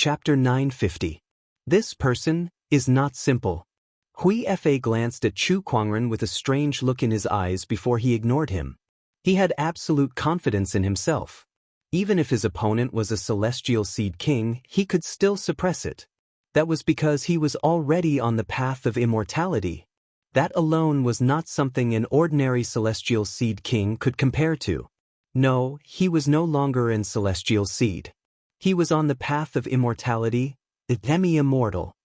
Chapter 950. This person is not simple. Hui Fa glanced at Chu Kuangren with a strange look in his eyes before he ignored him. He had absolute confidence in himself. Even if his opponent was a celestial seed king, he could still suppress it. That was because he was already on the path of immortality. That alone was not something an ordinary celestial seed king could compare to. No, he was no longer in celestial seed. He was on the path of immortality, the demi-immortal.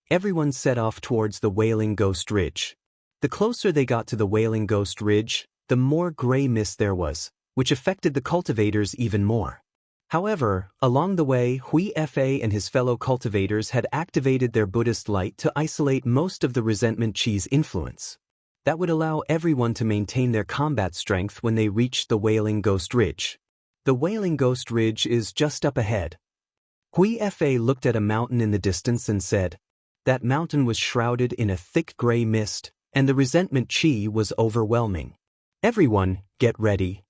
Everyone set off towards the Wailing Ghost Ridge. The closer they got to the Wailing Ghost Ridge, the more gray mist there was, which affected the cultivators even more. However, along the way, Hui Fa and his fellow cultivators had activated their Buddhist light to isolate most of the resentment chi's influence. That would allow everyone to maintain their combat strength when they reached the Wailing Ghost Ridge. The Wailing Ghost Ridge is just up ahead. Hui Fa looked at a mountain in the distance and said, that mountain was shrouded in a thick gray mist, and the resentment chi was overwhelming. Everyone, get ready.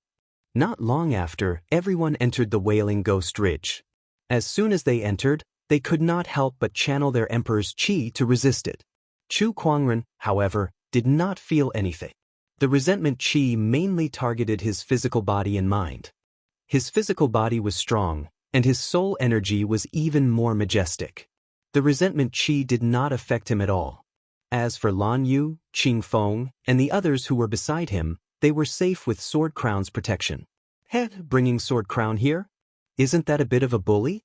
Not long after, everyone entered the Wailing Ghost Ridge. As soon as they entered, they could not help but channel their emperor's chi to resist it. Chu Kuangren, however, did not feel anything. The resentment chi mainly targeted his physical body and mind. His physical body was strong, and his soul energy was even more majestic. The resentment chi did not affect him at all. As for Lan Yu, Qing Feng, and the others who were beside him, they were safe with Sword Crown's protection. Bringing Sword Crown here? Isn't that a bit of a bully?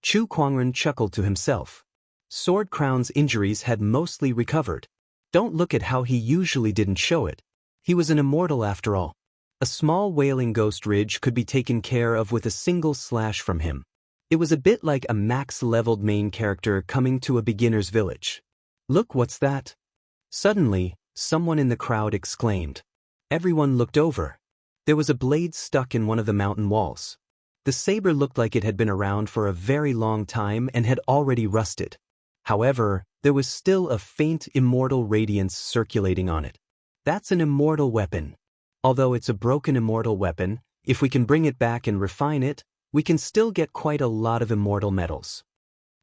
Chu Kuangren chuckled to himself. Sword Crown's injuries had mostly recovered. Don't look at how he usually didn't show it. He was an immortal after all. A small Wailing Ghost Ridge could be taken care of with a single slash from him. It was a bit like a max-leveled main character coming to a beginner's village. Look, what's that? Suddenly, someone in the crowd exclaimed. Everyone looked over. There was a blade stuck in one of the mountain walls. The saber looked like it had been around for a very long time and had already rusted. However, there was still a faint immortal radiance circulating on it. That's an immortal weapon. Although it's a broken immortal weapon, if we can bring it back and refine it, we can still get quite a lot of immortal metals.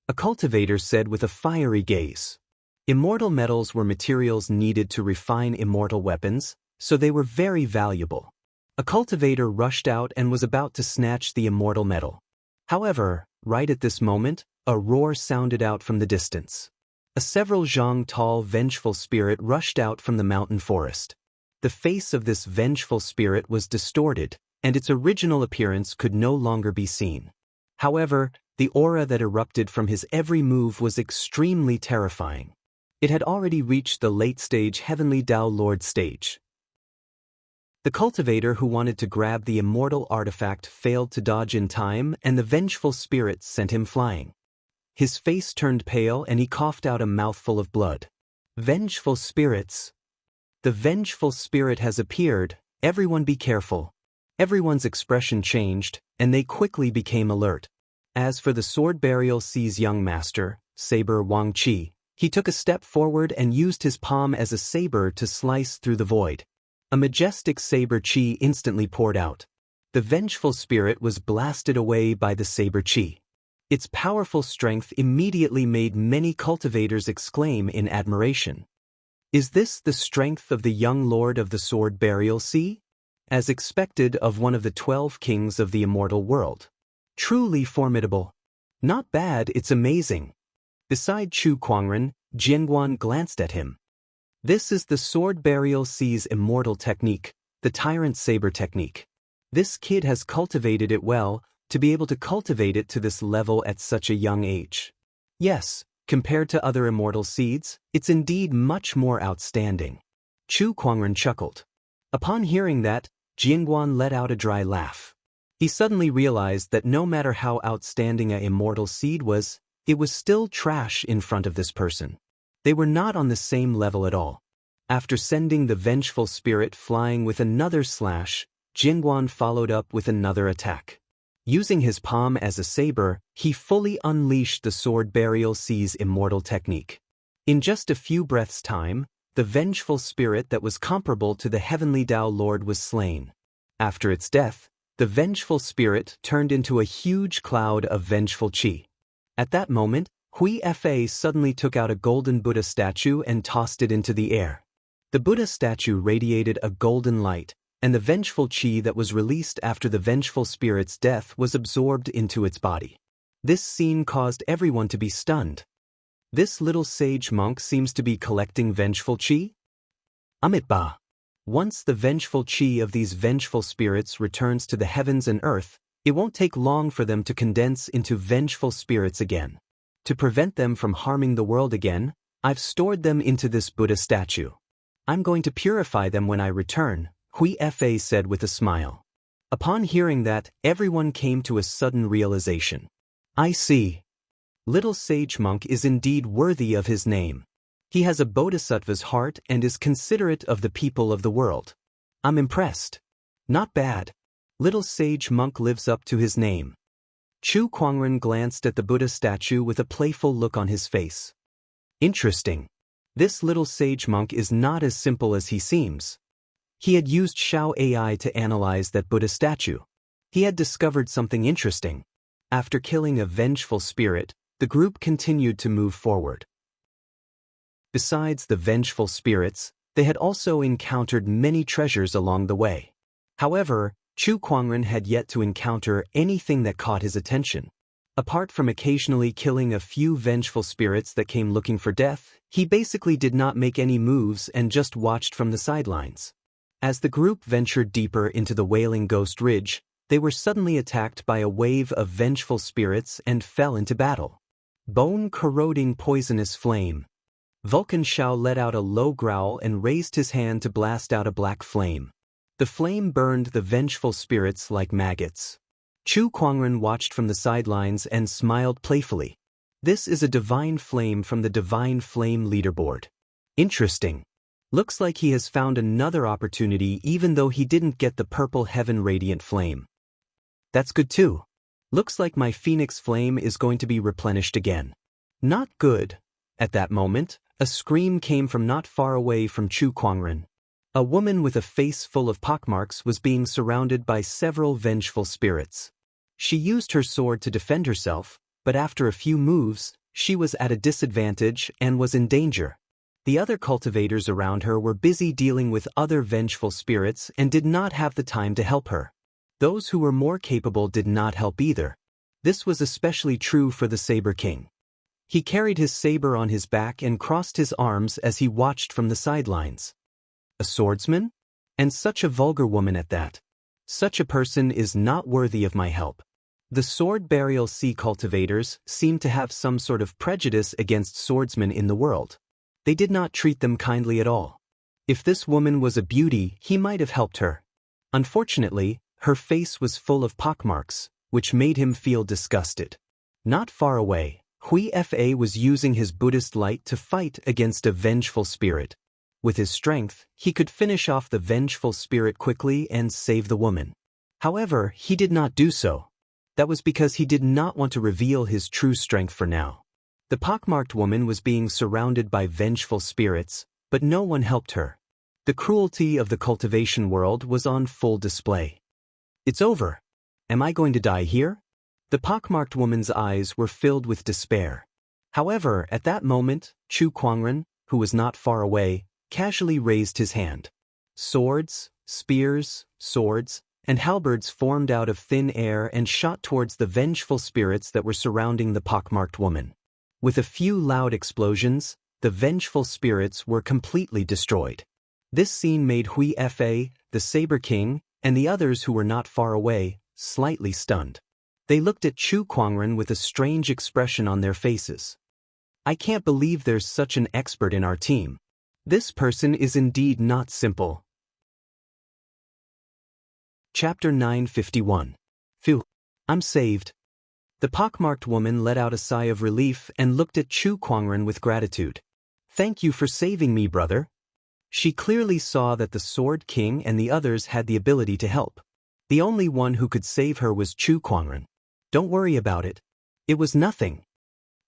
A cultivator said with a fiery gaze. Immortal metals were materials needed to refine immortal weapons, so they were very valuable. A cultivator rushed out and was about to snatch the immortal metal. However, right at this moment, a roar sounded out from the distance. A several zhang tall vengeful spirit rushed out from the mountain forest. The face of this vengeful spirit was distorted, and its original appearance could no longer be seen. However, the aura that erupted from his every move was extremely terrifying. It had already reached the late-stage Heavenly Tao Lord stage. The cultivator who wanted to grab the immortal artifact failed to dodge in time, and the vengeful spirit sent him flying. His face turned pale and he coughed out a mouthful of blood. Vengeful spirits. The vengeful spirit has appeared, everyone be careful. Everyone's expression changed, and they quickly became alert. As for the sword burial C's young master, Saber Wang Qi, he took a step forward and used his palm as a saber to slice through the void. A majestic saber chi instantly poured out. The vengeful spirit was blasted away by the saber chi. Its powerful strength immediately made many cultivators exclaim in admiration. Is this the strength of the young lord of the sword burial sea? As expected of one of the 12 kings of the immortal world. Truly formidable. Not bad, it's amazing. Beside Chu Kuangren, Jianguan glanced at him. This is the sword burial sea's immortal technique, the tyrant saber technique. This kid has cultivated it well, to be able to cultivate it to this level at such a young age. Yes, compared to other immortal seeds, it's indeed much more outstanding. Chu Kuangren chuckled. Upon hearing that, Jianguan let out a dry laugh. He suddenly realized that no matter how outstanding an immortal seed was, it was still trash in front of this person. They were not on the same level at all. After sending the vengeful spirit flying with another slash, Jianguan followed up with another attack. Using his palm as a saber, he fully unleashed the sword burial sea's immortal technique. In just a few breaths' time, the vengeful spirit that was comparable to the Heavenly Tao Lord was slain. After its death, the vengeful spirit turned into a huge cloud of vengeful chi. At that moment, Hui Fa suddenly took out a golden Buddha statue and tossed it into the air. The Buddha statue radiated a golden light, and the vengeful chi that was released after the vengeful spirit's death was absorbed into its body. This scene caused everyone to be stunned. This little sage monk seems to be collecting vengeful chi? Amitba. Once the vengeful chi of these vengeful spirits returns to the heavens and earth, it won't take long for them to condense into vengeful spirits again. To prevent them from harming the world again, I've stored them into this Buddha statue. I'm going to purify them when I return, Hui Fa said with a smile. Upon hearing that, everyone came to a sudden realization. I see. Little sage monk is indeed worthy of his name. He has a bodhisattva's heart and is considerate of the people of the world. I'm impressed. Not bad. Little sage monk lives up to his name. Chu Kuangren glanced at the Buddha statue with a playful look on his face. Interesting. This little sage monk is not as simple as he seems. He had used Xiao AI to analyze that Buddha statue. He had discovered something interesting. After killing a vengeful spirit, the group continued to move forward. Besides the vengeful spirits, they had also encountered many treasures along the way. However, Chu Kuangren had yet to encounter anything that caught his attention. Apart from occasionally killing a few vengeful spirits that came looking for death, he basically did not make any moves and just watched from the sidelines. As the group ventured deeper into the Wailing Ghost Ridge, they were suddenly attacked by a wave of vengeful spirits and fell into battle. Bone-corroding poisonous flame. Vulcan Shao let out a low growl and raised his hand to blast out a black flame. The flame burned the vengeful spirits like maggots. Chu Kuangren watched from the sidelines and smiled playfully. This is a divine flame from the Divine Flame leaderboard. Interesting. Looks like he has found another opportunity even though he didn't get the purple heaven radiant flame. That's good too. Looks like my phoenix flame is going to be replenished again. Not good. At that moment, a scream came from not far away from Chu Kuangren. A woman with a face full of pockmarks was being surrounded by several vengeful spirits. She used her sword to defend herself, but after a few moves, she was at a disadvantage and was in danger. The other cultivators around her were busy dealing with other vengeful spirits and did not have the time to help her. Those who were more capable did not help either. This was especially true for the Saber King. He carried his saber on his back and crossed his arms as he watched from the sidelines. A swordsman? And such a vulgar woman at that. Such a person is not worthy of my help. The sword burial sea cultivators seemed to have some sort of prejudice against swordsmen in the world. They did not treat them kindly at all. If this woman was a beauty, he might have helped her. Unfortunately, her face was full of pockmarks, which made him feel disgusted. Not far away, Hui Fa was using his Buddhist light to fight against a vengeful spirit. With his strength, he could finish off the vengeful spirit quickly and save the woman. However, he did not do so. That was because he did not want to reveal his true strength for now. The pockmarked woman was being surrounded by vengeful spirits, but no one helped her. The cruelty of the cultivation world was on full display. It's over. Am I going to die here? The pockmarked woman's eyes were filled with despair. However, at that moment, Chu Kuangren, who was not far away, casually raised his hand. Swords, spears, swords, and halberds formed out of thin air and shot towards the vengeful spirits that were surrounding the pockmarked woman. With a few loud explosions, the vengeful spirits were completely destroyed. This scene made Hui Fa, the Saber King, and the others who were not far away, slightly stunned. They looked at Chu Kuangren with a strange expression on their faces. I can't believe there's such an expert in our team. This person is indeed not simple. Chapter 951. Phew. I'm saved. The pockmarked woman let out a sigh of relief and looked at Chu Kuangren with gratitude. Thank you for saving me, brother. She clearly saw that the Sword King and the others had the ability to help. The only one who could save her was Chu Kuangren. Don't worry about it. It was nothing.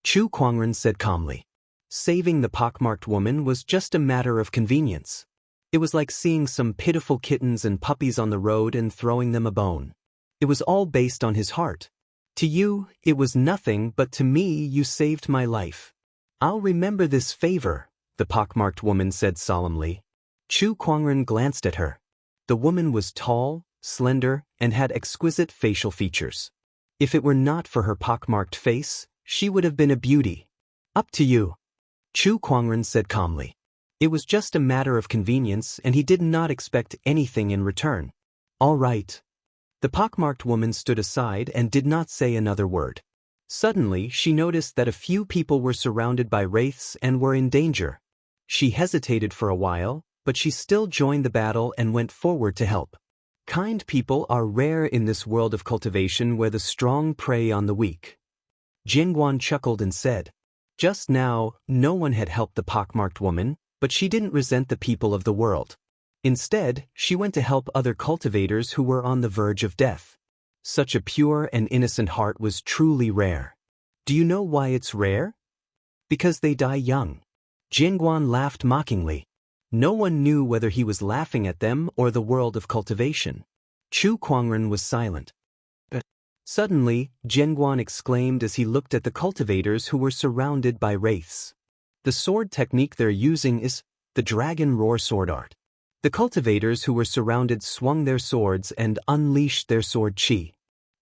Chu Kuangren said calmly. Saving the pockmarked woman was just a matter of convenience. It was like seeing some pitiful kittens and puppies on the road and throwing them a bone. It was all based on his heart. To you, it was nothing, but to me you saved my life. I'll remember this favor, the pockmarked woman said solemnly. Chu Kuangren glanced at her. The woman was tall, slender, and had exquisite facial features. If it were not for her pockmarked face, she would have been a beauty. Up to you, Chu Kuangren said calmly. It was just a matter of convenience, and he did not expect anything in return. All right. The pockmarked woman stood aside and did not say another word. Suddenly, she noticed that a few people were surrounded by wraiths and were in danger. She hesitated for a while, but she still joined the battle and went forward to help. Kind people are rare in this world of cultivation where the strong prey on the weak. Jingguan chuckled and said. Just now, no one had helped the pockmarked woman, but she didn't resent the people of the world. Instead, she went to help other cultivators who were on the verge of death. Such a pure and innocent heart was truly rare. Do you know why it's rare? Because they die young. Jingguan laughed mockingly. No one knew whether he was laughing at them or the world of cultivation. Chu Kuangren was silent. Suddenly, Jingguan exclaimed as he looked at the cultivators who were surrounded by wraiths. The sword technique they're using is the Dragon Roar sword art. The cultivators who were surrounded swung their swords and unleashed their sword chi.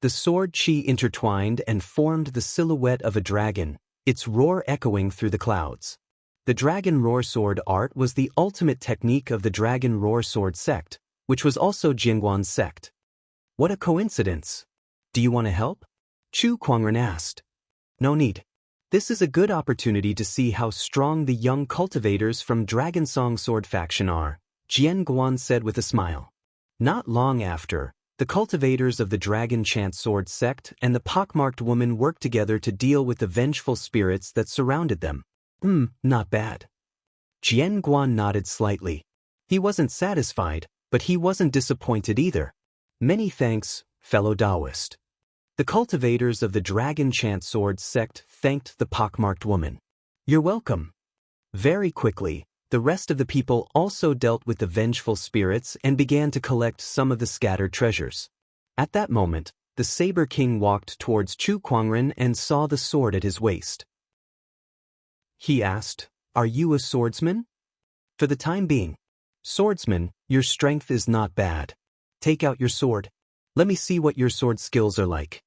The sword chi intertwined and formed the silhouette of a dragon, its roar echoing through the clouds. The Dragon Roar sword art was the ultimate technique of the Dragon Roar sword sect, which was also Jingguan's sect. What a coincidence! Do you want to help? Chu Kuangren asked. No need. This is a good opportunity to see how strong the young cultivators from Dragon Song Sword faction are, Jingguan said with a smile. Not long after, the cultivators of the Dragon Chant Sword sect and the pockmarked woman worked together to deal with the vengeful spirits that surrounded them. Not bad. Jingguan nodded slightly. He wasn't satisfied, but he wasn't disappointed either. Many thanks, fellow Taoist. The cultivators of the Dragon Chant Sword sect thanked the pockmarked woman. You're welcome. Very quickly, the rest of the people also dealt with the vengeful spirits and began to collect some of the scattered treasures. At that moment, the Saber King walked towards Chu Kuangren and saw the sword at his waist. He asked, Are you a swordsman? For the time being. Swordsman, your strength is not bad. Take out your sword. Let me see what your sword skills are like.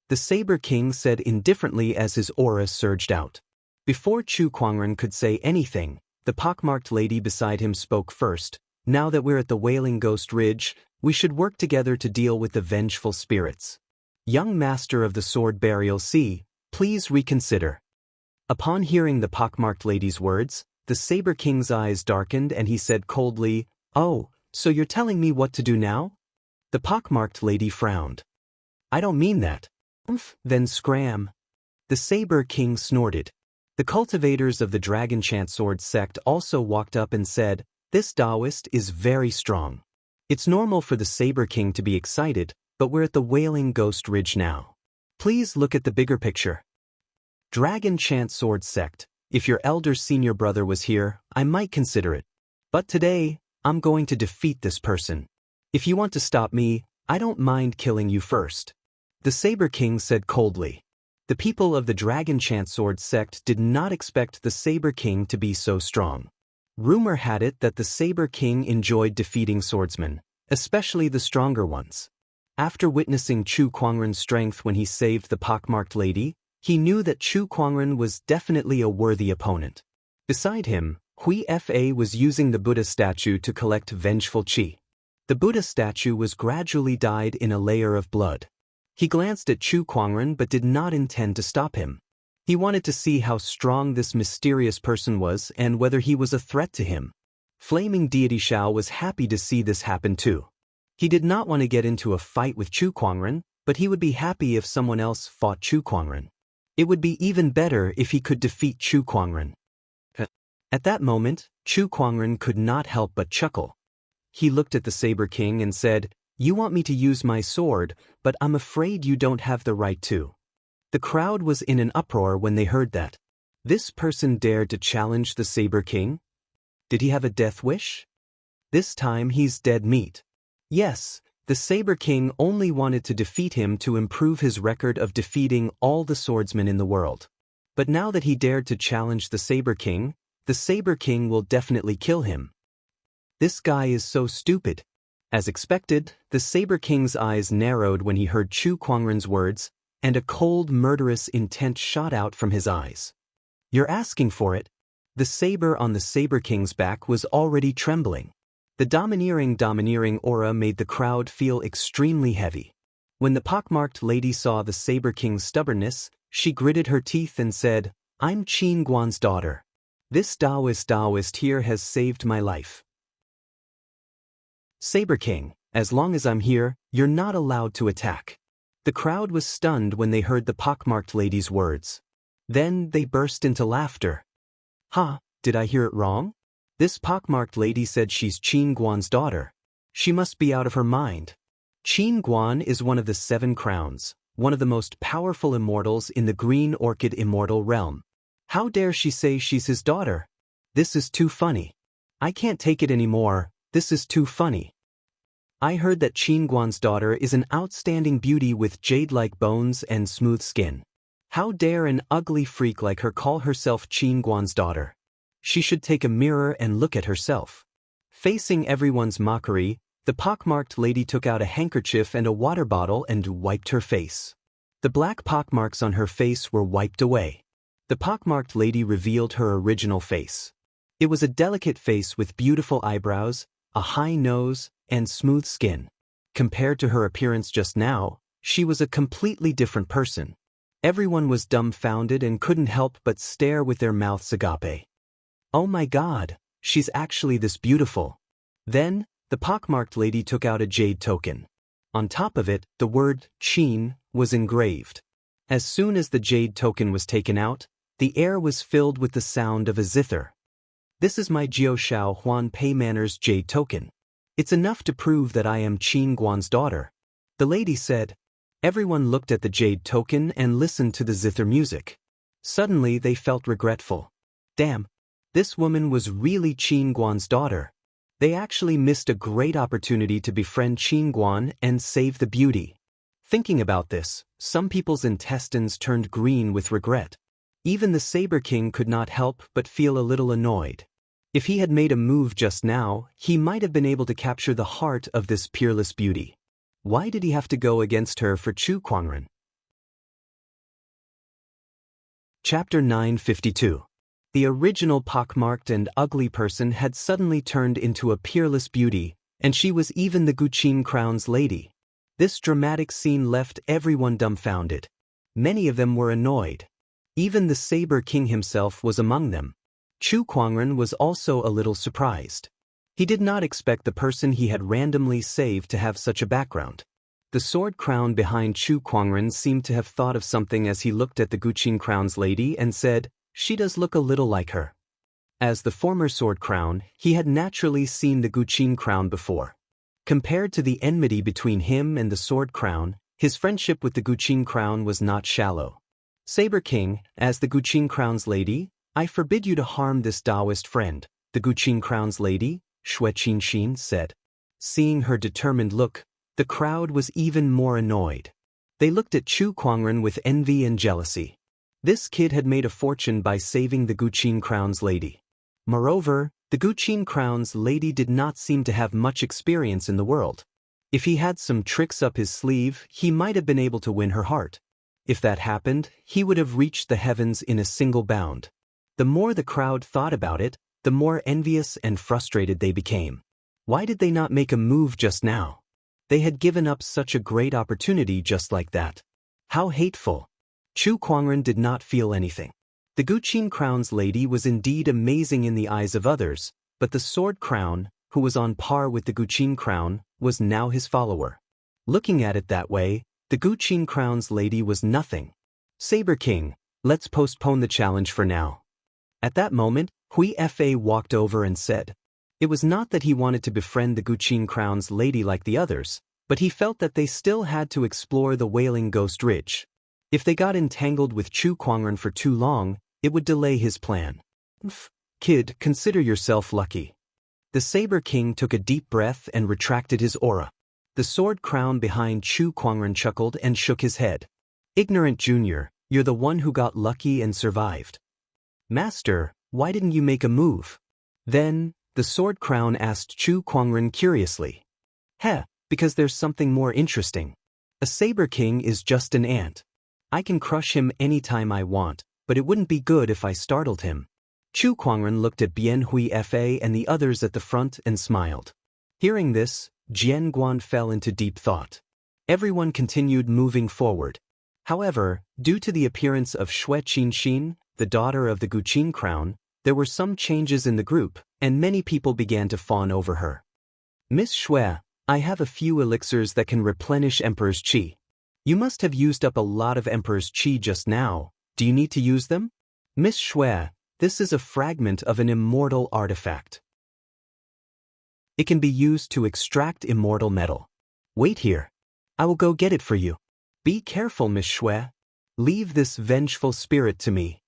The Saber King said indifferently as his aura surged out. Before Chu Kuangren could say anything, the pockmarked lady beside him spoke first. Now that we're at the Wailing Ghost Ridge, we should work together to deal with the vengeful spirits. Young master of the sword burial sea, please reconsider. Upon hearing the pockmarked lady's words, the Saber King's eyes darkened and he said coldly, Oh, so you're telling me what to do now? The pockmarked lady frowned. I don't mean that. Then scram. The Saber King snorted. The cultivators of the Dragon Chant Sword sect also walked up and said, This Taoist is very strong. It's normal for the Saber King to be excited, but we're at the Wailing Ghost Ridge now. Please look at the bigger picture. Dragon Chant Sword sect, if your elder senior brother was here, I might consider it. But today, I'm going to defeat this person. If you want to stop me, I don't mind killing you first. The Saber King said coldly. The people of the Dragon Chant Sword sect did not expect the Saber King to be so strong. Rumor had it that the Saber King enjoyed defeating swordsmen, especially the stronger ones. After witnessing Chu Kuangren's strength when he saved the pockmarked lady, he knew that Chu Kuangren was definitely a worthy opponent. Beside him, Hui Fa was using the Buddha statue to collect vengeful qi. The Buddha statue was gradually dyed in a layer of blood. He glanced at Chu Kuangren but did not intend to stop him. He wanted to see how strong this mysterious person was and whether he was a threat to him. Flaming Deity Shao was happy to see this happen too. He did not want to get into a fight with Chu Kuangren, but he would be happy if someone else fought Chu Kuangren. It would be even better if he could defeat Chu Kuangren. At that moment, Chu Kuangren could not help but chuckle. He looked at the Saber King and said, You want me to use my sword, but I'm afraid you don't have the right to. The crowd was in an uproar when they heard that. This person dared to challenge the Saber King? Did he have a death wish? This time he's dead meat. Yes, The Saber King only wanted to defeat him to improve his record of defeating all the swordsmen in the world. But now that he dared to challenge the Saber King will definitely kill him. This guy is so stupid. As expected, the Saber King's eyes narrowed when he heard Chu Kuangren's words, and a cold, murderous intent shot out from his eyes. You're asking for it? The saber on the Saber King's back was already trembling. The domineering aura made the crowd feel extremely heavy. When the pockmarked lady saw the Saber King's stubbornness, she gritted her teeth and said, "I'm Qin Guan's daughter. This Taoist here has saved my life. Saber King, as long as I'm here, you're not allowed to attack." The crowd was stunned when they heard the pockmarked lady's words. Then they burst into laughter. "Ha, did I hear it wrong? This pockmarked lady said she's Qin Guan's daughter. She must be out of her mind. Qin Guan is one of the 7 crowns, one of the most powerful immortals in the Green Orchid immortal realm. How dare she say she's his daughter? This is too funny. I can't take it anymore, this is too funny. I heard that Qin Guan's daughter is an outstanding beauty with jade-like bones and smooth skin. How dare an ugly freak like her call herself Qin Guan's daughter? She should take a mirror and look at herself." Facing everyone's mockery, the pockmarked lady took out a handkerchief and a water bottle and wiped her face. The black pockmarks on her face were wiped away. The pockmarked lady revealed her original face. It was a delicate face with beautiful eyebrows, a high nose, and smooth skin. Compared to her appearance just now, she was a completely different person. Everyone was dumbfounded and couldn't help but stare with their mouths agape. "Oh my God, she's actually this beautiful." Then, the pockmarked lady took out a jade token. On top of it, the word Qin was engraved. As soon as the jade token was taken out, the air was filled with the sound of a zither. "This is my Jiao Shao Huan Pei Manor's jade token. It's enough to prove that I am Qin Guan's daughter," the lady said. Everyone looked at the jade token and listened to the zither music. Suddenly they felt regretful. Damn, this woman was really Qin Guan's daughter. They actually missed a great opportunity to befriend Qin Guan and save the beauty. Thinking about this, some people's intestines turned green with regret. Even the Saber King could not help but feel a little annoyed. If he had made a move just now, he might have been able to capture the heart of this peerless beauty. Why did he have to go against her for Chu Kuangren? Chapter 952. The original pockmarked and ugly person had suddenly turned into a peerless beauty, and she was even the Guqin Crown's lady. This dramatic scene left everyone dumbfounded. Many of them were annoyed. Even the Saber King himself was among them. Chu Kuangren was also a little surprised. He did not expect the person he had randomly saved to have such a background. The sword crown behind Chu Kuangren seemed to have thought of something as he looked at the Guqin Crown's lady and said, "She does look a little like her." As the former sword crown, he had naturally seen the Guqin Crown before. Compared to the enmity between him and the sword crown, his friendship with the Guqin Crown was not shallow. "Saber King, as the Guqin Crown's lady, I forbid you to harm this Taoist friend," the Guqin Crown's lady, Xue Qinxin, said. Seeing her determined look, the crowd was even more annoyed. They looked at Chu Kuangren with envy and jealousy. This kid had made a fortune by saving the Guqin Crown's lady. Moreover, the Guqin Crown's lady did not seem to have much experience in the world. If he had some tricks up his sleeve, he might have been able to win her heart. If that happened, he would have reached the heavens in a single bound. The more the crowd thought about it, the more envious and frustrated they became. Why did they not make a move just now? They had given up such a great opportunity just like that. How hateful. Chu Kuangren did not feel anything. The Guqin Crown's lady was indeed amazing in the eyes of others, but the Sword Crown, who was on par with the Guqin Crown, was now his follower. Looking at it that way, the Guqin Crown's lady was nothing. "Saber King, let's postpone the challenge for now." At that moment, Hui Fa walked over and said. It was not that he wanted to befriend the Guqin Crown's lady like the others, but he felt that they still had to explore the Wailing Ghost Ridge. If they got entangled with Chu Kuangren for too long, it would delay his plan. Kid, consider yourself lucky." The Saber King took a deep breath and retracted his aura. The sword crown behind Chu Kuangren chuckled and shook his head. Ignorant Junior, you're the one who got lucky and survived. Master, why didn't you make a move? Then, the sword crown asked Chu Kuangren curiously. Heh, because there's something more interesting. A saber king is just an ant. I can crush him anytime I want, but it wouldn't be good if I startled him. Chu Kuangren looked at Bien Hui Fa and the others at the front and smiled. Hearing this, Jian Guan fell into deep thought. Everyone continued moving forward. However, due to the appearance of Xue Qinxin, the daughter of the Guqin crown, there were some changes in the group, and many people began to fawn over her. Miss Xue, I have a few elixirs that can replenish Emperor's Qi. You must have used up a lot of Emperor's Qi just now. Do you need to use them? Miss Xue, this is a fragment of an immortal artifact. It can be used to extract immortal metal. Wait here. I will go get it for you. Be careful, Miss Xue. Leave this vengeful spirit to me.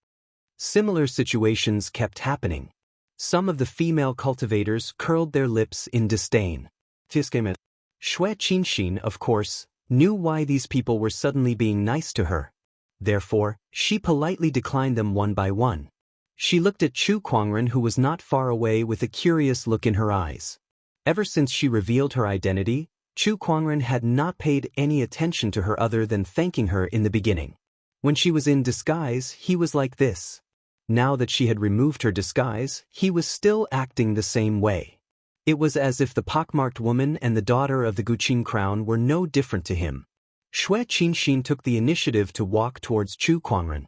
Similar situations kept happening. Some of the female cultivators curled their lips in disdain. Xue Qinxin, of course, knew why these people were suddenly being nice to her. Therefore, she politely declined them one by one. She looked at Chu Kuangren, who was not far away, with a curious look in her eyes. Ever since she revealed her identity, Chu Kuangren had not paid any attention to her other than thanking her in the beginning. When she was in disguise, he was like this. Now that she had removed her disguise, he was still acting the same way. It was as if the pockmarked woman and the daughter of the Guqin crown were no different to him. Xue Qinxin took the initiative to walk towards Chu Kuangren.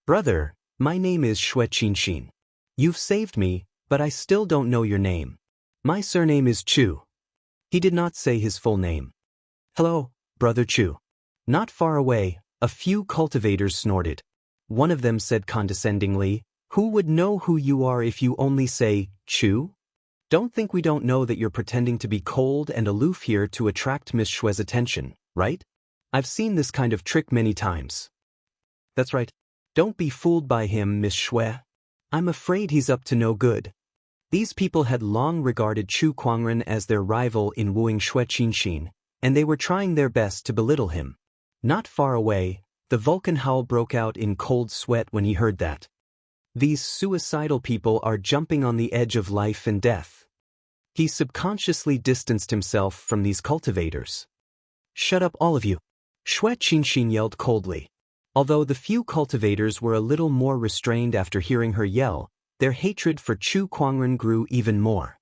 Brother, my name is Xue Qinxin. You've saved me, but I still don't know your name. My surname is Chu. He did not say his full name. Hello, Brother Chu. Not far away, a few cultivators snorted. One of them said condescendingly, Who would know who you are if you only say, Chu? Don't think we don't know that you're pretending to be cold and aloof here to attract Miss Xue's attention, right? I've seen this kind of trick many times. That's right. Don't be fooled by him, Miss Xue. I'm afraid he's up to no good. These people had long regarded Chu Kuangren as their rival in wooing Xue Qinxin, and they were trying their best to belittle him. Not far away, the Vulcan howl broke out in cold sweat when he heard that. These suicidal people are jumping on the edge of life and death. He subconsciously distanced himself from these cultivators. Shut up, all of you! Xue Qinxin yelled coldly. Although the few cultivators were a little more restrained after hearing her yell, their hatred for Chu Kuangren grew even more.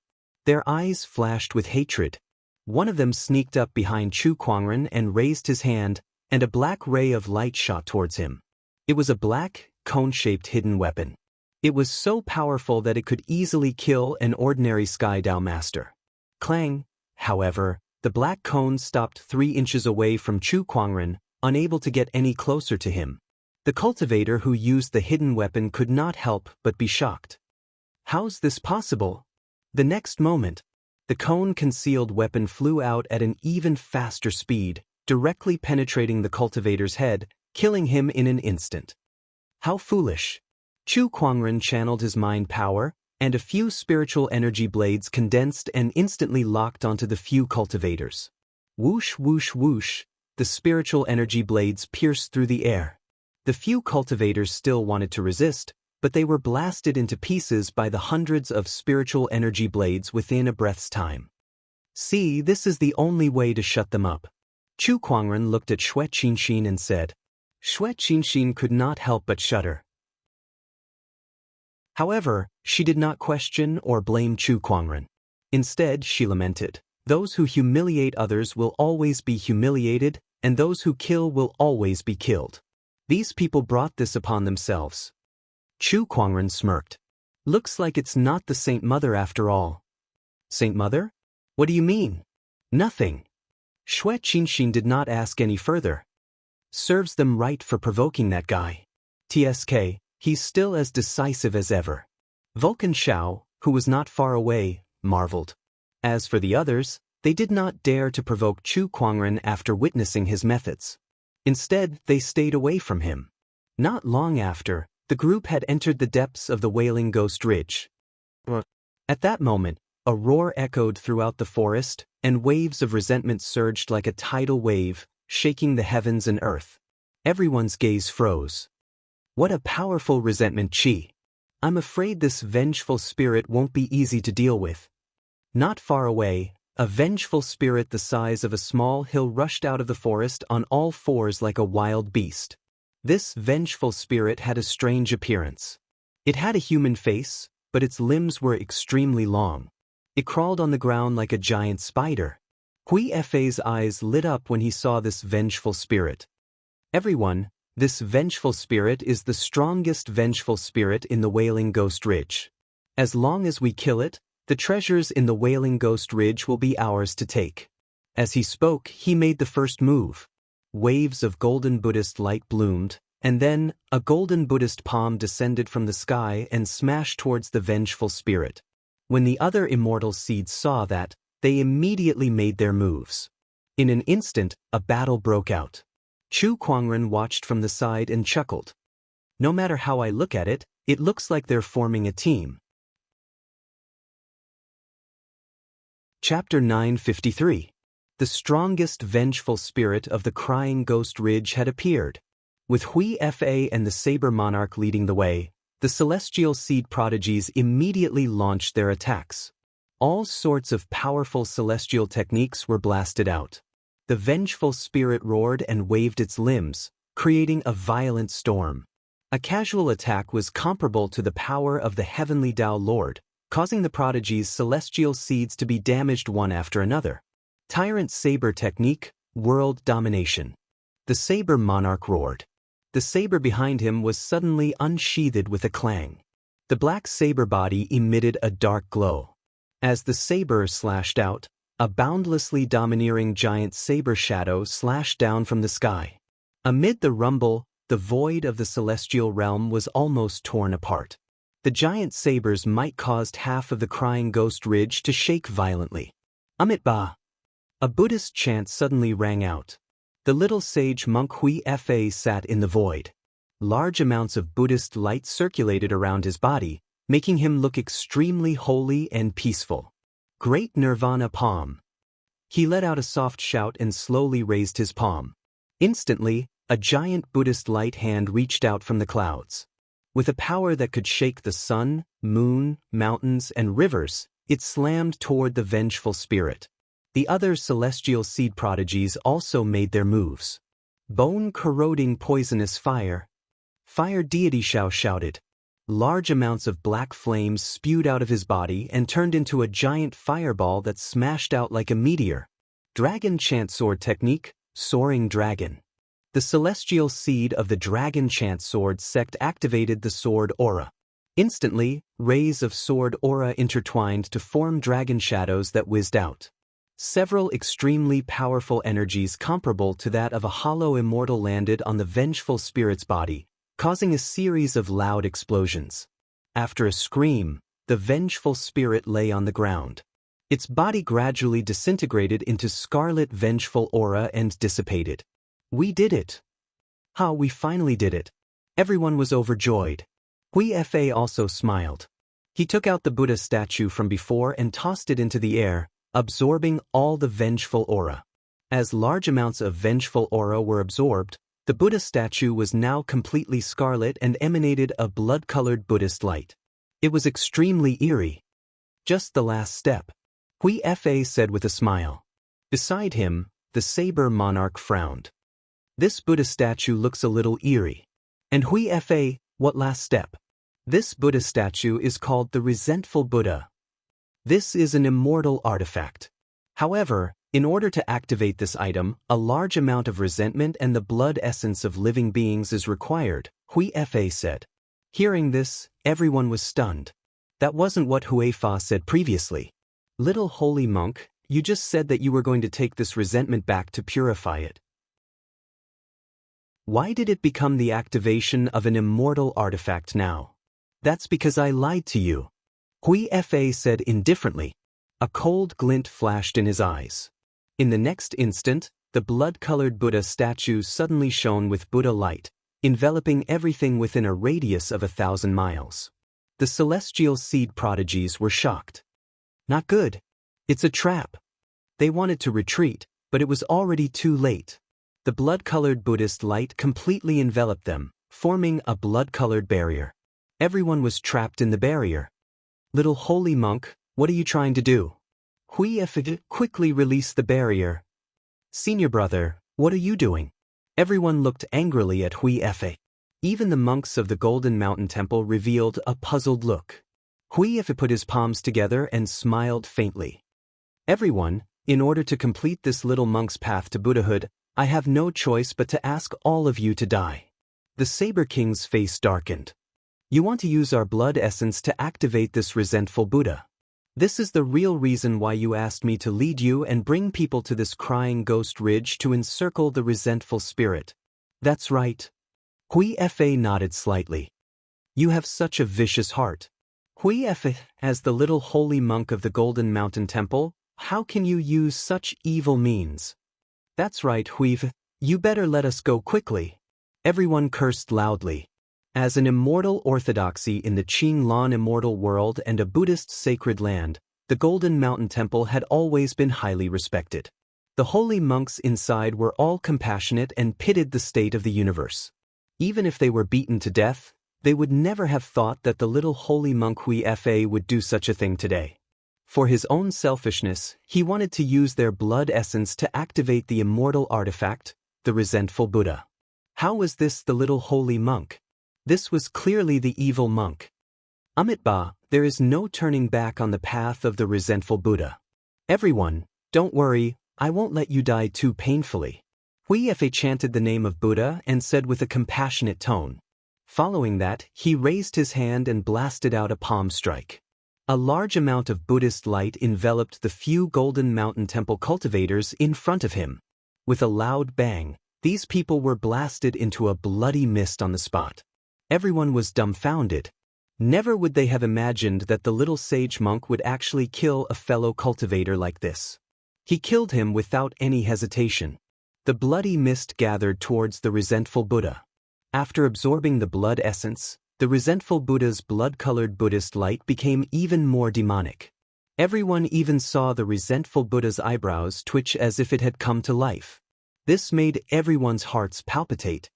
Their eyes flashed with hatred. One of them sneaked up behind Chu Kuangren and raised his hand, and a black ray of light shot towards him. It was a black, cone-shaped hidden weapon. It was so powerful that it could easily kill an ordinary Sky Dao master. Clang! However, the black cone stopped 3 inches away from Chu Kuangren, unable to get any closer to him. The cultivator who used the hidden weapon could not help but be shocked. How's this possible? The next moment, the cone-concealed weapon flew out at an even faster speed, directly penetrating the cultivator's head, killing him in an instant. How foolish! Chu Kuangren channeled his mind power, and a few spiritual energy blades condensed and instantly locked onto the few cultivators. Whoosh, whoosh, whoosh, the spiritual energy blades pierced through the air. The few cultivators still wanted to resist, but they were blasted into pieces by the hundreds of spiritual energy blades within a breath's time. See, this is the only way to shut them up. Chu Kuangren looked at Xue Qinxin and said. Xue Qinxin could not help but shudder. However, she did not question or blame Chu Kuangren. Instead, she lamented, Those who humiliate others will always be humiliated, and those who kill will always be killed. These people brought this upon themselves. Chu Kuangren smirked. Looks like it's not the Saint Mother after all. Saint Mother? What do you mean? Nothing. Xue Qinxin did not ask any further. Serves them right for provoking that guy. TSK, he's still as decisive as ever. Vulcan Xiao, who was not far away, marveled. As for the others, they did not dare to provoke Chu Kuangren after witnessing his methods. Instead, they stayed away from him. Not long after, the group had entered the depths of the Wailing Ghost Ridge. At that moment, a roar echoed throughout the forest, and waves of resentment surged like a tidal wave, shaking the heavens and earth. Everyone's gaze froze. What a powerful resentment chi. I'm afraid this vengeful spirit won't be easy to deal with. Not far away, a vengeful spirit the size of a small hill rushed out of the forest on all fours like a wild beast. This vengeful spirit had a strange appearance. It had a human face, but its limbs were extremely long. It crawled on the ground like a giant spider. Hui Fei's eyes lit up when he saw this vengeful spirit. Everyone, this vengeful spirit is the strongest vengeful spirit in the Wailing Ghost Ridge. As long as we kill it, the treasures in the Wailing Ghost Ridge will be ours to take. As he spoke, he made the first move. Waves of golden Buddhist light bloomed, and then, a golden Buddhist palm descended from the sky and smashed towards the vengeful spirit. When the other immortal seeds saw that, they immediately made their moves. In an instant, a battle broke out. Chu Kuangren watched from the side and chuckled. No matter how I look at it, it looks like they're forming a team. Chapter 953. The strongest vengeful spirit of the Crying Ghost Ridge had appeared. With Hui Fa and the Saber Monarch leading the way, the celestial seed prodigies immediately launched their attacks. All sorts of powerful celestial techniques were blasted out. The vengeful spirit roared and waved its limbs, creating a violent storm. A casual attack was comparable to the power of the heavenly Tao Lord, causing the prodigy's celestial seeds to be damaged one after another. Tyrant Saber Technique, World Domination. The Saber Monarch roared. The saber behind him was suddenly unsheathed with a clang. The black saber body emitted a dark glow. As the saber slashed out, a boundlessly domineering giant saber shadow slashed down from the sky. Amid the rumble, the void of the celestial realm was almost torn apart. The giant saber's might caused half of the Crying Ghost Ridge to shake violently. Amit Ba! A Buddhist chant suddenly rang out. The little sage monk Hui Fa sat in the void. Large amounts of Buddhist light circulated around his body, making him look extremely holy and peaceful. Great Nirvana Palm. He let out a soft shout and slowly raised his palm. Instantly, a giant Buddhist light hand reached out from the clouds. With a power that could shake the sun, moon, mountains, and rivers, it slammed toward the vengeful spirit. The other celestial seed prodigies also made their moves. Bone-corroding poisonous fire. Fire deity Shao shouted. Large amounts of black flames spewed out of his body and turned into a giant fireball that smashed out like a meteor. Dragon Chant Sword Technique, Soaring Dragon. The celestial seed of the Dragon Chant Sword sect activated the sword aura. Instantly, rays of sword aura intertwined to form dragon shadows that whizzed out. Several extremely powerful energies comparable to that of a hollow immortal landed on the vengeful spirit's body, causing a series of loud explosions. After a scream, the vengeful spirit lay on the ground. Its body gradually disintegrated into scarlet vengeful aura and dissipated. We did it! We finally did it! Everyone was overjoyed. Hui Fa also smiled. He took out the Buddha statue from before and tossed it into the air, absorbing all the vengeful aura. As large amounts of vengeful aura were absorbed, the Buddha statue was now completely scarlet and emanated a blood-colored Buddhist light. It was extremely eerie. Just the last step. Hui Fa said with a smile. Beside him, the Saber Monarch frowned. This Buddha statue looks a little eerie. And Hui Fa, what last step? This Buddha statue is called the Resentful Buddha. This is an immortal artifact. However, in order to activate this item, a large amount of resentment and the blood essence of living beings is required, Hui Fa said. Hearing this, everyone was stunned. That wasn't what Hui Fa said previously. Little holy monk, you just said that you were going to take this resentment back to purify it. Why did it become the activation of an immortal artifact now? That's because I lied to you. Hui Fa said indifferently. A cold glint flashed in his eyes. In the next instant, the blood-colored Buddha statue suddenly shone with Buddha light, enveloping everything within a radius of 1,000 miles. The celestial seed prodigies were shocked. Not good. It's a trap. They wanted to retreat, but it was already too late. The blood-colored Buddhist light completely enveloped them, forming a blood-colored barrier. Everyone was trapped in the barrier. Little holy monk, what are you trying to do? Hui Efe quickly released the barrier. Senior brother, what are you doing? Everyone looked angrily at Hui Efe. Even the monks of the Golden Mountain Temple revealed a puzzled look. Hui Efe put his palms together and smiled faintly. Everyone, in order to complete this little monk's path to Buddhahood, I have no choice but to ask all of you to die. The Saber King's face darkened. You want to use our blood essence to activate this resentful Buddha. This is the real reason why you asked me to lead you and bring people to this crying ghost ridge to encircle the resentful spirit. That's right. Hui Efe nodded slightly. You have such a vicious heart. Hui Efe, as the little holy monk of the Golden Mountain Temple, how can you use such evil means? That's right, Hui Efe, you better let us go quickly. Everyone cursed loudly. As an immortal orthodoxy in the Qinglan immortal world and a Buddhist sacred land, the Golden Mountain Temple had always been highly respected. The holy monks inside were all compassionate and pitied the state of the universe. Even if they were beaten to death, they would never have thought that the little holy monk Hui Efe would do such a thing today. For his own selfishness, he wanted to use their blood essence to activate the immortal artifact, the resentful Buddha. How was this the little holy monk? This was clearly the evil monk. Amitabha, there is no turning back on the path of the resentful Buddha. Everyone, don't worry, I won't let you die too painfully. Hui Efe chanted the name of Buddha and said with a compassionate tone. Following that, he raised his hand and blasted out a palm strike. A large amount of Buddhist light enveloped the few Golden Mountain Temple cultivators in front of him. With a loud bang, these people were blasted into a bloody mist on the spot. Everyone was dumbfounded. Never would they have imagined that the little sage monk would actually kill a fellow cultivator like this. He killed him without any hesitation. The bloody mist gathered towards the resentful Buddha. After absorbing the blood essence, the resentful Buddha's blood-colored Buddhist light became even more demonic. Everyone even saw the resentful Buddha's eyebrows twitch as if it had come to life. This made everyone's hearts palpitate.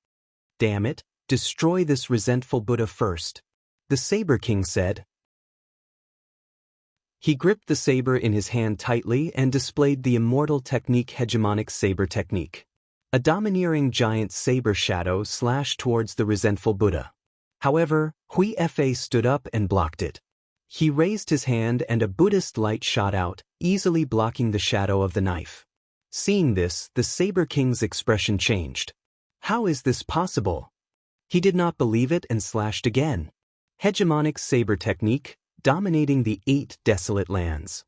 Damn it, destroy this resentful Buddha first, the Saber King said. He gripped the saber in his hand tightly and displayed the immortal technique hegemonic saber technique. A domineering giant saber shadow slashed towards the resentful Buddha. However, Hui Efe stood up and blocked it. He raised his hand and a Buddhist light shot out, easily blocking the shadow of the knife. Seeing this, the Saber King's expression changed. How is this possible? He did not believe it and slashed again. Hegemonic saber technique, dominating the 8 desolate lands.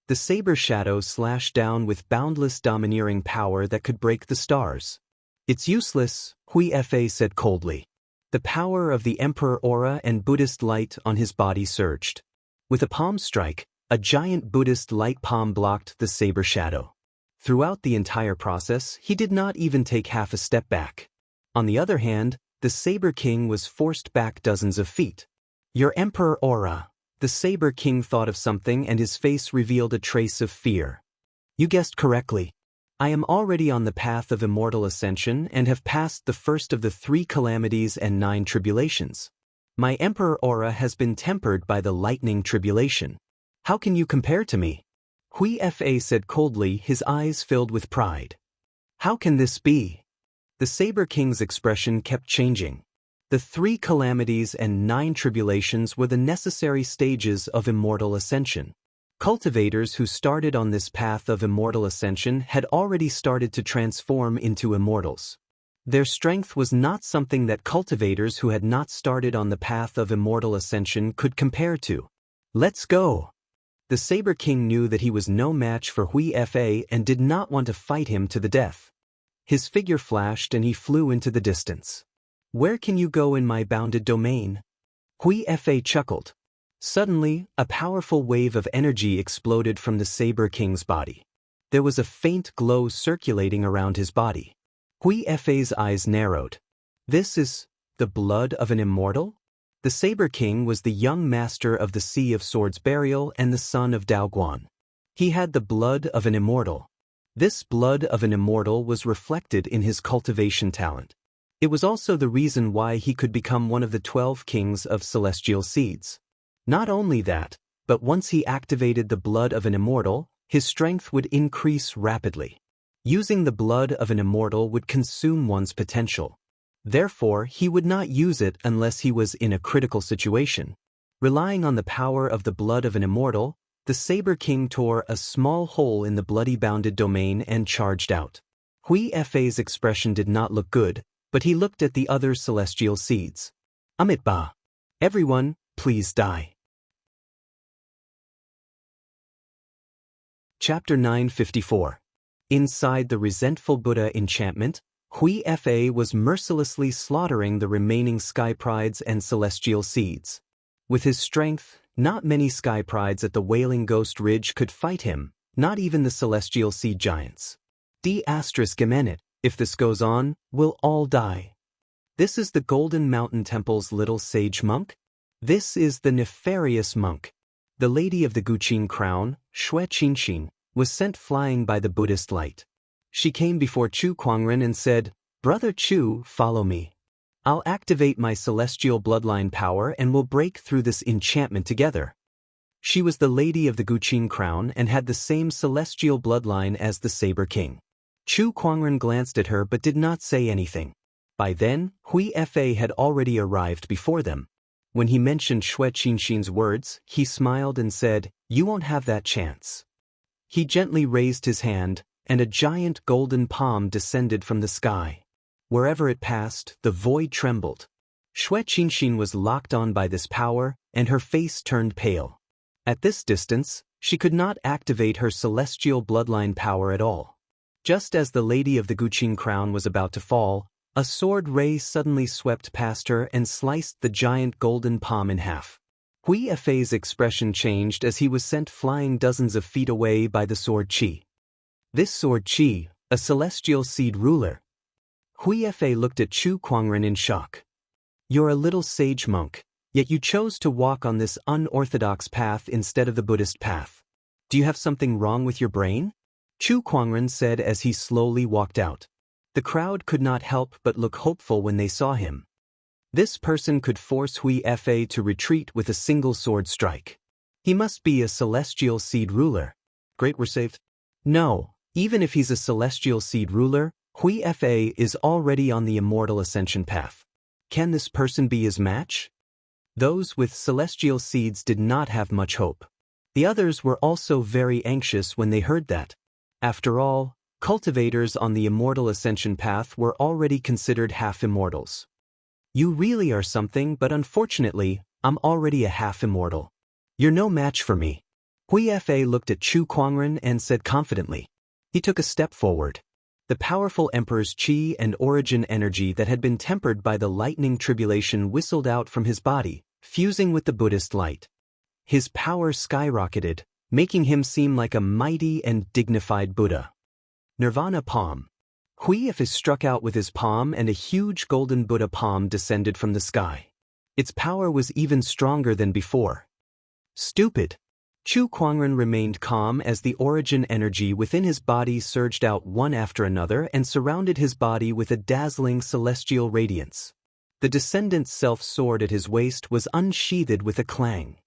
The saber shadow slashed down with boundless domineering power that could break the stars. It's useless, Hui Efe said coldly. The power of the Emperor aura and Buddhist light on his body surged. With a palm strike, a giant Buddhist light palm blocked the saber shadow. Throughout the entire process, he did not even take half a step back. On the other hand, the Saber King was forced back dozens of feet. Your Emperor aura. The Saber King thought of something and his face revealed a trace of fear. You guessed correctly. I am already on the path of immortal ascension and have passed the first of the 3 calamities and 9 tribulations. My Emperor aura has been tempered by the lightning tribulation. How can you compare to me? Hui Efe said coldly, his eyes filled with pride. How can this be? The Saber King's expression kept changing. The 3 calamities and 9 tribulations were the necessary stages of immortal ascension. Cultivators who started on this path of immortal ascension had already started to transform into immortals. Their strength was not something that cultivators who had not started on the path of immortal ascension could compare to. Let's go! The Saber King knew that he was no match for Hui Efe and did not want to fight him to the death. His figure flashed and he flew into the distance. Where can you go in my bounded domain? Hui Efe chuckled. Suddenly, a powerful wave of energy exploded from the Saber King's body. There was a faint glow circulating around his body. Hui Efe's eyes narrowed. This is the blood of an immortal? The Saber King was the young master of the Sea of Swords burial and the son of Daoguan. He had the blood of an immortal. This blood of an immortal was reflected in his cultivation talent. It was also the reason why he could become one of the 12 kings of celestial seeds. Not only that, but once he activated the blood of an immortal, his strength would increase rapidly. Using the blood of an immortal would consume one's potential. Therefore, he would not use it unless he was in a critical situation. Relying on the power of the blood of an immortal, the Saber King tore a small hole in the bloody bounded domain and charged out. Hui Fei's expression did not look good, but he looked at the other celestial seeds. Amitba. Everyone, please die. Chapter 954. Inside the resentful Buddha enchantment, Hui Fei was mercilessly slaughtering the remaining sky prides and celestial seeds. With his strength, not many sky prides at the Wailing Ghost Ridge could fight him, not even the celestial seed giants. If this goes on, we'll all die. This is the Golden Mountain Temple's little sage monk? This is the nefarious monk. The Lady of the Guqin Crown, Xue Qinxin, was sent flying by the Buddhist light. She came before Chu Kuangren and said, "Brother Chu, follow me. I'll activate my celestial bloodline power and we'll break through this enchantment together." She was the Lady of the Guqin Crown and had the same celestial bloodline as the Saber King. Chu Kuangren glanced at her but did not say anything. By then, Hui Fei had already arrived before them. When he mentioned Xue Qinxin's words, he smiled and said, "You won't have that chance." He gently raised his hand, and a giant golden palm descended from the sky. Wherever it passed, the void trembled. Xue Qinxin was locked on by this power, and her face turned pale. At this distance, she could not activate her celestial bloodline power at all. Just as the Lady of the Guqin Crown was about to fall, a sword ray suddenly swept past her and sliced the giant golden palm in half. Hui Fei's expression changed as he was sent flying dozens of feet away by the sword Qi. This sword Qi, a celestial seed ruler. Hui Fei looked at Chu Kuangren in shock. "You're a little sage monk, yet you chose to walk on this unorthodox path instead of the Buddhist path. Do you have something wrong with your brain?" Chu Kuangren said as he slowly walked out. The crowd could not help but look hopeful when they saw him. This person could force Hui Fei to retreat with a single sword strike. He must be a celestial seed ruler. Great, we're saved. No, even if he's a celestial seed ruler, Hui Fei is already on the immortal ascension path. Can this person be his match? Those with celestial seeds did not have much hope. The others were also very anxious when they heard that. After all, cultivators on the immortal ascension path were already considered half-immortals. "You really are something, but unfortunately, I'm already a half-immortal. You're no match for me." Hui Fei looked at Chu Kuangren and said confidently. He took a step forward. The powerful Emperor's Qi and origin energy that had been tempered by the lightning tribulation whistled out from his body, fusing with the Buddhist light. His power skyrocketed, making him seem like a mighty and dignified Buddha. Nirvana Palm. Hui Fei struck out with his palm and a huge golden Buddha palm descended from the sky. Its power was even stronger than before. Stupid. Chu Kuangren remained calm as the origin energy within his body surged out one after another and surrounded his body with a dazzling celestial radiance. The descendant self-sword at his waist was unsheathed with a clang.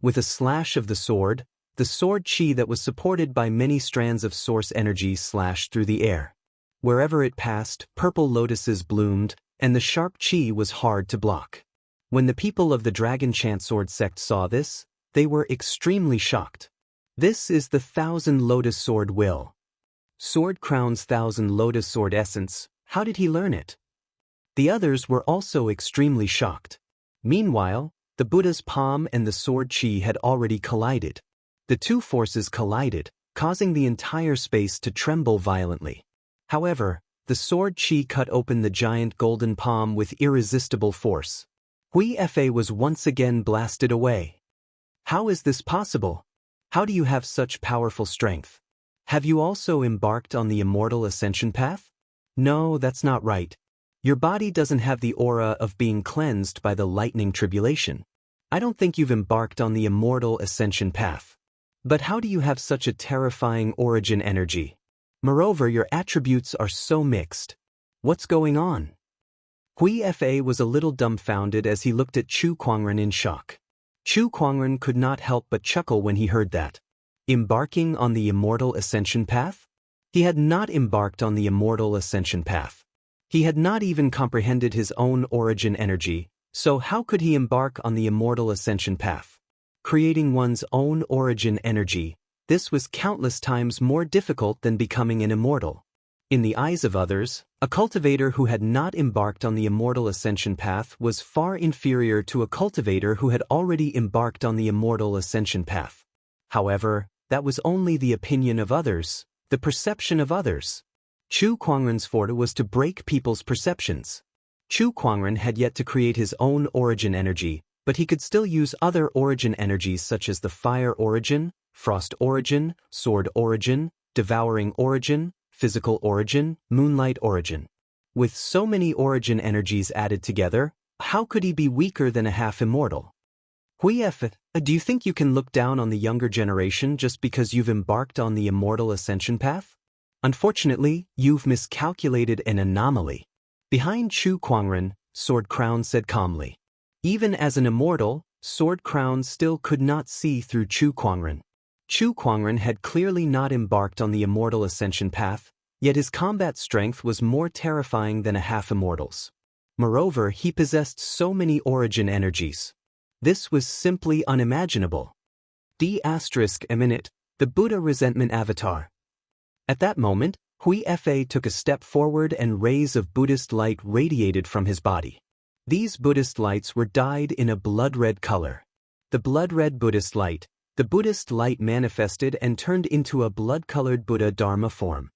With a slash of the sword Qi that was supported by many strands of source energy slashed through the air. Wherever it passed, purple lotuses bloomed, and the sharp Qi was hard to block. When the people of the Dragon Chant Sword sect saw this, they were extremely shocked. This is the Thousand Lotus Sword Will. Sword Crown's Thousand Lotus Sword Essence, how did he learn it? The others were also extremely shocked. Meanwhile, the Buddha's palm and the sword Qi had already collided. The two forces collided, causing the entire space to tremble violently. However, the sword Qi cut open the giant golden palm with irresistible force. Hui Fei was once again blasted away. How is this possible? How do you have such powerful strength? Have you also embarked on the immortal ascension path? No, that's not right. Your body doesn't have the aura of being cleansed by the lightning tribulation. I don't think you've embarked on the immortal ascension path. But how do you have such a terrifying origin energy? Moreover, your attributes are so mixed. What's going on? Hui Fa was a little dumbfounded as he looked at Chu Kuangren in shock. Chu Kuangren could not help but chuckle when he heard that. Embarking on the immortal ascension path? He had not embarked on the immortal ascension path. He had not even comprehended his own origin energy, so how could he embark on the immortal ascension path? Creating one's own origin energy, this was countless times more difficult than becoming an immortal. In the eyes of others, a cultivator who had not embarked on the immortal ascension path was far inferior to a cultivator who had already embarked on the immortal ascension path. However, that was only the opinion of others, the perception of others. Chu Kuangren's forte was to break people's perceptions. Chu Kuangren had yet to create his own origin energy, but he could still use other origin energies such as the fire origin, frost origin, sword origin, devouring origin, physical origin, moonlight origin. With so many origin energies added together, how could he be weaker than a half-immortal? Hui Fa, do you think you can look down on the younger generation just because you've embarked on the immortal ascension path? Unfortunately, you've miscalculated an anomaly. Behind Chu Kuangren, Sword Crown said calmly. Even as an immortal, Sword Crown still could not see through Chu Kuangren. Chu Kuangren had clearly not embarked on the immortal ascension path, yet his combat strength was more terrifying than a half-immortal's. Moreover, he possessed so many origin energies. This was simply unimaginable. D***, the Buddha resentment avatar. At that moment, Hui Fa took a step forward and rays of Buddhist light radiated from his body. These Buddhist lights were dyed in a blood-red color. The blood-red Buddhist light, the Buddhist light manifested and turned into a blood-colored Buddha Dharma form.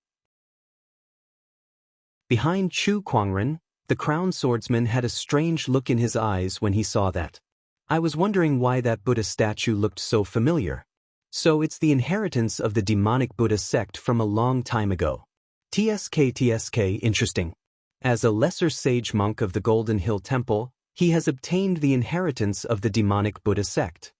Behind Chu Kuangren, the crown swordsman had a strange look in his eyes when he saw that. I was wondering why that Buddha statue looked so familiar. So it's the inheritance of the demonic Buddha sect from a long time ago. TSK, interesting. As a lesser sage monk of the Golden Hill Temple, he has obtained the inheritance of the demonic Buddha sect.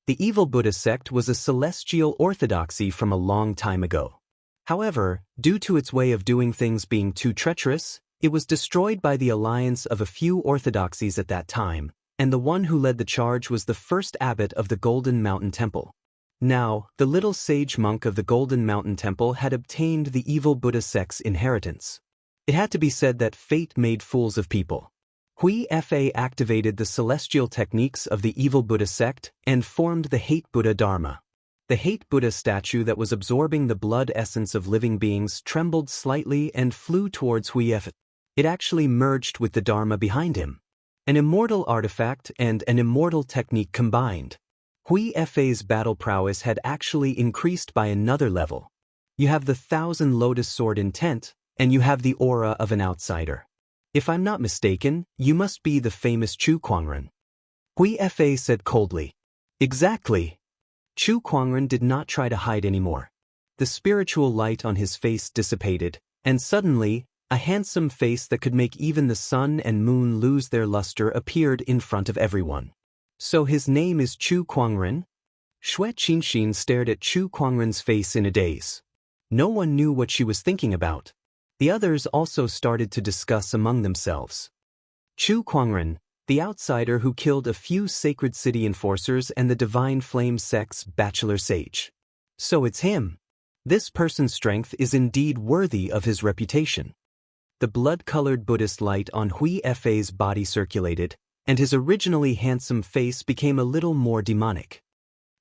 The evil Buddha sect was a celestial orthodoxy from a long time ago. However, due to its way of doing things being too treacherous, it was destroyed by the alliance of a few orthodoxies at that time, and the one who led the charge was the first abbot of the Golden Mountain Temple. Now, the little sage monk of the Golden Mountain Temple had obtained the evil Buddha sect's inheritance. It had to be said that fate made fools of people. Hui Fa activated the celestial techniques of the evil Buddha sect and formed the Hate Buddha Dharma. The Hate Buddha statue that was absorbing the blood essence of living beings trembled slightly and flew towards Hui Fa. It actually merged with the Dharma behind him. An immortal artifact and an immortal technique combined. Hui Fa's battle prowess had actually increased by another level. You have the Thousand Lotus Sword intent, and you have the aura of an outsider. If I'm not mistaken, you must be the famous Chu Kuangren. Hui Fa said coldly. Exactly. Chu Kuangren did not try to hide anymore. The spiritual light on his face dissipated, and suddenly, a handsome face that could make even the sun and moon lose their luster appeared in front of everyone. So his name is Chu Kuangren? Xue Qinxin stared at Chu Kuangren's face in a daze. No one knew what she was thinking about. The others also started to discuss among themselves. Chu Kuangren, the outsider who killed a few sacred city enforcers and the Divine Flame sect's bachelor sage. So it's him. This person's strength is indeed worthy of his reputation. The blood-colored Buddhist light on Hui Fa's body circulated, and his originally handsome face became a little more demonic.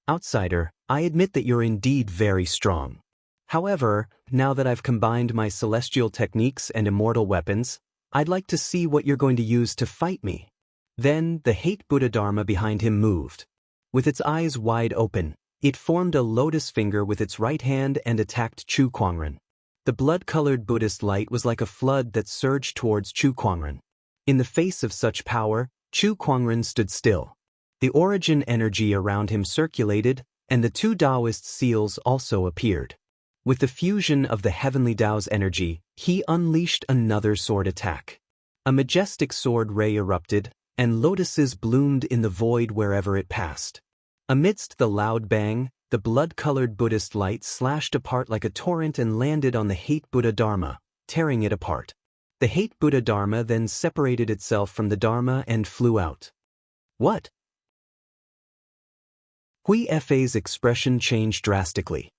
Outsider, I admit that you're indeed very strong. However, now that I've combined my celestial techniques and immortal weapons, I'd like to see what you're going to use to fight me. Then, the Hate Buddha Dharma behind him moved. With its eyes wide open, it formed a lotus finger with its right hand and attacked Chu Kuangren. The blood-colored Buddhist light was like a flood that surged towards Chu Kuangren. In the face of such power, Chu Kuangren stood still. The origin energy around him circulated, and the two Taoist seals also appeared. With the fusion of the heavenly Tao's energy, he unleashed another sword attack. A majestic sword ray erupted, and lotuses bloomed in the void wherever it passed. Amidst the loud bang, the blood-colored Buddhist light slashed apart like a torrent and landed on the Hate Buddha Dharma, tearing it apart. The Hate Buddha Dharma then separated itself from the Dharma and flew out. What? Hui Fei's expression changed drastically.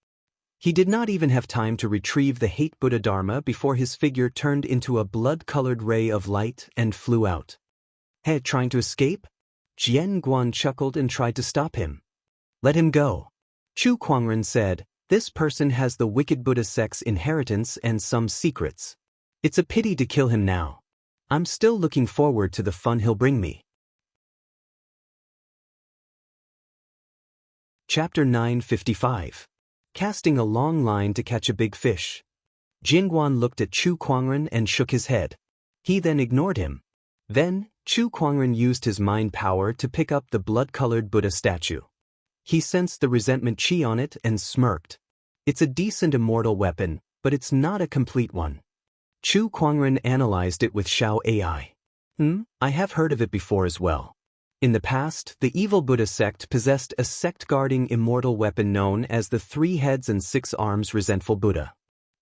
He did not even have time to retrieve the Hate Buddha Dharma before his figure turned into a blood-colored ray of light and flew out. Hey, trying to escape? Jian Guan chuckled and tried to stop him. Let him go. Chu Kuangren said, this person has the wicked Buddha sect's inheritance and some secrets. It's a pity to kill him now. I'm still looking forward to the fun he'll bring me. Chapter 955. Casting a long line to catch a big fish. Jingguan looked at Chu Kuangren and shook his head. He then ignored him. Then, Chu Kuangren used his mind power to pick up the blood-colored Buddha statue. He sensed the resentment chi on it and smirked. It's a decent immortal weapon, but it's not a complete one. Chu Kuangren analyzed it with Xiao AI. I have heard of it before as well. In the past, the evil Buddha sect possessed a sect-guarding immortal weapon known as the 3 heads and 6 arms resentful Buddha.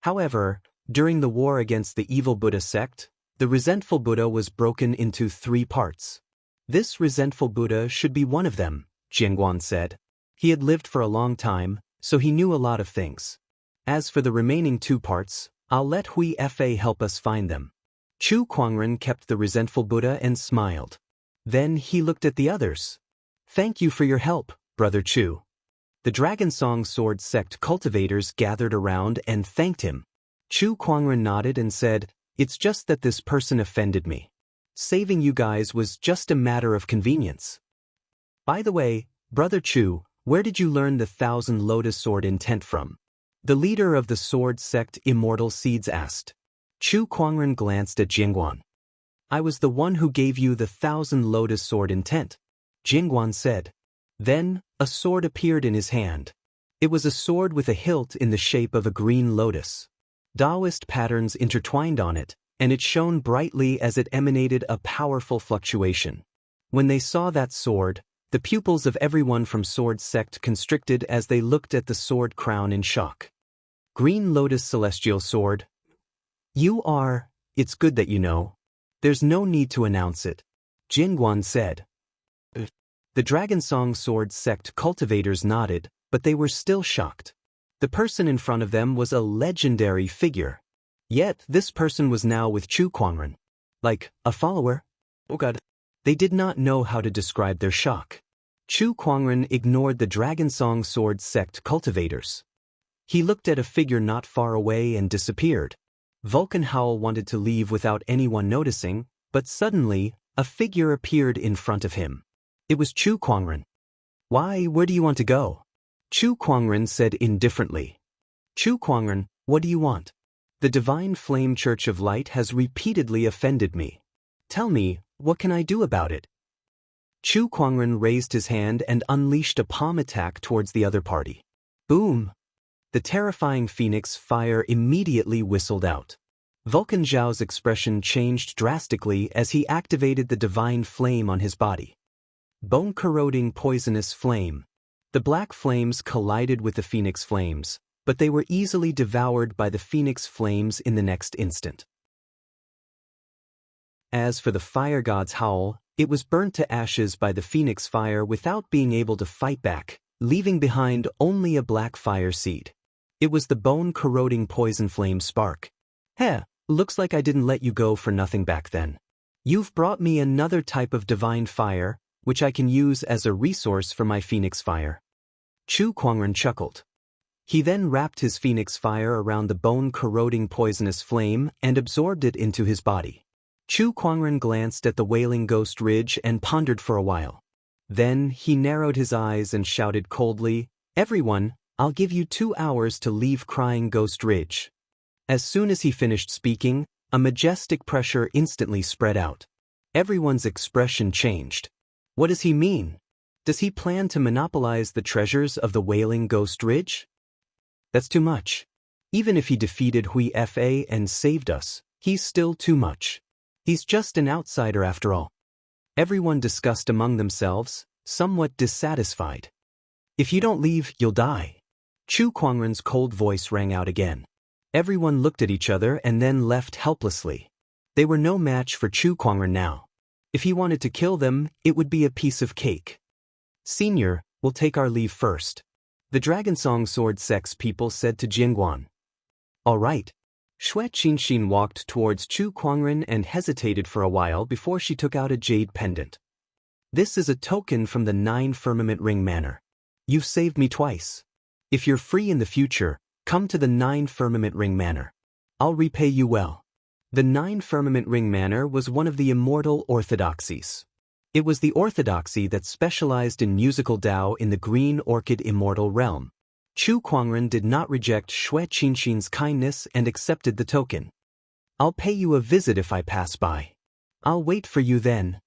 However, during the war against the evil Buddha sect, the resentful Buddha was broken into 3 parts. This resentful Buddha should be one of them, Jianguan said. He had lived for a long time, so he knew a lot of things. As for the remaining 2 parts, I'll let Hui Fei help us find them. Chu Kuangren kept the resentful Buddha and smiled. Then he looked at the others. Thank you for your help, Brother Chu. The Dragon Song Sword sect cultivators gathered around and thanked him. Chu Kuangren nodded and said, it's just that this person offended me. Saving you guys was just a matter of convenience. By the way, Brother Chu, where did you learn the 1,000 Lotus Sword intent from? The leader of the sword sect Immortal Seeds asked. Chu Kuangren glanced at Jingguan. I was the one who gave you the 1,000 Lotus Sword intent, Jingguan said. Then, a sword appeared in his hand. It was a sword with a hilt in the shape of a green lotus. Taoist patterns intertwined on it, and it shone brightly as it emanated a powerful fluctuation. When they saw that sword, the pupils of everyone from Sword Sect constricted as they looked at the sword crown in shock. Green Lotus Celestial Sword. It's good that you know. There's no need to announce it, Jingguan said. The Dragon Song Sword Sect cultivators nodded, but they were still shocked. The person in front of them was a legendary figure. Yet this person was now with Chu Kuangren. Like, a follower? Oh God. They did not know how to describe their shock. Chu Kuangren ignored the Dragon Song Sword Sect cultivators. He looked at a figure not far away and disappeared. Vulcan Howl wanted to leave without anyone noticing, but suddenly, a figure appeared in front of him. It was Chu Kuangren. Where do you want to go? Chu Kuangren said indifferently. Chu Kuangren, what do you want? The Divine Flame Church of Light has repeatedly offended me. Tell me, what can I do about it? Chu Kuangren raised his hand and unleashed a palm attack towards the other party. Boom! The terrifying phoenix fire immediately whistled out. Vulcan Zhao's expression changed drastically as he activated the divine flame on his body. Bone-corroding poisonous flame. The black flames collided with the phoenix flames, but they were easily devoured by the phoenix flames in the next instant. As for the fire god's howl, it was burnt to ashes by the phoenix fire without being able to fight back, leaving behind only a black fire seed. It was the bone-corroding poison flame spark. Looks like I didn't let you go for nothing back then. You've brought me another type of divine fire, which I can use as a resource for my phoenix fire. Chu Kuangren chuckled. He then wrapped his phoenix fire around the bone-corroding poisonous flame and absorbed it into his body. Chu Kuangren glanced at the wailing ghost ridge and pondered for a while. Then he narrowed his eyes and shouted coldly, "Everyone, I'll give you 2 hours to leave Crying Ghost Ridge." As soon as he finished speaking, a majestic pressure instantly spread out. Everyone's expression changed. What does he mean? Does he plan to monopolize the treasures of the Wailing Ghost Ridge? That's too much. Even if he defeated Hui Fei and saved us, he's still too much. He's just an outsider after all. Everyone discussed among themselves, somewhat dissatisfied. If you don't leave, you'll die. Chu Kuangren's cold voice rang out again. Everyone looked at each other and then left helplessly. They were no match for Chu Kuangren now. If he wanted to kill them, it would be a piece of cake. Senior, we'll take our leave first. The Dragonsong Sword Sex people said to Jingguan. All right. Xue Qinxin walked towards Chu Kuangren and hesitated for a while before she took out a jade pendant. This is a token from the 9 Firmament Ring Manor. You've saved me twice. If you're free in the future, come to the 9 Firmament Ring Manor. I'll repay you well. The 9 Firmament Ring Manor was one of the immortal orthodoxies. It was the orthodoxy that specialized in musical Tao in the Green Orchid immortal realm. Chu Kuangren did not reject Xue Qinxin's kindness and accepted the token. I'll pay you a visit if I pass by. I'll wait for you then.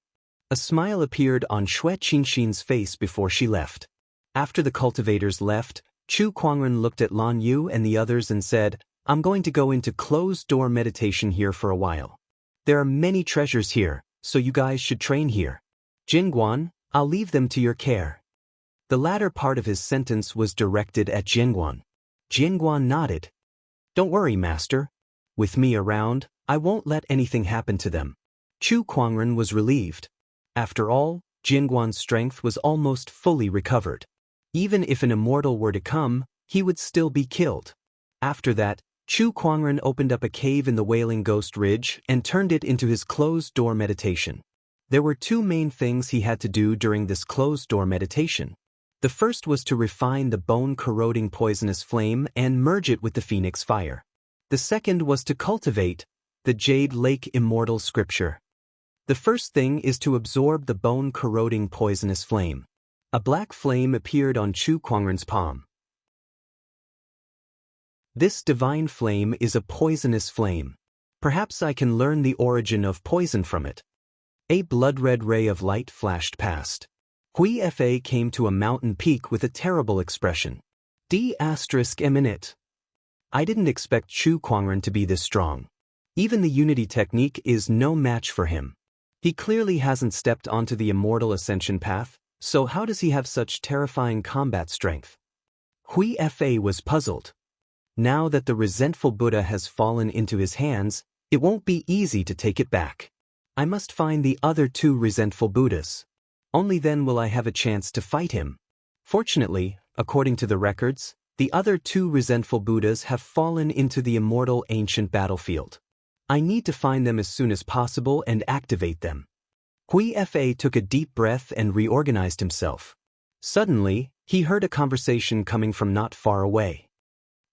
A smile appeared on Xue Qinxin's face before she left. After the cultivators left, Chu Kuangren looked at Lan Yu and the others and said, I'm going to go into closed-door meditation here for a while. There are many treasures here, so you guys should train here. Jingguan, I'll leave them to your care. The latter part of his sentence was directed at Jingguan. Jingguan nodded. Don't worry, master. With me around, I won't let anything happen to them. Chu Kuangren was relieved. After all, Jingguan's strength was almost fully recovered. Even if an immortal were to come, he would still be killed. After that, Chu Kuangren opened up a cave in the Wailing Ghost Ridge and turned it into his closed-door meditation. There were 2 main things he had to do during this closed-door meditation. The first was to refine the bone-corroding poisonous flame and merge it with the phoenix fire. The second was to cultivate the Jade Lake Immortal Scripture. The first thing is to absorb the bone-corroding poisonous flame. A black flame appeared on Chu Kuangren's palm. This divine flame is a poisonous flame. Perhaps I can learn the origin of poison from it. A blood-red ray of light flashed past. Hui Fa came to a mountain peak with a terrible expression. D****. I didn't expect Chu Kuangren to be this strong. Even the unity technique is no match for him. He clearly hasn't stepped onto the immortal ascension path, so how does he have such terrifying combat strength? Hui Fa was puzzled. Now that the resentful Buddha has fallen into his hands, it won't be easy to take it back. I must find the other 2 resentful Buddhas. Only then will I have a chance to fight him. Fortunately, according to the records, the other 2 resentful Buddhas have fallen into the immortal ancient battlefield. I need to find them as soon as possible and activate them. Hui Fa took a deep breath and reorganized himself. Suddenly, he heard a conversation coming from not far away.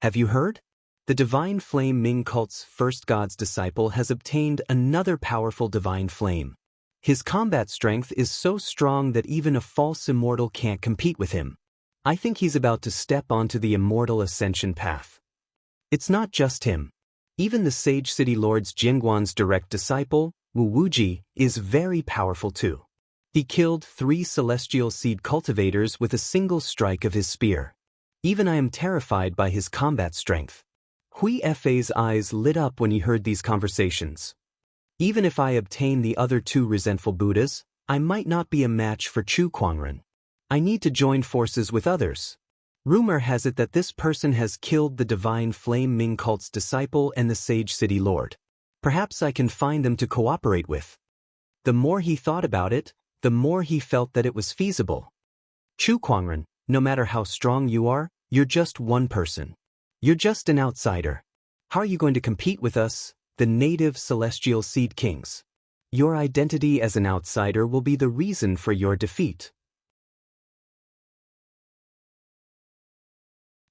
Have you heard? The Divine Flame Ming cult's first god's disciple has obtained another powerful divine flame. His combat strength is so strong that even a false immortal can't compete with him. I think he's about to step onto the immortal ascension path. It's not just him. Even the Sage City Lord's Jingguan's direct disciple, Wu Wuji, is very powerful too. He killed 3 celestial seed cultivators with a single strike of his spear. Even I am terrified by his combat strength. Hui Fa's eyes lit up when he heard these conversations. Even if I obtain the other 2 resentful Buddhas, I might not be a match for Chu Kuangren. I need to join forces with others. Rumor has it that this person has killed the Divine Flame Ming cult's disciple and the Sage City Lord. Perhaps I can find them to cooperate with. The more he thought about it, the more he felt that it was feasible. Chu Kuangren, no matter how strong you are, you're just one person. You're just an outsider. How are you going to compete with us, the native celestial seed kings? Your identity as an outsider will be the reason for your defeat.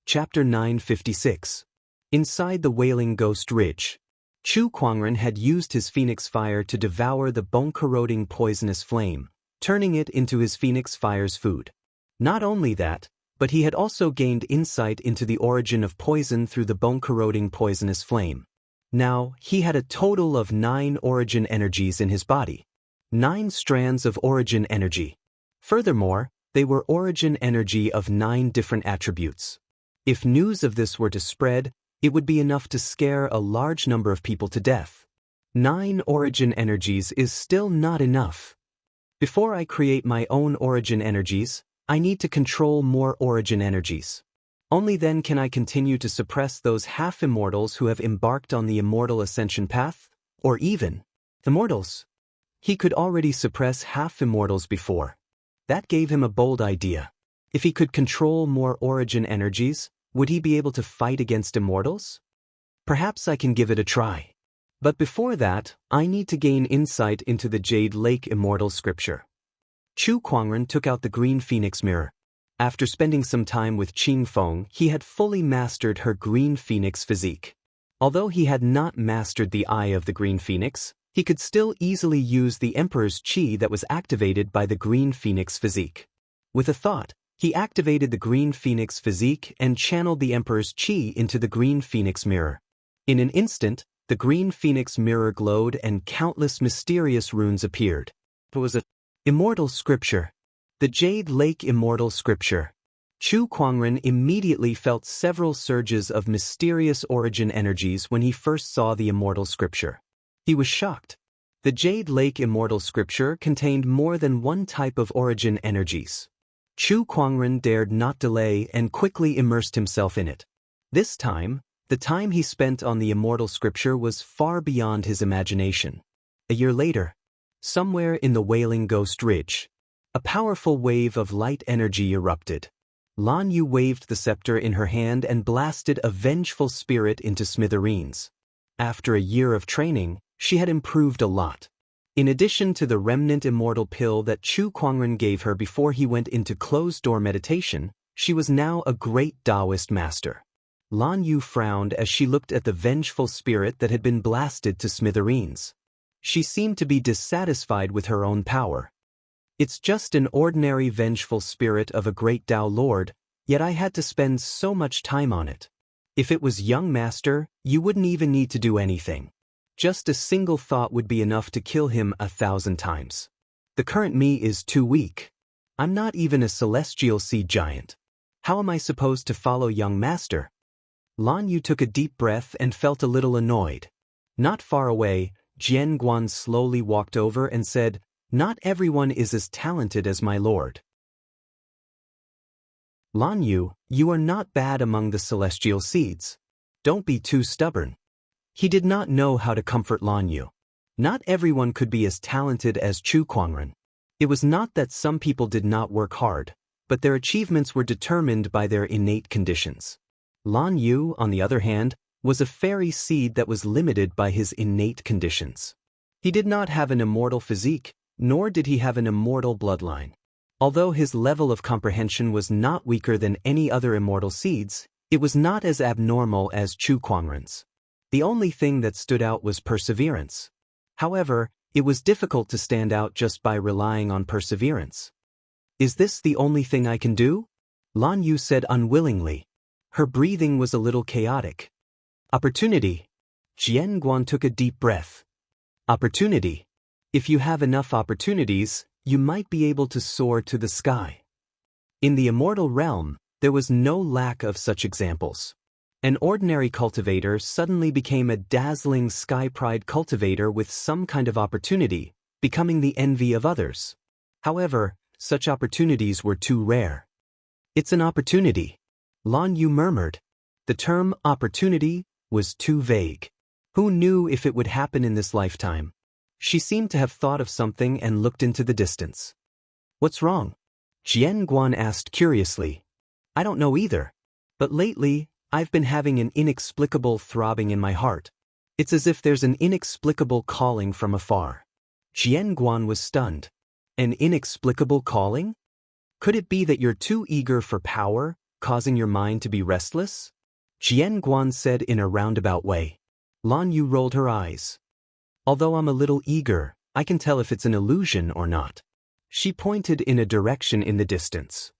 Chapter 956. Inside the Wailing Ghost Ridge. Chu Kuangren had used his phoenix fire to devour the bone-corroding poisonous flame, turning it into his phoenix fire's food. Not only that, but he had also gained insight into the origin of poison through the bone-corroding poisonous flame. Now, he had a total of 9 origin energies in his body. 9 strands of origin energy. Furthermore, they were origin energy of 9 different attributes. If news of this were to spread, it would be enough to scare a large number of people to death. 9 origin energies is still not enough. Before I create my own origin energies, I need to control more origin energies. Only then can I continue to suppress those half-immortals who have embarked on the immortal ascension path, or even immortals. He could already suppress half-immortals before. That gave him a bold idea. If he could control more origin energies, would he be able to fight against immortals? Perhaps I can give it a try. But before that, I need to gain insight into the Jade Lake Immortal Scripture. Chu Kuangren took out the green phoenix mirror. After spending some time with Qing Feng, he had fully mastered her green phoenix physique. Although he had not mastered the eye of the green phoenix, he could still easily use the Emperor's Qi that was activated by the green phoenix physique. With a thought, he activated the green phoenix physique and channeled the Emperor's Qi into the green phoenix mirror. In an instant, the green phoenix mirror glowed and countless mysterious runes appeared. It was an immortal scripture. The Jade Lake Immortal Scripture. Chu Kuangren immediately felt several surges of mysterious origin energies when he first saw the immortal scripture. He was shocked. The Jade Lake Immortal Scripture contained more than one type of origin energies. Chu Kuangren dared not delay and quickly immersed himself in it. This time, the time he spent on the immortal scripture was far beyond his imagination. A year later, somewhere in the Wailing Ghost Ridge, a powerful wave of light energy erupted. Lan Yu waved the scepter in her hand and blasted a vengeful spirit into smithereens. After a year of training, she had improved a lot. In addition to the remnant immortal pill that Chu Kuangren gave her before he went into closed-door meditation, she was now a great Taoist master. Lan Yu frowned as she looked at the vengeful spirit that had been blasted to smithereens. She seemed to be dissatisfied with her own power. It's just an ordinary vengeful spirit of a great Tao Lord, yet I had to spend so much time on it. If it was young master, you wouldn't even need to do anything. Just a single thought would be enough to kill him 1,000 times. The current me is too weak. I'm not even a celestial seed giant. How am I supposed to follow young master? Lan Yu took a deep breath and felt a little annoyed. Not far away, Jian Guan slowly walked over and said, "Not everyone is as talented as my lord." Lan Yu, you are not bad among the celestial seeds. Don't be too stubborn. He did not know how to comfort Lan Yu. Not everyone could be as talented as Chu Kuangren. It was not that some people did not work hard, but their achievements were determined by their innate conditions. Lan Yu, on the other hand, was a fairy seed that was limited by his innate conditions. He did not have an immortal physique, nor did he have an immortal bloodline. Although his level of comprehension was not weaker than any other immortal seeds, it was not as abnormal as Chu Kuangren's. The only thing that stood out was perseverance. However, it was difficult to stand out just by relying on perseverance. Is this the only thing I can do? Lan Yu said unwillingly. Her breathing was a little chaotic. Opportunity. Jian Guan took a deep breath. Opportunity. If you have enough opportunities, you might be able to soar to the sky. In the immortal realm, there was no lack of such examples. An ordinary cultivator suddenly became a dazzling sky-pride cultivator with some kind of opportunity, becoming the envy of others. However, such opportunities were too rare. It's an opportunity. Lan Yu murmured. The term opportunity was too vague. Who knew if it would happen in this lifetime? She seemed to have thought of something and looked into the distance. What's wrong? Jian Guan asked curiously. I don't know either. But lately, I've been having an inexplicable throbbing in my heart. It's as if there's an inexplicable calling from afar. Jian Guan was stunned. An inexplicable calling? Could it be that you're too eager for power, causing your mind to be restless? Jian Guan said in a roundabout way. Lan Yu rolled her eyes. Although I'm a little eager, I can tell if it's an illusion or not. She pointed in a direction in the distance.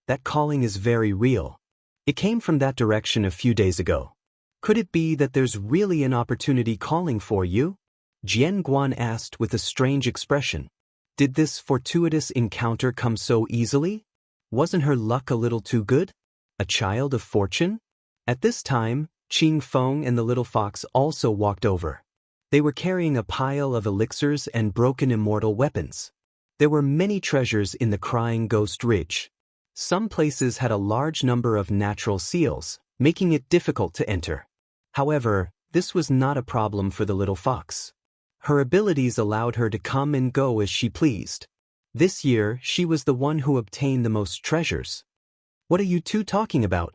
That calling is very real. It came from that direction a few days ago. Could it be that there's really an opportunity calling for you? Jian Guan asked with a strange expression. Did this fortuitous encounter come so easily? Wasn't her luck a little too good? A child of fortune? At this time, Qing Feng and the little fox also walked over. They were carrying a pile of elixirs and broken immortal weapons. There were many treasures in the Crying Ghost Ridge. Some places had a large number of natural seals, making it difficult to enter. However, this was not a problem for the little fox. Her abilities allowed her to come and go as she pleased. This year, she was the one who obtained the most treasures. What are you two talking about?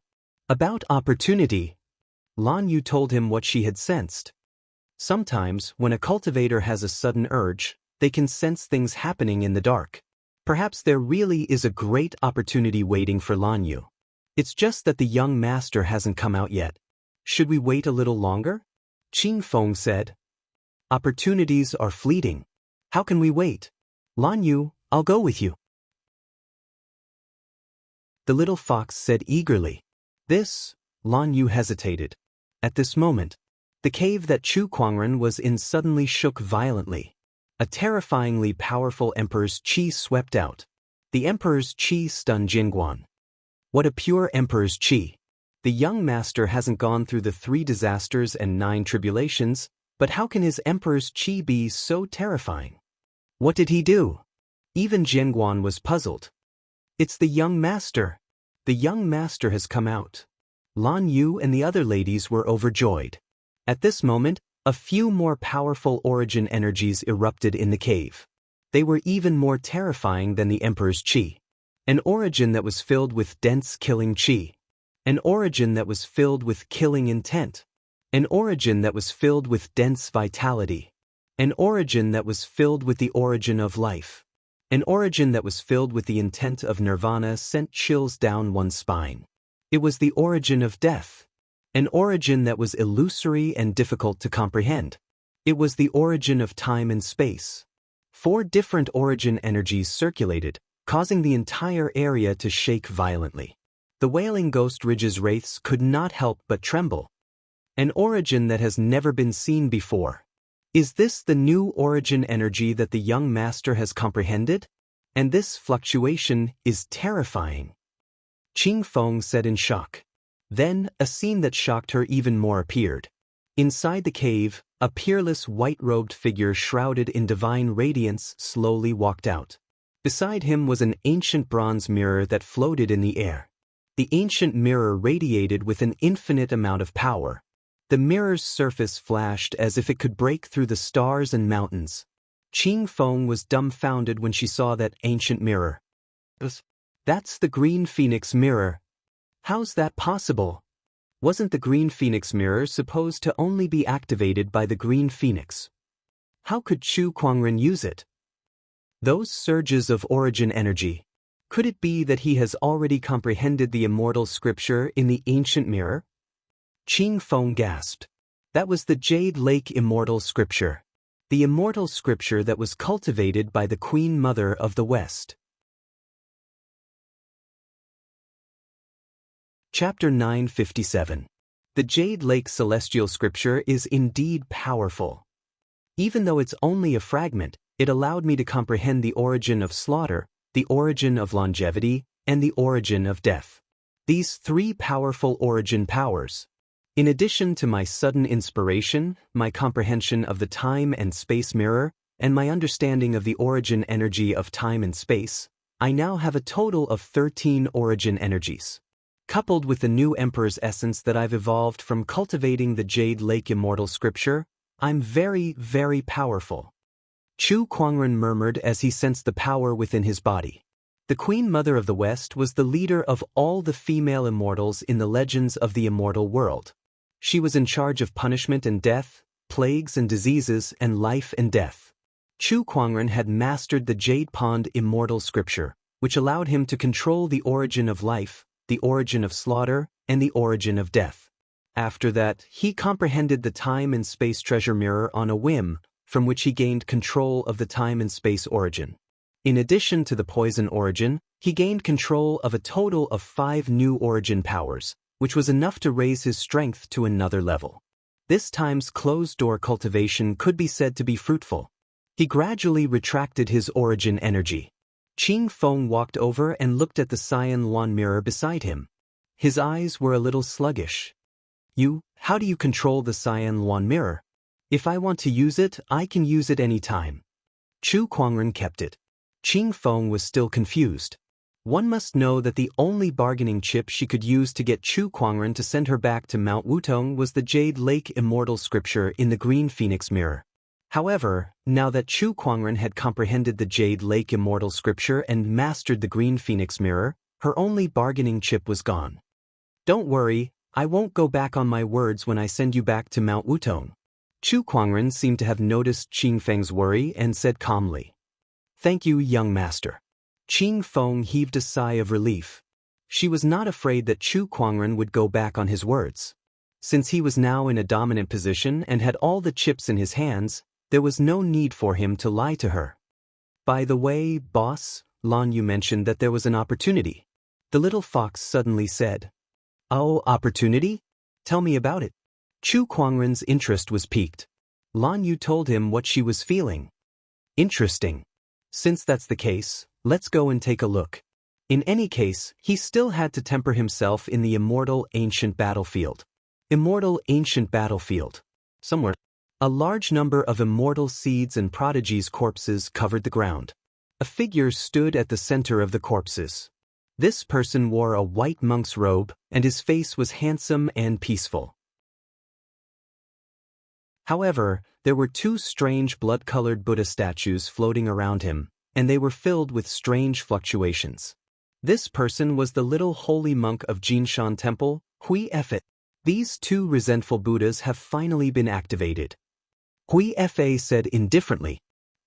About opportunity. Lan Yu told him what she had sensed. Sometimes, when a cultivator has a sudden urge, they can sense things happening in the dark. Perhaps there really is a great opportunity waiting for Lan Yu. It's just that the young master hasn't come out yet. Should we wait a little longer? Qing Feng said. Opportunities are fleeting. How can we wait? Lan Yu, I'll go with you. The little fox said eagerly. Lan Yu hesitated. At this moment, the cave that Chu Kuangren was in suddenly shook violently. A terrifyingly powerful emperor's qi swept out. The emperor's qi stunned Jingguan. What a pure emperor's qi! The young master hasn't gone through the 3 disasters and 9 tribulations, but how can his emperor's qi be so terrifying? What did he do? Even Jingguan was puzzled. It's the young master. The young master has come out. Lan Yu and the other ladies were overjoyed. At this moment, a few more powerful origin energies erupted in the cave. They were even more terrifying than the emperor's qi. An origin that was filled with dense killing qi. An origin that was filled with killing intent. An origin that was filled with dense vitality. An origin that was filled with the origin of life. An origin that was filled with the intent of nirvana sent chills down one's spine. It was the origin of death. An origin that was illusory and difficult to comprehend. It was the origin of time and space. 4 different origin energies circulated, causing the entire area to shake violently. The Wailing Ghost Ridge's wraiths could not help but tremble. An origin that has never been seen before. Is this the new origin energy that the young master has comprehended? And this fluctuation is terrifying. Qing Feng said in shock. Then, a scene that shocked her even more appeared. Inside the cave, a peerless white-robed figure shrouded in divine radiance slowly walked out. Beside him was an ancient bronze mirror that floated in the air. The ancient mirror radiated with an infinite amount of power. The mirror's surface flashed as if it could break through the stars and mountains. Qing Feng was dumbfounded when she saw that ancient mirror. That's the Green Phoenix mirror. How's that possible? Wasn't the Green Phoenix mirror supposed to only be activated by the Green Phoenix? How could Chu Kuangren use it? Those surges of origin energy. Could it be that he has already comprehended the immortal scripture in the ancient mirror? Qing Feng gasped. That was the Jade Lake immortal scripture. The immortal scripture that was cultivated by the Queen Mother of the West. Chapter 957. The Jade Lake Celestial Scripture is indeed powerful. Even though it's only a fragment, it allowed me to comprehend the origin of slaughter, the origin of longevity, and the origin of death. These 3 powerful origin powers. In addition to my sudden inspiration, my comprehension of the time and space mirror, and my understanding of the origin energy of time and space, I now have a total of 13 origin energies. Coupled with the new Emperor's essence that I've evolved from cultivating the Jade Lake Immortal Scripture, I'm very, very powerful. Chu Kuangren murmured as he sensed the power within his body. The Queen Mother of the West was the leader of all the female immortals in the legends of the immortal world. She was in charge of punishment and death, plagues and diseases, and life and death. Chu Kuangren had mastered the Jade Pond Immortal Scripture, which allowed him to control the origin of life, the origin of slaughter, and the origin of death. After that, he comprehended the time and space treasure mirror on a whim, from which he gained control of the time and space origin. In addition to the poison origin, he gained control of a total of 5 new origin powers, which was enough to raise his strength to another level. This time's closed-door cultivation could be said to be fruitful. He gradually retracted his origin energy. Qing Feng walked over and looked at the Cyan Luan mirror beside him. His eyes were a little sluggish. How do you control the Cyan Luan mirror? If I want to use it, I can use it any time. Chu Kuangren kept it. Qing Feng was still confused. One must know that the only bargaining chip she could use to get Chu Kuangren to send her back to Mount Wutong was the Jade Lake Immortal Scripture in the Green Phoenix Mirror. However, now that Chu Kuangren had comprehended the Jade Lake Immortal Scripture and mastered the Green Phoenix Mirror, her only bargaining chip was gone. Don't worry, I won't go back on my words when I send you back to Mount Wutong. Chu Kuangren seemed to have noticed Qing Feng's worry and said calmly. Thank you, young master. Qing Feng heaved a sigh of relief. She was not afraid that Chu Kuangren would go back on his words. Since he was now in a dominant position and had all the chips in his hands, there was no need for him to lie to her. By the way, boss, Lan Yu mentioned that there was an opportunity. The little fox suddenly said. Oh, opportunity? Tell me about it. Chu Kuangren's interest was piqued. Lan Yu told him what she was feeling. Interesting. Since that's the case, let's go and take a look. In any case, he still had to temper himself in the immortal ancient battlefield. Immortal ancient battlefield. Somewhere. A large number of immortal seeds and prodigies' corpses covered the ground. A figure stood at the center of the corpses. This person wore a white monk's robe, and his face was handsome and peaceful. However, there were two strange blood-colored Buddha statues floating around him, and they were filled with strange fluctuations. This person was the little holy monk of Jinshan Temple, Hui Fa. These two resentful Buddhas have finally been activated. Hui Fa said indifferently.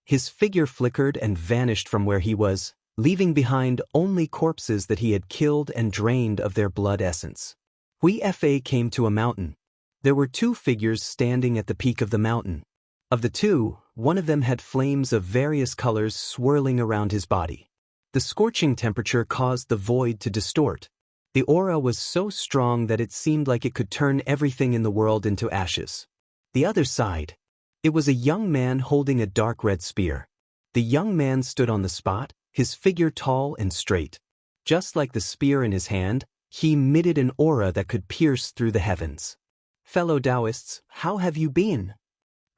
His figure flickered and vanished from where he was, leaving behind only corpses that he had killed and drained of their blood essence. Hui Fa came to a mountain. There were two figures standing at the peak of the mountain. Of the two, one of them had flames of various colors swirling around his body. The scorching temperature caused the void to distort. The aura was so strong that it seemed like it could turn everything in the world into ashes. The other side. It was a young man holding a dark red spear. The young man stood on the spot, his figure tall and straight. Just like the spear in his hand, he emitted an aura that could pierce through the heavens. Fellow Taoists, how have you been?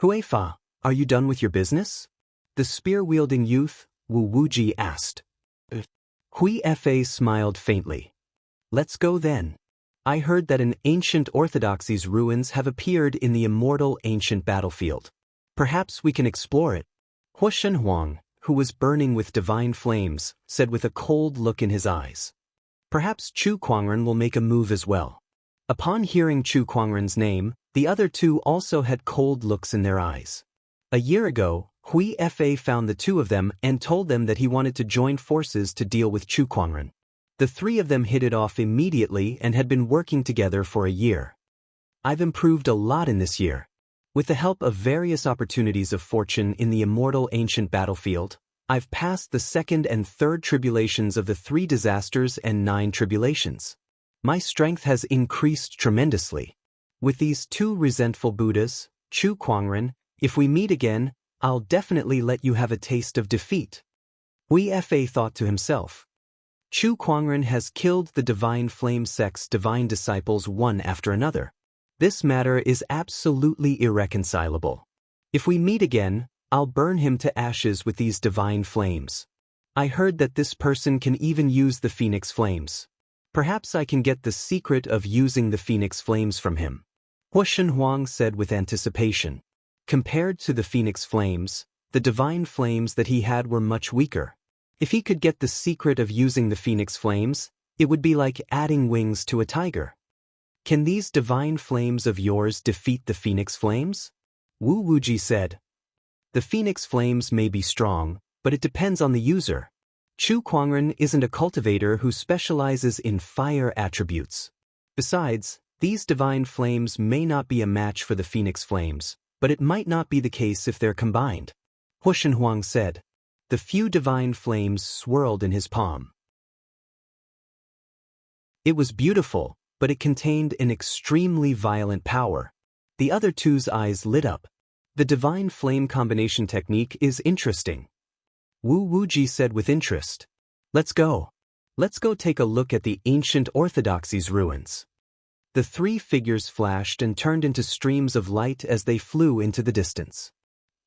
Huifa, are you done with your business? The spear-wielding youth, Wu Wuji, asked. Hui Fa smiled faintly. Let's go then. I heard that an ancient orthodoxy's ruins have appeared in the immortal ancient battlefield. Perhaps we can explore it. Hua Shenhuang, who was burning with divine flames, said with a cold look in his eyes. Perhaps Chu Kuangren will make a move as well. Upon hearing Chu Kuangren's name, the other two also had cold looks in their eyes. A year ago, Hui Fa found the two of them and told them that he wanted to join forces to deal with Chu Kuangren. The three of them hit it off immediately and had been working together for a year. I've improved a lot in this year. With the help of various opportunities of fortune in the immortal ancient battlefield, I've passed the second and third tribulations of the 3 disasters and 9 tribulations. My strength has increased tremendously. With these 2 resentful Buddhas, Chu Kuangren, if we meet again, I'll definitely let you have a taste of defeat. Hui Fa thought to himself. Chu Kuangren has killed the Divine Flame sect's divine disciples one after another. This matter is absolutely irreconcilable. If we meet again, I'll burn him to ashes with these divine flames. I heard that this person can even use the phoenix flames. Perhaps I can get the secret of using the phoenix flames from him. Hua Shenhuang said with anticipation. Compared to the phoenix flames, the divine flames that he had were much weaker. If he could get the secret of using the phoenix flames, it would be like adding wings to a tiger. Can these divine flames of yours defeat the phoenix flames? Wu Wuji said. The phoenix flames may be strong, but it depends on the user. Chu Kuangren isn't a cultivator who specializes in fire attributes. Besides, these divine flames may not be a match for the phoenix flames, but it might not be the case if they're combined. Hua Shenhuang said. The few divine flames swirled in his palm. It was beautiful, but it contained an extremely violent power. The other two's eyes lit up. The divine flame combination technique is interesting. Wu Wuji said with interest. Let's go. Let's go take a look at the ancient orthodoxy's ruins. The 3 figures flashed and turned into streams of light as they flew into the distance.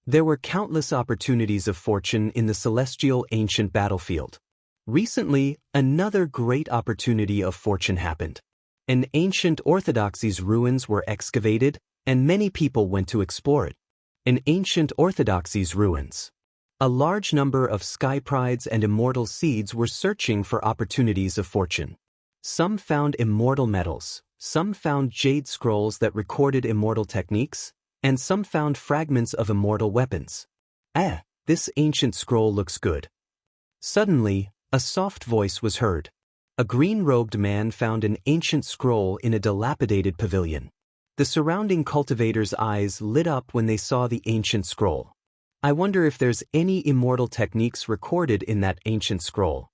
There were countless opportunities of fortune in the celestial ancient battlefield. Recently, another great opportunity of fortune happened. An ancient orthodoxy's ruins were excavated, and many people went to explore it. An ancient orthodoxy's ruins. A large number of sky prides and immortal seeds were searching for opportunities of fortune. Some found immortal metals, some found jade scrolls that recorded immortal techniques, and some found fragments of immortal weapons. This ancient scroll looks good. Suddenly, a soft voice was heard. A green-robed man found an ancient scroll in a dilapidated pavilion. The surrounding cultivators' eyes lit up when they saw the ancient scroll. I wonder if there's any immortal techniques recorded in that ancient scroll.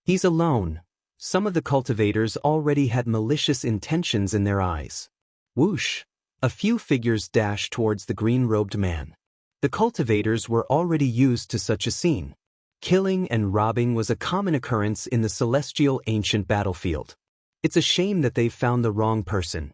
He's alone. Some of the cultivators already had malicious intentions in their eyes. Whoosh! A few figures dashed towards the green-robed man. The cultivators were already used to such a scene. Killing and robbing was a common occurrence in the celestial ancient battlefield. It's a shame that they've found the wrong person.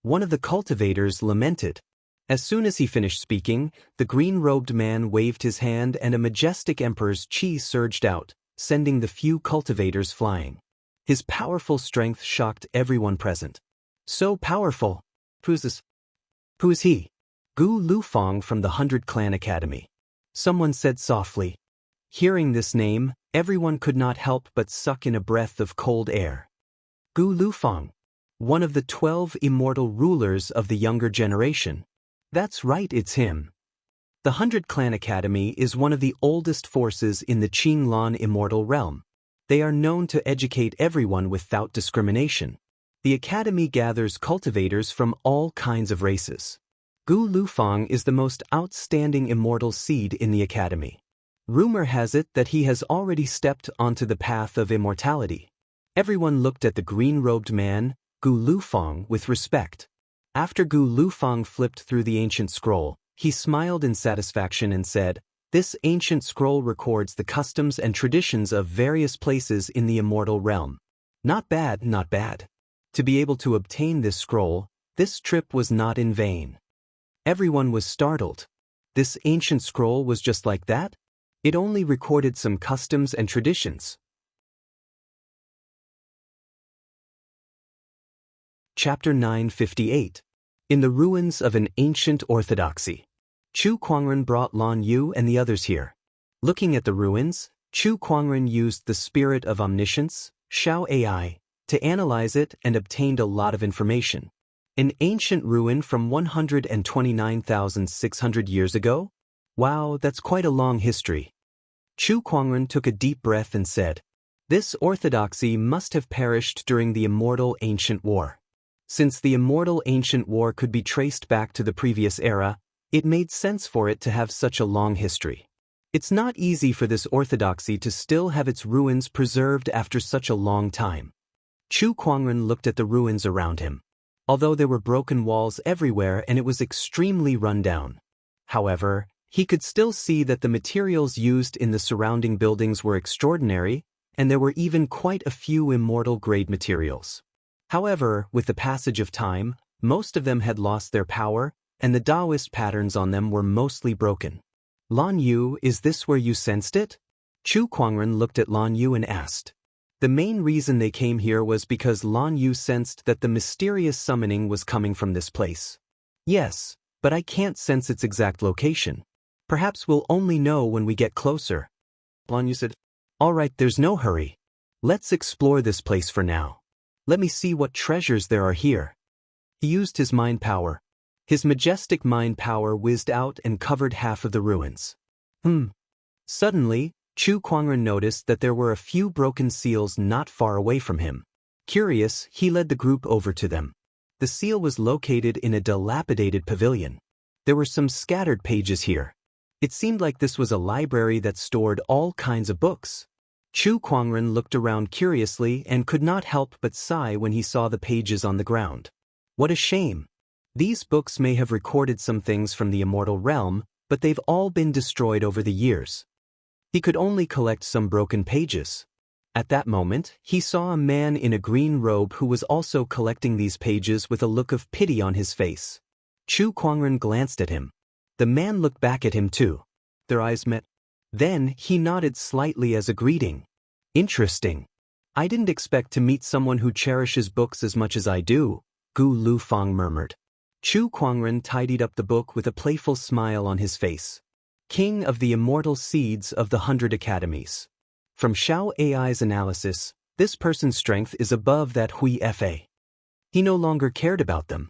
One of the cultivators lamented. As soon as he finished speaking, the green-robed man waved his hand and a majestic emperor's chi surged out, sending the few cultivators flying. His powerful strength shocked everyone present. So powerful! Who's this? Who is he? Gu Lufeng from the 100 Clan Academy. Someone said softly. Hearing this name, everyone could not help but suck in a breath of cold air. Gu Lufeng, one of the 12 immortal rulers of the younger generation. That's right, it's him. The 100 Clan Academy is one of the oldest forces in the Qinglan immortal realm. They are known to educate everyone without discrimination. The academy gathers cultivators from all kinds of races. Gu Lufeng is the most outstanding immortal seed in the academy. Rumor has it that he has already stepped onto the path of immortality. Everyone looked at the green-robed man, Gu Lufeng, with respect. After Gu Lufeng flipped through the ancient scroll, he smiled in satisfaction and said, "This ancient scroll records the customs and traditions of various places in the immortal realm. Not bad, not bad. To be able to obtain this scroll, this trip was not in vain." Everyone was startled. This ancient scroll was just like that? It only recorded some customs and traditions. Chapter 958. In the ruins of an ancient orthodoxy. Chu Kuangren brought Lan Yu and the others here. Looking at the ruins, Chu Kuangren used the spirit of omniscience, Xiao AI, to analyze it and obtained a lot of information. An ancient ruin from 129,600 years ago? Wow, that's quite a long history. Chu Kuangren took a deep breath and said, "This orthodoxy must have perished during the immortal ancient war." Since the immortal ancient war could be traced back to the previous era, it made sense for it to have such a long history. It's not easy for this orthodoxy to still have its ruins preserved after such a long time. Chu Kuangren looked at the ruins around him. Although there were broken walls everywhere and it was extremely run down. However, he could still see that the materials used in the surrounding buildings were extraordinary, and there were even quite a few immortal-grade materials. However, with the passage of time, most of them had lost their power, and the Taoist patterns on them were mostly broken. "Lan Yu, is this where you sensed it?" Chu Kuangren looked at Lan Yu and asked. The main reason they came here was because Lan Yu sensed that the mysterious summoning was coming from this place. "Yes, but I can't sense its exact location. Perhaps we'll only know when we get closer." Lan Yu said, "All right, there's no hurry. Let's explore this place for now. Let me see what treasures there are here." He used his mind power. His majestic mind power whizzed out and covered half of the ruins. Suddenly, Chu Kuangren noticed that there were a few broken seals not far away from him. Curious, he led the group over to them. The seal was located in a dilapidated pavilion. There were some scattered pages here. It seemed like this was a library that stored all kinds of books. Chu Kuangren looked around curiously and could not help but sigh when he saw the pages on the ground. What a shame. These books may have recorded some things from the immortal realm, but they've all been destroyed over the years. He could only collect some broken pages. At that moment, he saw a man in a green robe who was also collecting these pages with a look of pity on his face. Chu Kuangren glanced at him. The man looked back at him too. Their eyes met. Then he nodded slightly as a greeting. Interesting. I didn't expect to meet someone who cherishes books as much as I do, Gu Lufang murmured. Chu Kuangren tidied up the book with a playful smile on his face. King of the immortal seeds of the 100 academies. From Xiao AI's analysis, this person's strength is above that Hui Fa. He no longer cared about them.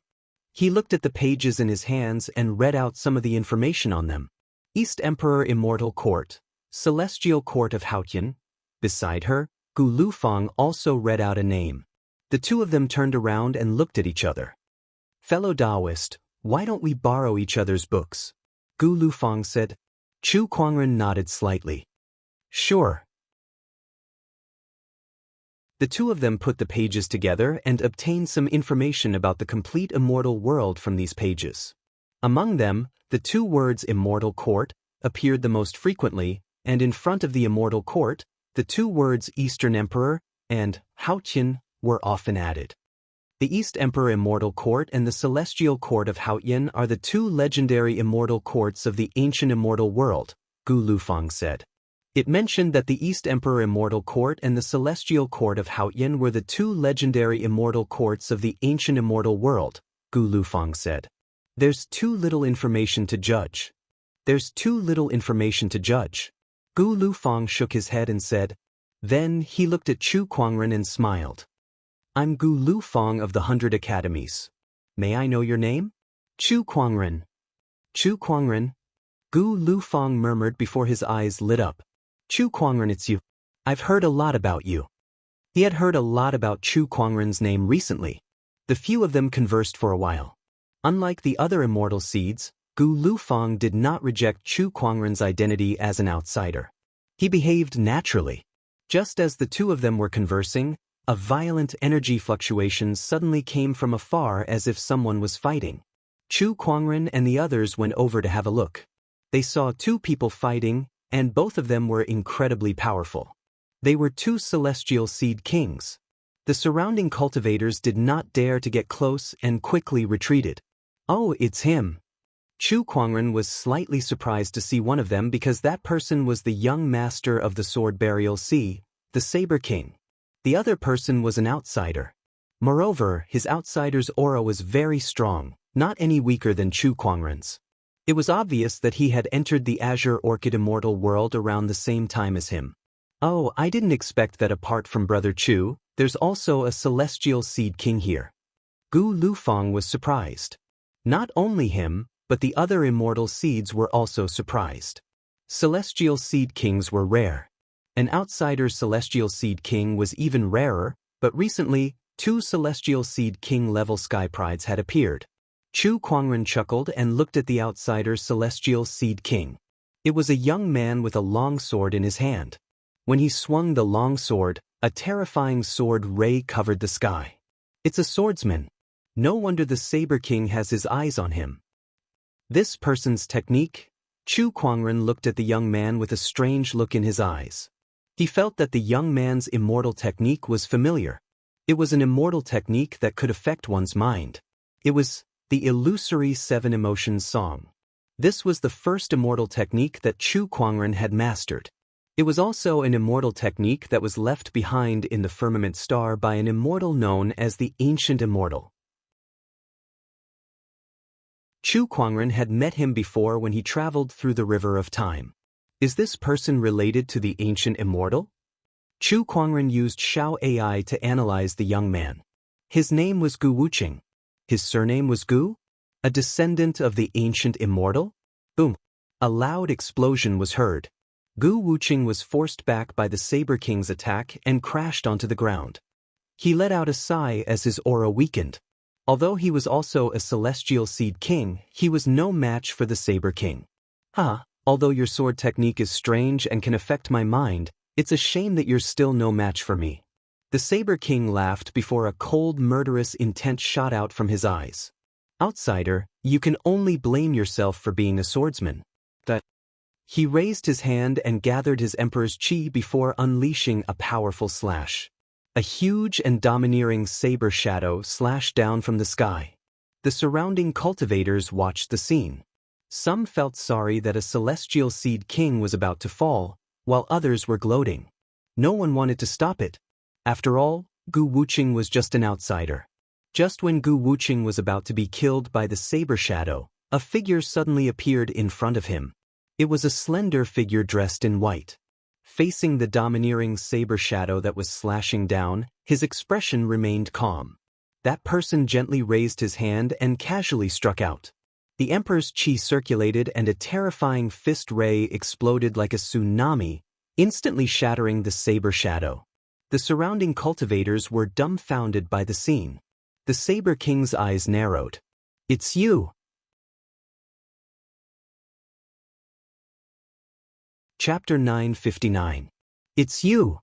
He looked at the pages in his hands and read out some of the information on them. East Emperor Immortal Court, Celestial Court of Haotian. Beside her, Gu Lufang also read out a name. The two of them turned around and looked at each other. Fellow Taoist, why don't we borrow each other's books? Gu Lufang said. Chu Kuangren nodded slightly. Sure. The two of them put the pages together and obtained some information about the complete immortal world from these pages. Among them, the two words Immortal Court appeared the most frequently, and in front of the Immortal Court, the two words Eastern Emperor and Haotian were often added. The East Emperor Immortal Court and the Celestial Court of Haotian are the two legendary immortal courts of the ancient immortal world, Gu Lufang said. It mentioned that the East Emperor Immortal Court and the Celestial Court of Haotian were the two legendary immortal courts of the ancient immortal world, Gu Lufang said. There's too little information to judge. There's too little information to judge. Gu Lufang shook his head and said. Then he looked at Chu Kuangren and smiled. I'm Gu Lufang of the 100 Academies. May I know your name? Chu Kuangren. Chu Kuangren? Gu Lufang murmured before his eyes lit up. Chu Kuangren, it's you. I've heard a lot about you. He had heard a lot about Chu Kuangren's name recently. The few of them conversed for a while. Unlike the other immortal seeds, Gu Lufang did not reject Chu Kuangren's identity as an outsider. He behaved naturally. Just as the two of them were conversing, a violent energy fluctuation suddenly came from afar as if someone was fighting. Chu Kuangren and the others went over to have a look. They saw two people fighting, and both of them were incredibly powerful. They were two celestial seed kings. The surrounding cultivators did not dare to get close and quickly retreated. Oh, it's him. Chu Kuangren was slightly surprised to see one of them because that person was the young master of the Sword Burial Sea, the Saber King. The other person was an outsider. Moreover, his outsider's aura was very strong, not any weaker than Chu Kuangren's. It was obvious that he had entered the Azure Orchid Immortal world around the same time as him. Oh, I didn't expect that apart from Brother Chu, there's also a Celestial Seed King here. Gu Lufang was surprised. Not only him, but the other immortal seeds were also surprised. Celestial Seed Kings were rare. An outsider Celestial Seed King was even rarer, but recently, two Celestial Seed King level Sky Prides had appeared. Chu Kuangren chuckled and looked at the outsider Celestial Seed King. It was a young man with a long sword in his hand. When he swung the long sword, a terrifying sword ray covered the sky. It's a swordsman. No wonder the Saber King has his eyes on him. This person's technique? Chu Kuangren looked at the young man with a strange look in his eyes. He felt that the young man's immortal technique was familiar. It was an immortal technique that could affect one's mind. It was the illusory 7 emotions song. This was the first immortal technique that Chu Kuangren had mastered. It was also an immortal technique that was left behind in the firmament star by an immortal known as the Ancient Immortal. Chu Kuangren had met him before when he traveled through the River of Time. Is this person related to the Ancient Immortal? Chu Kuangren used Xiao AI to analyze the young man. His name was Gu Wuqing. His surname was Gu? A descendant of the Ancient Immortal? Boom! A loud explosion was heard. Gu Wuqing was forced back by the Saber King's attack and crashed onto the ground. He let out a sigh as his aura weakened. Although he was also a Celestial Seed King, he was no match for the Saber King. Although your sword technique is strange and can affect my mind, it's a shame that you're still no match for me. The Saber King laughed before a cold, murderous intent shot out from his eyes. Outsider, you can only blame yourself for being a swordsman. He raised his hand and gathered his Emperor's Chi before unleashing a powerful slash. A huge and domineering saber shadow slashed down from the sky. The surrounding cultivators watched the scene. Some felt sorry that a Celestial Seed King was about to fall, while others were gloating. No one wanted to stop it. After all, Gu Wuqing was just an outsider. Just when Gu Wuqing was about to be killed by the saber shadow, a figure suddenly appeared in front of him. It was a slender figure dressed in white. Facing the domineering saber shadow that was slashing down, his expression remained calm. That person gently raised his hand and casually struck out. The Emperor's chi circulated and a terrifying fist ray exploded like a tsunami, instantly shattering the saber shadow. The surrounding cultivators were dumbfounded by the scene. The Saber King's eyes narrowed. "It's you!" Chapter 959. "It's you!"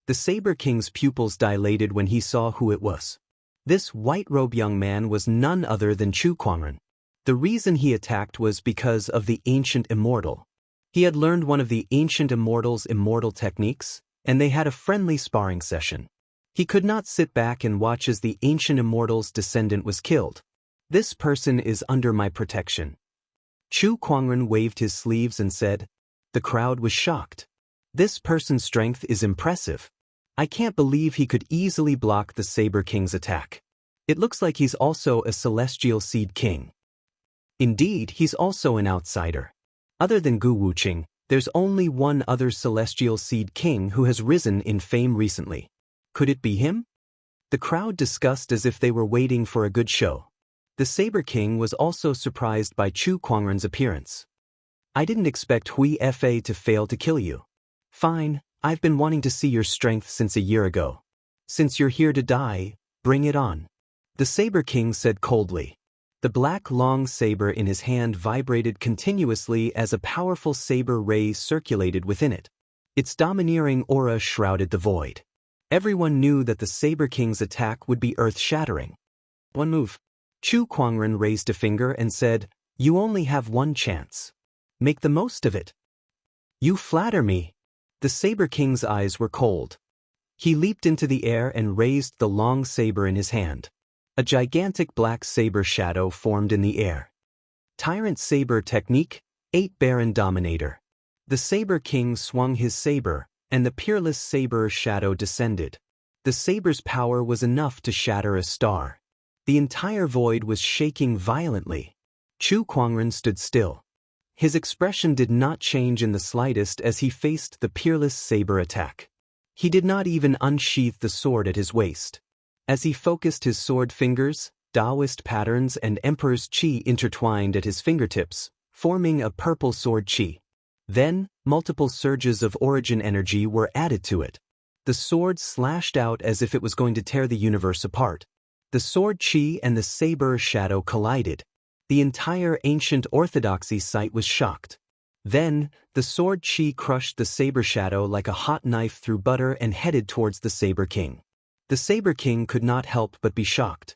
The Saber King's pupils dilated when he saw who it was. This white-robed young man was none other than Chu Kuangren. The reason he attacked was because of the ancient immortal. He had learned one of the ancient immortal's immortal techniques, and they had a friendly sparring session. He could not sit back and watch as the ancient immortal's descendant was killed. "This person is under my protection." Chu Kuangren waved his sleeves and said. The crowd was shocked. "This person's strength is impressive. I can't believe he could easily block the Saber King's attack. It looks like he's also a Celestial Seed King. Indeed, he's also an outsider. Other than Gu Wuqing, there's only one other Celestial Seed King who has risen in fame recently. Could it be him?" The crowd discussed as if they were waiting for a good show. The Saber King was also surprised by Chu Kuangren's appearance. "I didn't expect Hui Fa to fail to kill you." "Fine, I've been wanting to see your strength since a year ago. Since you're here to die, bring it on," the Saber King said coldly. The black long saber in his hand vibrated continuously as a powerful saber ray circulated within it. Its domineering aura shrouded the void. Everyone knew that the Saber King's attack would be earth-shattering. "One move." Chu Kuangren raised a finger and said, "You only have one chance. Make the most of it." "You flatter me." The Saber King's eyes were cold. He leaped into the air and raised the long saber in his hand. A gigantic black saber shadow formed in the air. Tyrant Saber Technique, 8 Baron Dominator. The Saber King swung his saber, and the peerless saber shadow descended. The saber's power was enough to shatter a star. The entire void was shaking violently. Chu Kuangren stood still. His expression did not change in the slightest as he faced the peerless saber attack. He did not even unsheath the sword at his waist. As he focused his sword fingers, Taoist patterns and Emperor's Qi intertwined at his fingertips, forming a purple sword Qi. Then, multiple surges of origin energy were added to it. The sword slashed out as if it was going to tear the universe apart. The sword Qi and the saber shadow collided. The entire ancient orthodoxy site was shocked. Then, the sword Qi crushed the saber shadow like a hot knife through butter and headed towards the Saber King. The Saber King could not help but be shocked.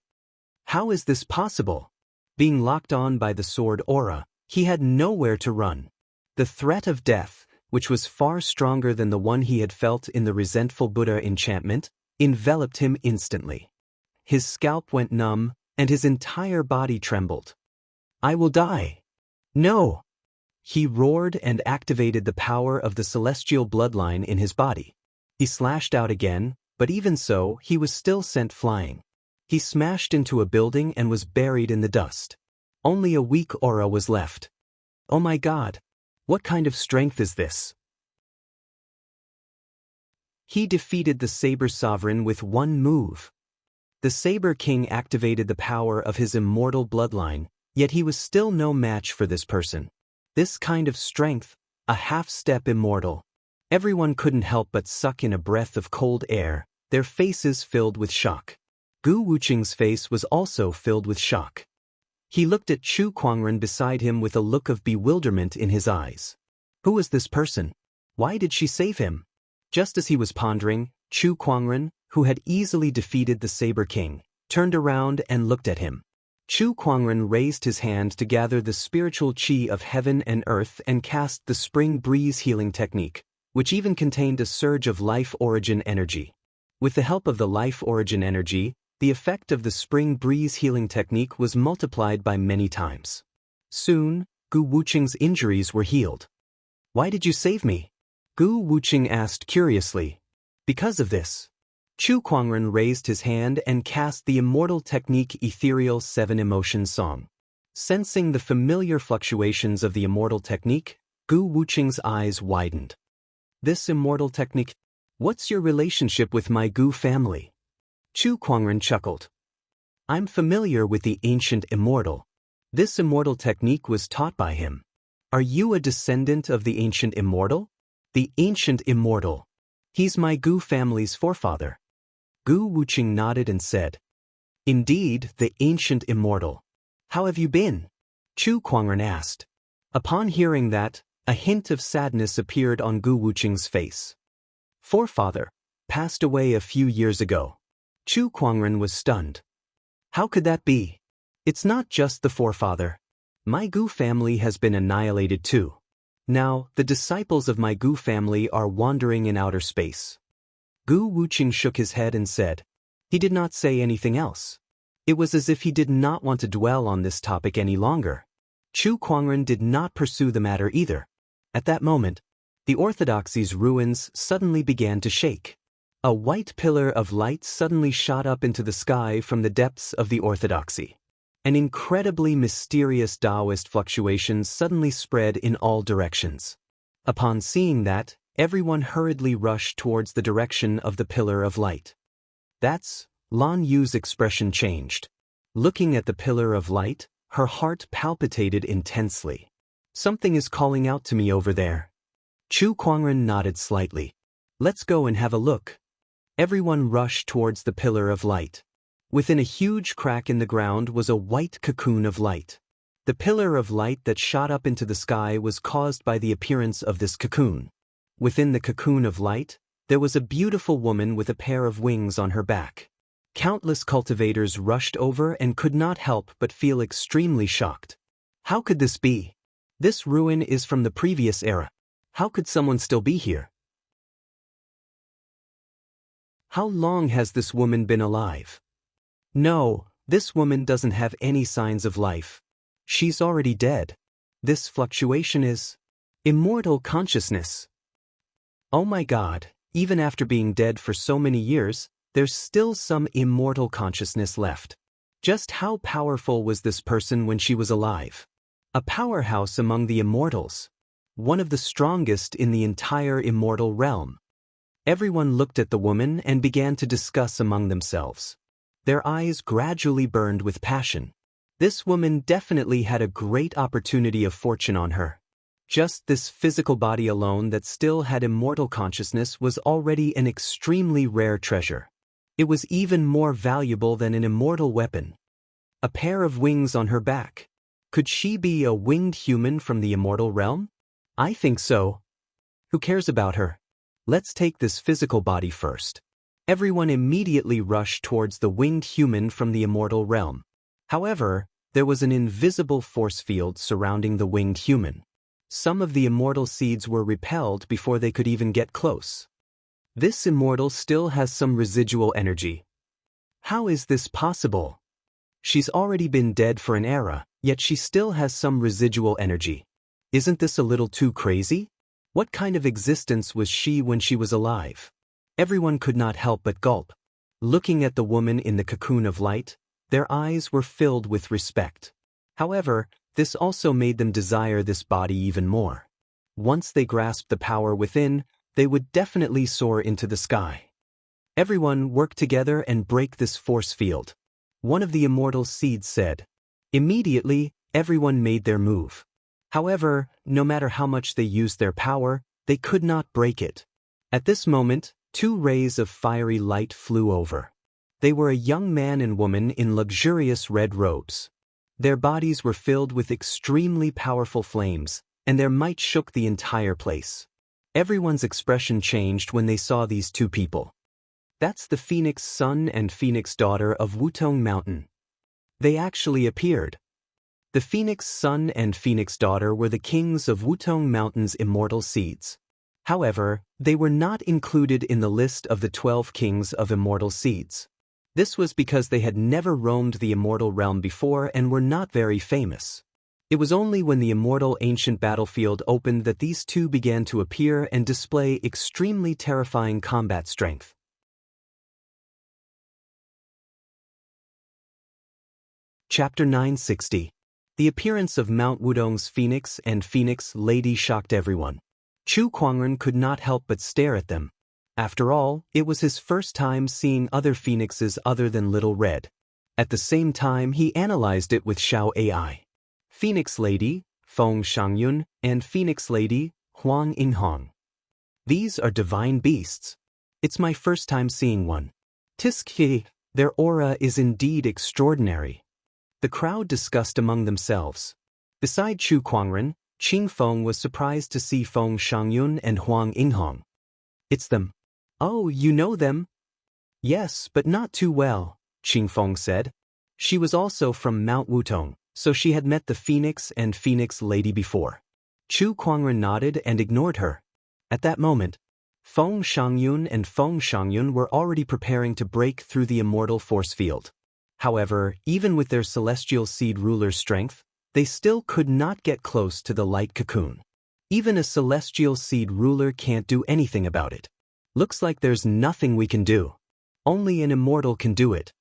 How is this possible? Being locked on by the sword aura, he had nowhere to run. The threat of death, which was far stronger than the one he had felt in the resentful Buddha enchantment, enveloped him instantly. His scalp went numb, and his entire body trembled. "I will die." "No!" He roared and activated the power of the celestial bloodline in his body. He slashed out again, but even so, he was still sent flying. He smashed into a building and was buried in the dust. Only a weak aura was left. Oh my God! What kind of strength is this? He defeated the Saber Sovereign with one move. The Saber King activated the power of his immortal bloodline, yet he was still no match for this person. This kind of strength, a half-step immortal. Everyone couldn't help but suck in a breath of cold air, their faces filled with shock. Gu Wuqing's face was also filled with shock. He looked at Chu Kuangren beside him with a look of bewilderment in his eyes. Who was this person? Why did she save him? Just as he was pondering, Chu Kuangren, who had easily defeated the Saber King, turned around and looked at him. Chu Kuangren raised his hand to gather the spiritual qi of heaven and earth and cast the spring breeze healing technique, which even contained a surge of life origin energy. With the help of the life origin energy, the effect of the spring breeze healing technique was multiplied by many times. Soon, Gu Wuqing's injuries were healed. Why did you save me? Gu Wuqing asked curiously. Because of this, Chu Kuangren raised his hand and cast the immortal technique Ethereal 7 Emotion Song. Sensing the familiar fluctuations of the immortal technique, Gu Wuqing's eyes widened. This immortal technique? What's your relationship with my Gu family? Chu Kuangren chuckled. I'm familiar with the ancient immortal. This immortal technique was taught by him. Are you a descendant of the ancient immortal? The ancient immortal. He's my Gu family's forefather. Gu Wuqing nodded and said, Indeed, the ancient immortal. How have you been? Chu Kuangren asked. Upon hearing that, a hint of sadness appeared on Gu Wuqing's face. Forefather passed away a few years ago. Chu Kuangren was stunned. How could that be? It's not just the forefather. My Gu family has been annihilated too. Now, the disciples of my Gu family are wandering in outer space. Gu Wuqing shook his head and said. He did not say anything else. It was as if he did not want to dwell on this topic any longer. Chu Kuangren did not pursue the matter either. At that moment, the orthodoxy's ruins suddenly began to shake. A white pillar of light suddenly shot up into the sky from the depths of the orthodoxy. An incredibly mysterious Taoist fluctuation suddenly spread in all directions. Upon seeing that, everyone hurriedly rushed towards the direction of the pillar of light. That's Lan Yu's expression changed. Looking at the pillar of light, her heart palpitated intensely. Something is calling out to me over there. Chu Kuangren nodded slightly. Let's go and have a look. Everyone rushed towards the pillar of light. Within a huge crack in the ground was a white cocoon of light. The pillar of light that shot up into the sky was caused by the appearance of this cocoon. Within the cocoon of light, there was a beautiful woman with a pair of wings on her back. Countless cultivators rushed over and could not help but feel extremely shocked. How could this be? This ruin is from the previous era. How could someone still be here? How long has this woman been alive? No, this woman doesn't have any signs of life. She's already dead. This fluctuation is immortal consciousness. Oh my God, even after being dead for so many years, there's still some immortal consciousness left. Just how powerful was this person when she was alive? A powerhouse among the immortals. One of the strongest in the entire immortal realm. Everyone looked at the woman and began to discuss among themselves. Their eyes gradually burned with passion. This woman definitely had a great opportunity of fortune on her. Just this physical body alone that still had immortal consciousness was already an extremely rare treasure. It was even more valuable than an immortal weapon. A pair of wings on her back. Could she be a winged human from the immortal realm? I think so. Who cares about her? Let's take this physical body first. Everyone immediately rushed towards the winged human from the immortal realm. However, there was an invisible force field surrounding the winged human. Some of the immortal seeds were repelled before they could even get close. This immortal still has some residual energy. How is this possible? She's already been dead for an era, yet she still has some residual energy. Isn't this a little too crazy? What kind of existence was she when she was alive? Everyone could not help but gulp. Looking at the woman in the cocoon of light, their eyes were filled with respect. However, this also made them desire this body even more. Once they grasped the power within, they would definitely soar into the sky. Everyone work together and break this force field. One of the immortal seeds said. Immediately, everyone made their move. However, no matter how much they used their power, they could not break it. At this moment, two rays of fiery light flew over. They were a young man and woman in luxurious red robes. Their bodies were filled with extremely powerful flames, and their might shook the entire place. Everyone's expression changed when they saw these two people. That's the Phoenix Son and Phoenix Daughter of Wutong Mountain. They actually appeared. The Phoenix Son and Phoenix Daughter were the kings of Wutong Mountain's immortal seeds. However, they were not included in the list of the 12 kings of immortal seeds. This was because they had never roamed the immortal realm before and were not very famous. It was only when the immortal ancient battlefield opened that these two began to appear and display extremely terrifying combat strength. Chapter 960. The appearance of Mount Wudong's Phoenix and Phoenix Lady shocked everyone. Chu Kuangren could not help but stare at them. After all, it was his first time seeing other phoenixes other than Little Red. At the same time, he analyzed it with Xiao AI. Phoenix Lady, Feng Shangyun, and Phoenix Lady, Huang Inhong. These are divine beasts. It's my first time seeing one. Tiski, their aura is indeed extraordinary. The crowd discussed among themselves. Beside Chu Kuangren, Qing Feng was surprised to see Feng Shangyun and Huang Inhong. It's them. Oh, you know them? Yes, but not too well, Qing Feng said. She was also from Mount Wutong, so she had met the Phoenix and Phoenix Lady before. Chu Kuangren nodded and ignored her. At that moment, Feng Shangyun and Feng Shangyun were already preparing to break through the immortal force field. However, even with their celestial seed ruler's strength, they still could not get close to the light cocoon. Even a celestial seed ruler can't do anything about it. Looks like there's nothing we can do. Only an immortal can do it.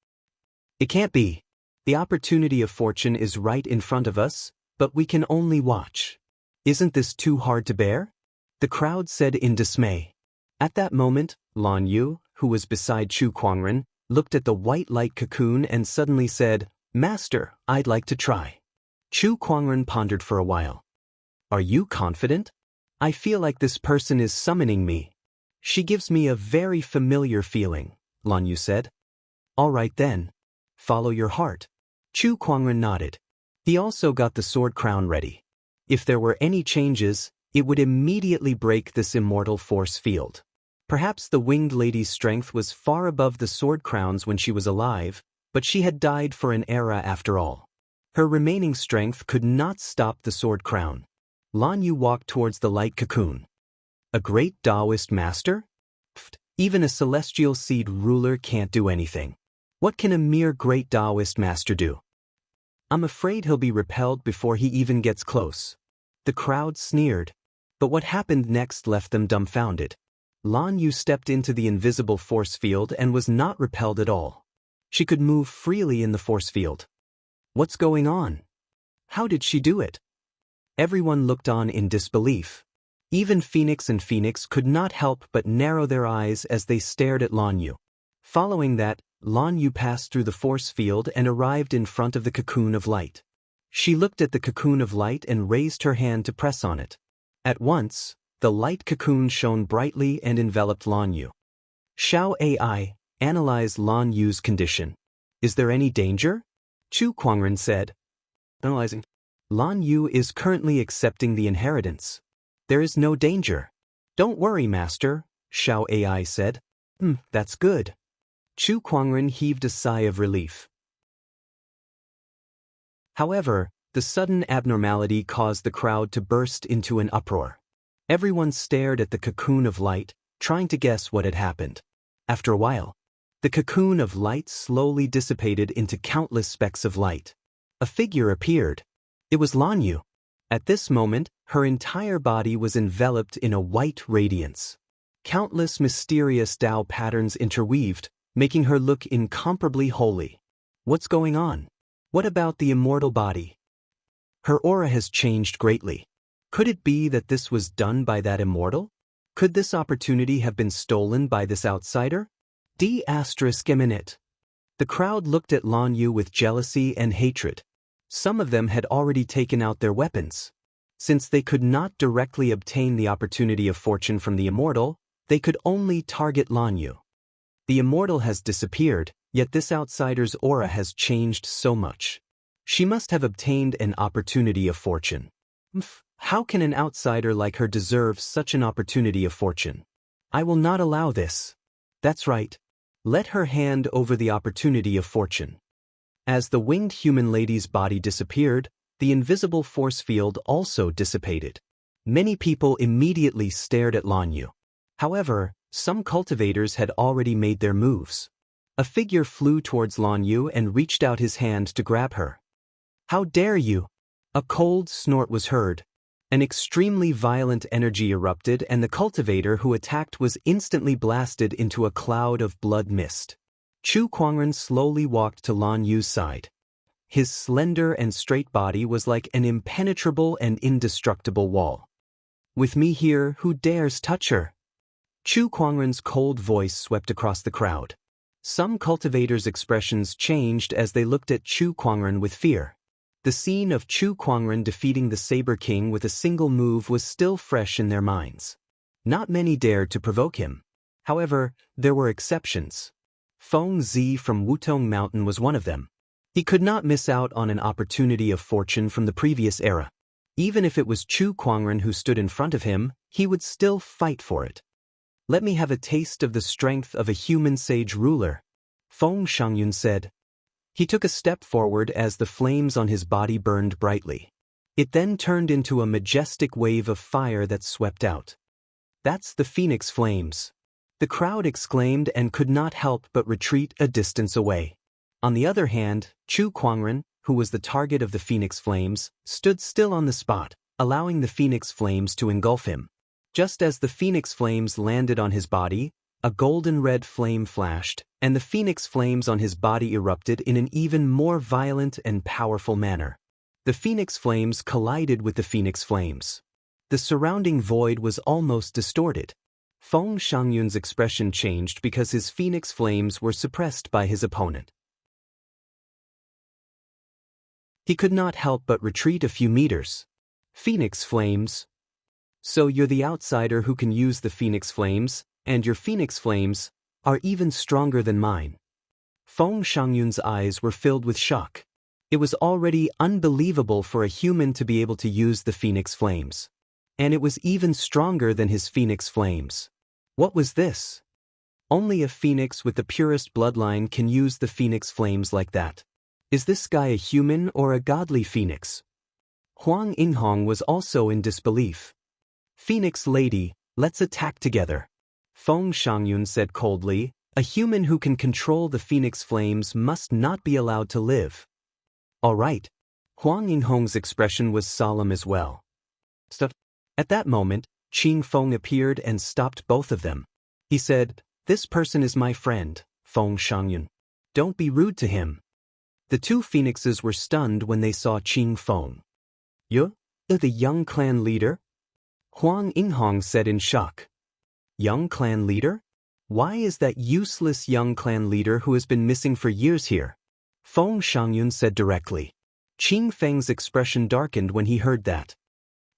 It can't be. The opportunity of fortune is right in front of us, but we can only watch. Isn't this too hard to bear? The crowd said in dismay. At that moment, Lan Yu, who was beside Chu Kuangren, looked at the white light cocoon and suddenly said, "Master, I'd like to try." Chu Kuangren pondered for a while. Are you confident? I feel like this person is summoning me. She gives me a very familiar feeling, Lan Yu said. All right then. Follow your heart. Chu Kuangren nodded. He also got the sword crown ready. If there were any changes, it would immediately break this immortal force field. Perhaps the winged lady's strength was far above the sword crown's when she was alive, but she had died for an era after all. Her remaining strength could not stop the sword crown. Lan Yu walked towards the light cocoon. A great Taoist master? Pfft, even a celestial seed ruler can't do anything. What can a mere great Taoist master do? I'm afraid he'll be repelled before he even gets close. The crowd sneered. But what happened next left them dumbfounded. Lan Yu stepped into the invisible force field and was not repelled at all. She could move freely in the force field. What's going on? How did she do it? Everyone looked on in disbelief. Even Phoenix and Phoenix could not help but narrow their eyes as they stared at Lan Yu. Following that, Lan Yu passed through the force field and arrived in front of the cocoon of light. She looked at the cocoon of light and raised her hand to press on it. At once, the light cocoon shone brightly and enveloped Lan Yu. Xiao AI, analyze Lan Yu's condition. Is there any danger? Chu Kuangren said. Analyzing. Lan Yu is currently accepting the inheritance. There is no danger. Don't worry, Master, Xiao AI said. That's good. Chu Kuangren heaved a sigh of relief. However, the sudden abnormality caused the crowd to burst into an uproar. Everyone stared at the cocoon of light, trying to guess what had happened. After a while, the cocoon of light slowly dissipated into countless specks of light. A figure appeared. It was Lan Yu. At this moment, her entire body was enveloped in a white radiance. Countless mysterious Tao patterns interweaved, making her look incomparably holy. What's going on? What about the immortal body? Her aura has changed greatly. Could it be that this was done by that immortal? Could this opportunity have been stolen by this outsider? D****. The crowd looked at Lan Yu with jealousy and hatred. Some of them had already taken out their weapons. Since they could not directly obtain the opportunity of fortune from the immortal, they could only target Lan Yu. The immortal has disappeared, yet this outsider's aura has changed so much. She must have obtained an opportunity of fortune. How can an outsider like her deserve such an opportunity of fortune? I will not allow this. That's right. Let her hand over the opportunity of fortune. As the winged human lady's body disappeared, the invisible force field also dissipated. Many people immediately stared at Lan Yu. However, some cultivators had already made their moves. A figure flew towards Lan Yu and reached out his hand to grab her. How dare you? A cold snort was heard. An extremely violent energy erupted and the cultivator who attacked was instantly blasted into a cloud of blood mist. Chu Kuangren slowly walked to Lan Yu's side. His slender and straight body was like an impenetrable and indestructible wall. "With me here, who dares touch her?" Chu Kuangren's cold voice swept across the crowd. Some cultivators' expressions changed as they looked at Chu Kuangren with fear. The scene of Chu Kuangren defeating the Saber King with a single move was still fresh in their minds. Not many dared to provoke him. However, there were exceptions. Feng Zi from Wutong Mountain was one of them. He could not miss out on an opportunity of fortune from the previous era. Even if it was Chu Kuangren who stood in front of him, he would still fight for it. "Let me have a taste of the strength of a human sage ruler," Feng Shangyun said. He took a step forward as the flames on his body burned brightly. It then turned into a majestic wave of fire that swept out. "That's the Phoenix Flames," the crowd exclaimed and could not help but retreat a distance away. On the other hand, Chu Kuangren, who was the target of the Phoenix Flames, stood still on the spot, allowing the Phoenix Flames to engulf him. Just as the Phoenix Flames landed on his body, a golden red flame flashed, and the Phoenix Flames on his body erupted in an even more violent and powerful manner. The Phoenix Flames collided with the Phoenix Flames. The surrounding void was almost distorted. Feng Shangyun's expression changed because his Phoenix Flames were suppressed by his opponent. He could not help but retreat a few meters. "Phoenix Flames? So you're the outsider who can use the Phoenix Flames, and your Phoenix Flames are even stronger than mine." Feng Shangyun's eyes were filled with shock. It was already unbelievable for a human to be able to use the Phoenix Flames. And it was even stronger than his Phoenix Flames. What was this? Only a phoenix with the purest bloodline can use the Phoenix Flames like that. Is this guy a human or a godly phoenix? Huang Yinghong was also in disbelief. "Phoenix Lady, let's attack together," Feng Shangyun said coldly. "A human who can control the Phoenix Flames must not be allowed to live." "All right." Huang Yinghong's expression was solemn as well. At that moment, Qing Feng appeared and stopped both of them. He said, "This person is my friend, Feng Shangyun. Don't be rude to him." The two phoenixes were stunned when they saw Qing Feng. "You? The young clan leader?" Huang Yinghong said in shock. "Young clan leader? Why is that useless young clan leader who has been missing for years here?" Feng Shangyun said directly. Qing Feng's expression darkened when he heard that.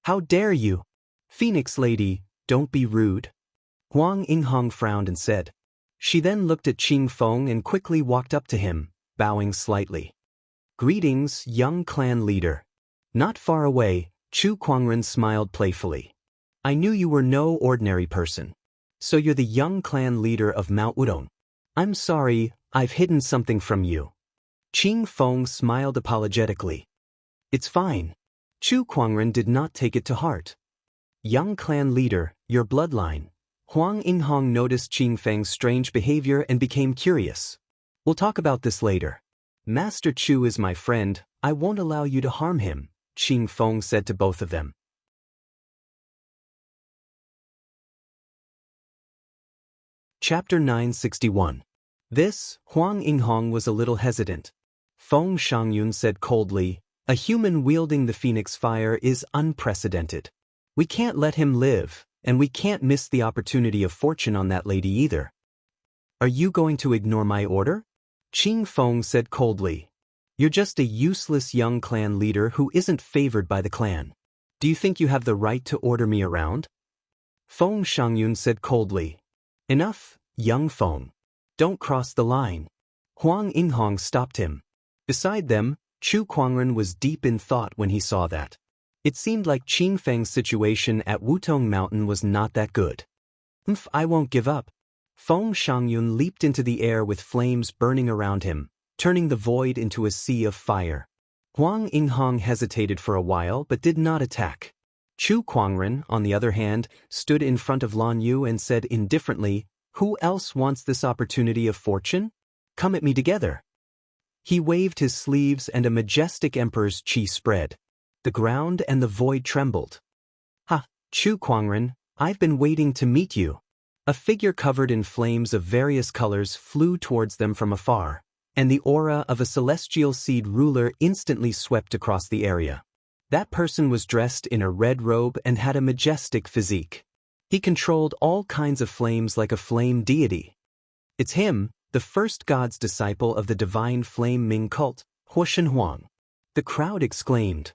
"How dare you? Phoenix Lady, don't be rude." Huang Yinghong frowned and said. She then looked at Qing Feng and quickly walked up to him, bowing slightly. "Greetings, young clan leader." Not far away, Chu Kuangren smiled playfully. "I knew you were no ordinary person. So you're the young clan leader of Mount Wudong. I'm sorry, I've hidden something from you." Qing Feng smiled apologetically. "It's fine." Chu Kuangren did not take it to heart. "Young clan leader, your bloodline." Huang Yinghong noticed Qing Feng's strange behavior and became curious. "We'll talk about this later. Master Chu is my friend, I won't allow you to harm him," Qing Feng said to both of them. Chapter 961. This, Huang Yinghong was a little hesitant. Feng Shangyun said coldly, "A human wielding the Phoenix Fire is unprecedented. We can't let him live, and we can't miss the opportunity of fortune on that lady either." "Are you going to ignore my order?" Qing Feng said coldly. "You're just a useless young clan leader who isn't favored by the clan. Do you think you have the right to order me around?" Feng Shangyun said coldly. "Enough, young Feng. Don't cross the line." Huang Yinghong stopped him. Beside them, Chu Kuangren was deep in thought when he saw that. It seemed like Qing Feng's situation at Wutong Mountain was not that good. I won't give up." Feng Shangyun leaped into the air with flames burning around him, turning the void into a sea of fire. Huang Yinghong hesitated for a while but did not attack. Chu Kuangren, on the other hand, stood in front of Lan Yu and said indifferently, "Who else wants this opportunity of fortune? Come at me together." He waved his sleeves and a majestic emperor's chi spread. The ground and the void trembled. "Ha, Chu Kuangren, I've been waiting to meet you." A figure covered in flames of various colors flew towards them from afar, and the aura of a celestial seed ruler instantly swept across the area. That person was dressed in a red robe and had a majestic physique. He controlled all kinds of flames like a flame deity. "It's him, the first god's disciple of the divine flame Ming cult, Huoshen Huang." The crowd exclaimed.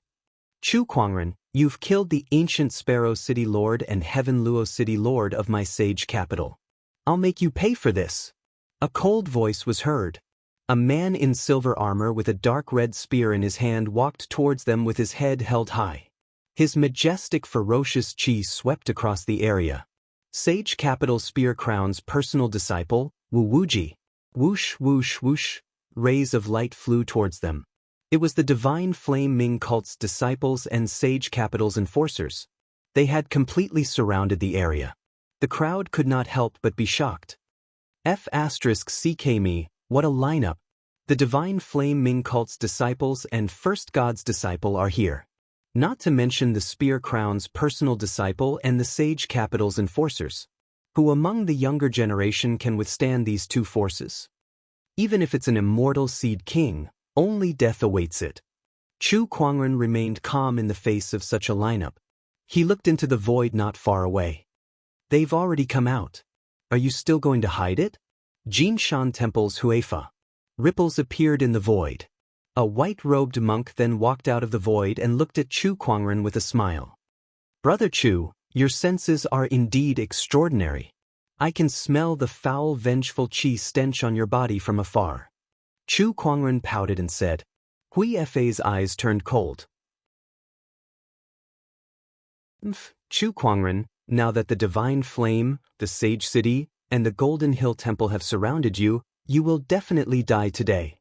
"Chu Kuangren, you've killed the ancient Sparrow City Lord and Heaven Luo City Lord of my sage capital. I'll make you pay for this." A cold voice was heard. A man in silver armor with a dark red spear in his hand walked towards them with his head held high. His majestic ferocious chi swept across the area. Sage Capital Spear Crown's personal disciple, Wu Wuji. Whoosh whoosh whoosh, rays of light flew towards them. It was the divine flame Ming cult's disciples and Sage Capital's enforcers. They had completely surrounded the area. The crowd could not help but be shocked. F***CK what a lineup. The divine flame Ming cult's disciples and first god's disciple are here. Not to mention the Spear Crown's personal disciple and the Sage Capital's enforcers. Who among the younger generation can withstand these two forces? Even if it's an immortal seed king, only death awaits it. Chu Kuangren remained calm in the face of such a lineup. He looked into the void not far away. "They've already come out. Are you still going to hide it?" Jinshan Temple's Huefa. Ripples appeared in the void. A white-robed monk then walked out of the void and looked at Chu Kuangren with a smile. "Brother Chu, your senses are indeed extraordinary. I can smell the foul vengeful chi stench on your body from afar." Chu Kuangren pouted and said. Hui Fa's eyes turned cold. "Chu Kuangren, now that the Divine Flame, the Sage City, and the Golden Hill Temple have surrounded you, you will definitely die today."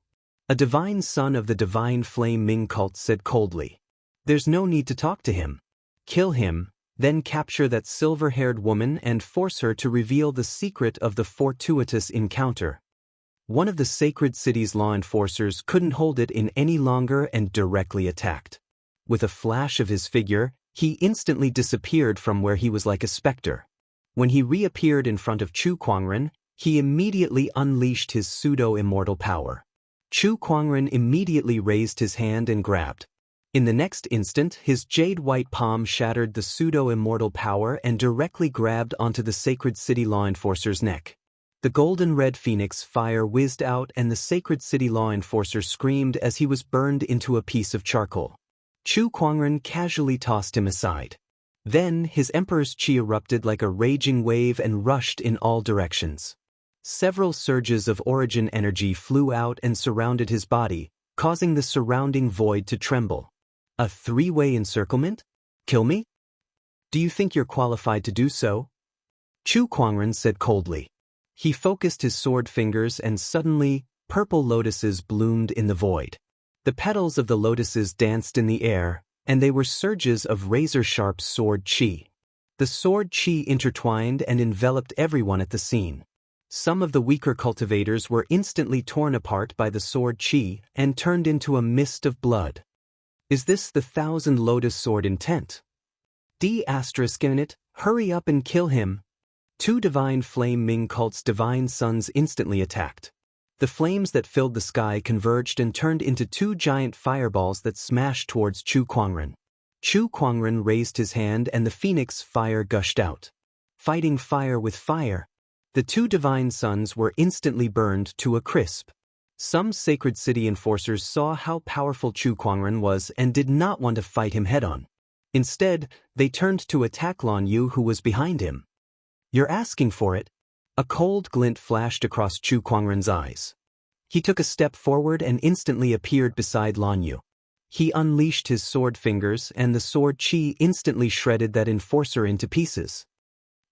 A divine son of the Divine Flame Ming cult said coldly. "There's no need to talk to him. Kill him, then capture that silver-haired woman and force her to reveal the secret of the fortuitous encounter." One of the sacred city's law enforcers couldn't hold it in any longer and directly attacked. With a flash of his figure, he instantly disappeared from where he was like a specter. When he reappeared in front of Chu Kuangren, he immediately unleashed his pseudo-immortal power. Chu Kuangren immediately raised his hand and grabbed. In the next instant, his jade-white palm shattered the pseudo-immortal power and directly grabbed onto the sacred city law enforcer's neck. The golden-red phoenix fire whizzed out and the sacred city law enforcer screamed as he was burned into a piece of charcoal. Chu Kuangren casually tossed him aside. Then, his emperor's chi erupted like a raging wave and rushed in all directions. Several surges of origin energy flew out and surrounded his body, causing the surrounding void to tremble. A three-way encirclement? Kill me? Do you think you're qualified to do so? Chu Kuangren said coldly. He focused his sword fingers and suddenly, purple lotuses bloomed in the void. The petals of the lotuses danced in the air, and they were surges of razor-sharp sword chi. The sword chi intertwined and enveloped everyone at the scene. Some of the weaker cultivators were instantly torn apart by the sword chi and turned into a mist of blood. Is this the Thousand Lotus Sword intent? In it, hurry up and kill him. Two divine flame Ming cult's divine sons instantly attacked. The flames that filled the sky converged and turned into two giant fireballs that smashed towards Chu Kuangren. Chu Kuangren raised his hand and the phoenix fire gushed out. Fighting fire with fire. The two divine sons were instantly burned to a crisp. Some sacred city enforcers saw how powerful Chu Kuangren was and did not want to fight him head-on. Instead, they turned to attack Lan Yu who was behind him. You're asking for it? A cold glint flashed across Chu Kuangren's eyes. He took a step forward and instantly appeared beside Lan Yu. He unleashed his sword fingers and the sword chi instantly shredded that enforcer into pieces.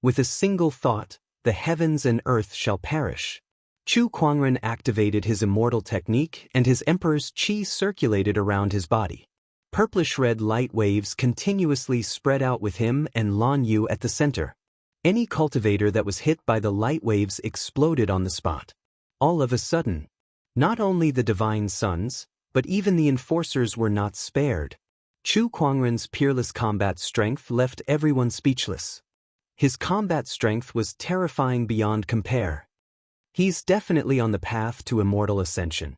With a single thought, the heavens and earth shall perish. Chu Kuangren activated his immortal technique and his emperor's chi circulated around his body. Purplish-red light waves continuously spread out with him and Lan Yu at the center. Any cultivator that was hit by the light waves exploded on the spot. All of a sudden, not only the divine sons, but even the enforcers were not spared. Chu Kuangren's peerless combat strength left everyone speechless. His combat strength was terrifying beyond compare. He's definitely on the path to immortal ascension.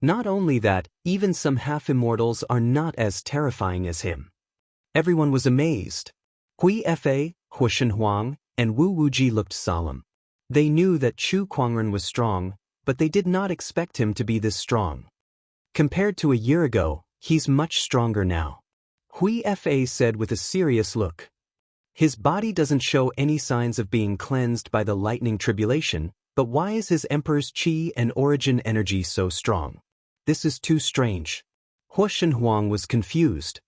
Not only that, even some half-immortals are not as terrifying as him. Everyone was amazed. Hui Fa, Hu Shenhuang, and Wu Wuji looked solemn. They knew that Chu Kuangren was strong, but they did not expect him to be this strong. Compared to a year ago, he's much stronger now. Hui Fa said with a serious look. His body doesn't show any signs of being cleansed by the lightning tribulation, but why is his emperor's qi and origin energy so strong? This is too strange. Hu Shenhuang was confused.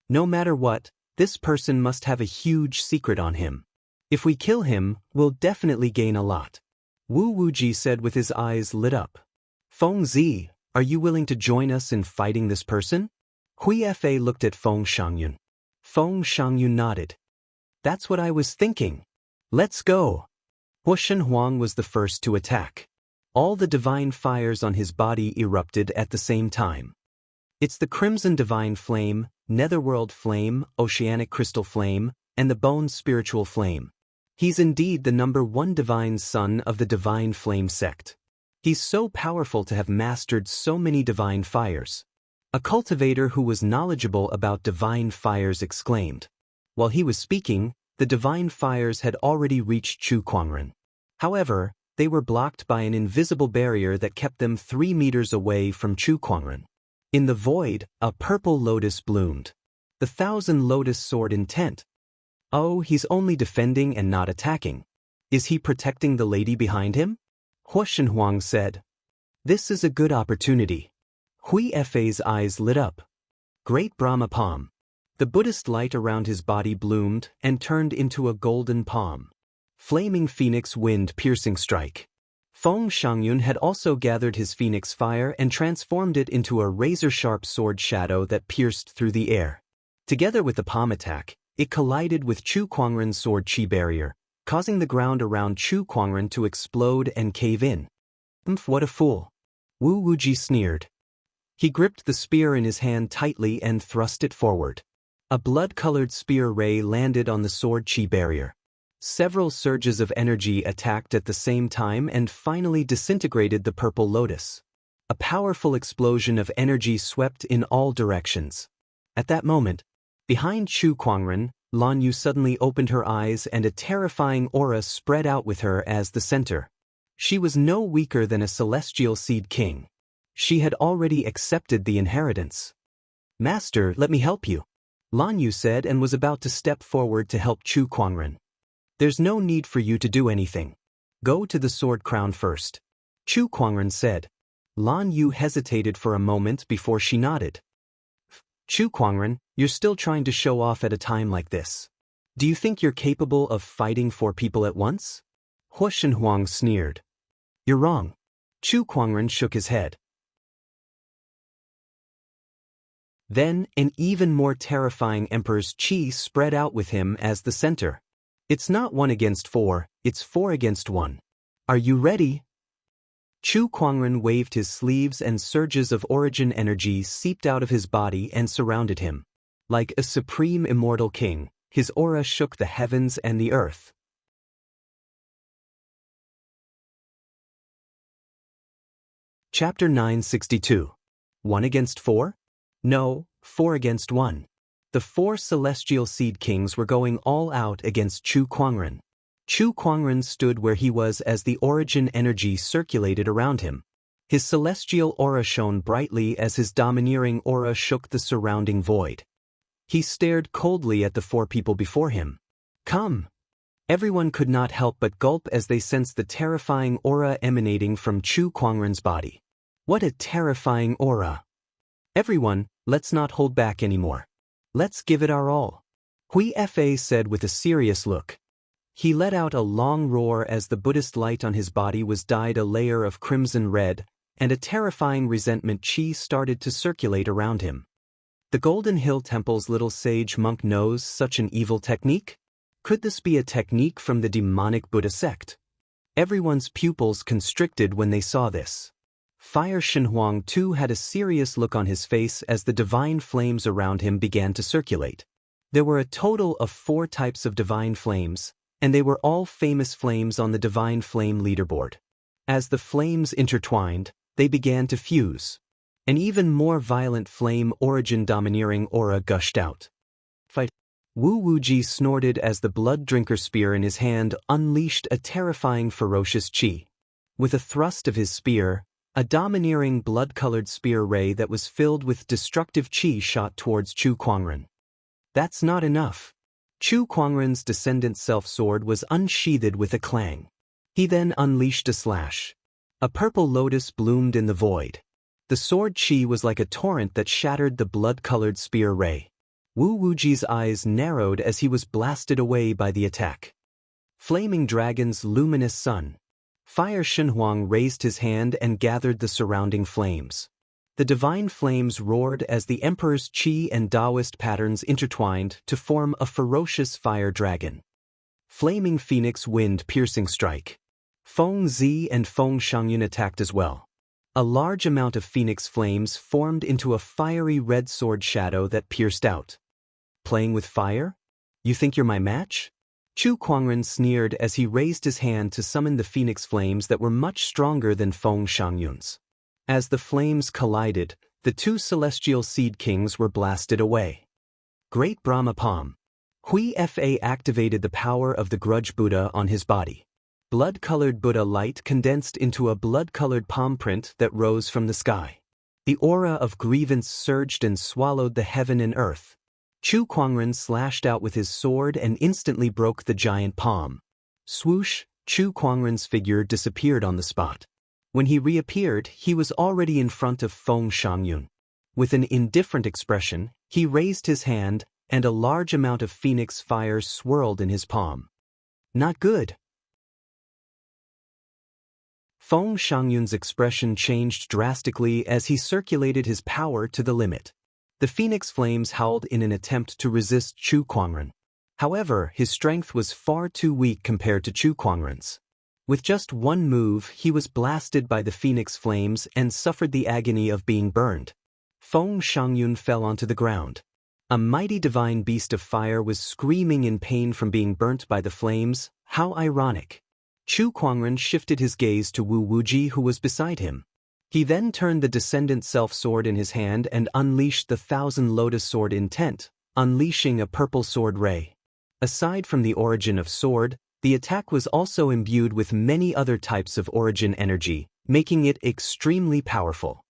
No matter what, this person must have a huge secret on him. If we kill him, we'll definitely gain a lot. Wu Wuji said with his eyes lit up. Feng Zi, are you willing to join us in fighting this person? Hui Fa looked at Feng Shangyun. Feng Shangyun nodded. That's what I was thinking. Let's go. Hu Shenhuang was the first to attack. All the divine fires on his body erupted at the same time. It's the Crimson Divine Flame, Netherworld Flame, Oceanic Crystal Flame, and the Bone Spiritual Flame. He's indeed the #1 divine son of the Divine Flame sect. He's so powerful to have mastered so many divine fires. A cultivator who was knowledgeable about divine fires exclaimed. While he was speaking, the divine fires had already reached Chu Kuangren. However, they were blocked by an invisible barrier that kept them 3 meters away from Chu Kuangren. In the void, a purple lotus bloomed. The Thousand Lotus Sword intent. Oh, he's only defending and not attacking. Is he protecting the lady behind him? Hu Shenhuang said. This is a good opportunity. Hui Fa's eyes lit up. Great Brahma palm. The Buddhist light around his body bloomed and turned into a golden palm. Flaming phoenix wind piercing strike. Feng Shangyun had also gathered his phoenix fire and transformed it into a razor-sharp sword shadow that pierced through the air. Together with the palm attack, it collided with Chu Kuangren's sword chi barrier, causing the ground around Chu Kuangren to explode and cave in. What a fool. Wu Wuji sneered. He gripped the spear in his hand tightly and thrust it forward. A blood-colored spear ray landed on the sword chi barrier. Several surges of energy attacked at the same time and finally disintegrated the purple lotus. A powerful explosion of energy swept in all directions. At that moment, behind Chu Kuangren, Lan Yu suddenly opened her eyes and a terrifying aura spread out with her as the center. She was no weaker than a celestial seed king. She had already accepted the inheritance. Master, let me help you, Lan Yu said and was about to step forward to help Chu Kuangren. There's no need for you to do anything. Go to the sword crown first, Chu Kuangren said. Lan Yu hesitated for a moment before she nodded. Chu Kuangren, you're still trying to show off at a time like this. Do you think you're capable of fighting 4 people at once? Hu Shenhuang sneered. You're wrong. Chu Kuangren shook his head. Then, an even more terrifying emperor's qi spread out with him as the center. It's not 1 against 4, it's 4 against 1. Are you ready? Chu Kuangren waved his sleeves and surges of origin energy seeped out of his body and surrounded him. Like a supreme immortal king, his aura shook the heavens and the earth. Chapter 962. 1 against 4? No, 4 against 1. The 4 celestial seed kings were going all out against Chu Kuangren. Chu Kuangren stood where he was as the origin energy circulated around him. His celestial aura shone brightly as his domineering aura shook the surrounding void. He stared coldly at the 4 people before him. Come! Everyone could not help but gulp as they sensed the terrifying aura emanating from Chu Kuangren's body. What a terrifying aura! Everyone, let's not hold back anymore. Let's give it our all, Hui Fa said with a serious look. He let out a long roar as the Buddhist light on his body was dyed a layer of crimson red, and a terrifying resentment chi started to circulate around him. The Golden Hill Temple's little sage monk knows such an evil technique? Could this be a technique from the demonic Buddha sect? Everyone's pupils constricted when they saw this. Fire Shenhuang too had a serious look on his face as the divine flames around him began to circulate. There were a total of 4 types of divine flames, and they were all famous flames on the divine flame leaderboard. As the flames intertwined, they began to fuse. An even more violent flame origin domineering aura gushed out. Fight! Wu Wuji snorted as the blood drinker spear in his hand unleashed a terrifying ferocious chi. With a thrust of his spear, a domineering blood-colored spear ray that was filled with destructive chi shot towards Chu Kuangren. That's not enough. Chu Kuangren's descendant self-sword was unsheathed with a clang. He then unleashed a slash. A purple lotus bloomed in the void. The sword chi was like a torrent that shattered the blood-colored spear ray. Wu Wuji's eyes narrowed as he was blasted away by the attack. Flaming Dragon's luminous sun. Fire Shenhuang raised his hand and gathered the surrounding flames. The divine flames roared as the Emperor's chi and Taoist patterns intertwined to form a ferocious fire dragon. Flaming Phoenix Wind Piercing Strike. Feng Zi and Feng Shangyun attacked as well. A large amount of phoenix flames formed into a fiery red sword shadow that pierced out. Playing with fire? You think you're my match? Chu Kuangren sneered as he raised his hand to summon the phoenix flames that were much stronger than Feng Shangyun's. As the flames collided, the 2 celestial seed kings were blasted away. Great Brahma Palm. Hui Fa activated the power of the Grudge Buddha on his body. Blood-colored Buddha light condensed into a blood-colored palm print that rose from the sky. The aura of grievance surged and swallowed the heaven and earth. Chu Kuangren slashed out with his sword and instantly broke the giant palm. Swoosh, Chu Kuangren's figure disappeared on the spot. When he reappeared, he was already in front of Feng Shangyun. With an indifferent expression, he raised his hand, and a large amount of phoenix fire swirled in his palm. Not good. Feng Shangyun's expression changed drastically as he circulated his power to the limit. The phoenix flames howled in an attempt to resist Chu Kuangren. However, his strength was far too weak compared to Chu Kuangren's. With just one move, he was blasted by the phoenix flames and suffered the agony of being burned. Feng Shangyun fell onto the ground. A mighty divine beast of fire was screaming in pain from being burnt by the flames. How ironic. Chu Kuangren shifted his gaze to Wu Wuji, who was beside him. He then turned the descendant self-sword in his hand and unleashed the 1,000 Lotus Sword intent, unleashing a purple sword ray. Aside from the origin of sword, the attack was also imbued with many other types of origin energy, making it extremely powerful.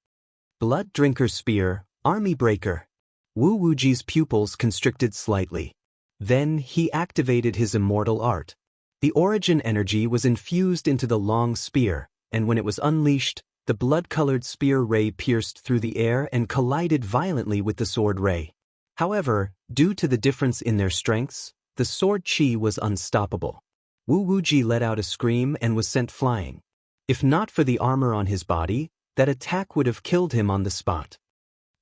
Blood Drinker Spear, Army Breaker. Wu Wuji's pupils constricted slightly. Then he activated his immortal art. The origin energy was infused into the long spear, and when it was unleashed, the blood-colored spear ray pierced through the air and collided violently with the sword ray. However, due to the difference in their strengths, the sword chi was unstoppable. Wu Wuji let out a scream and was sent flying. If not for the armor on his body, that attack would have killed him on the spot.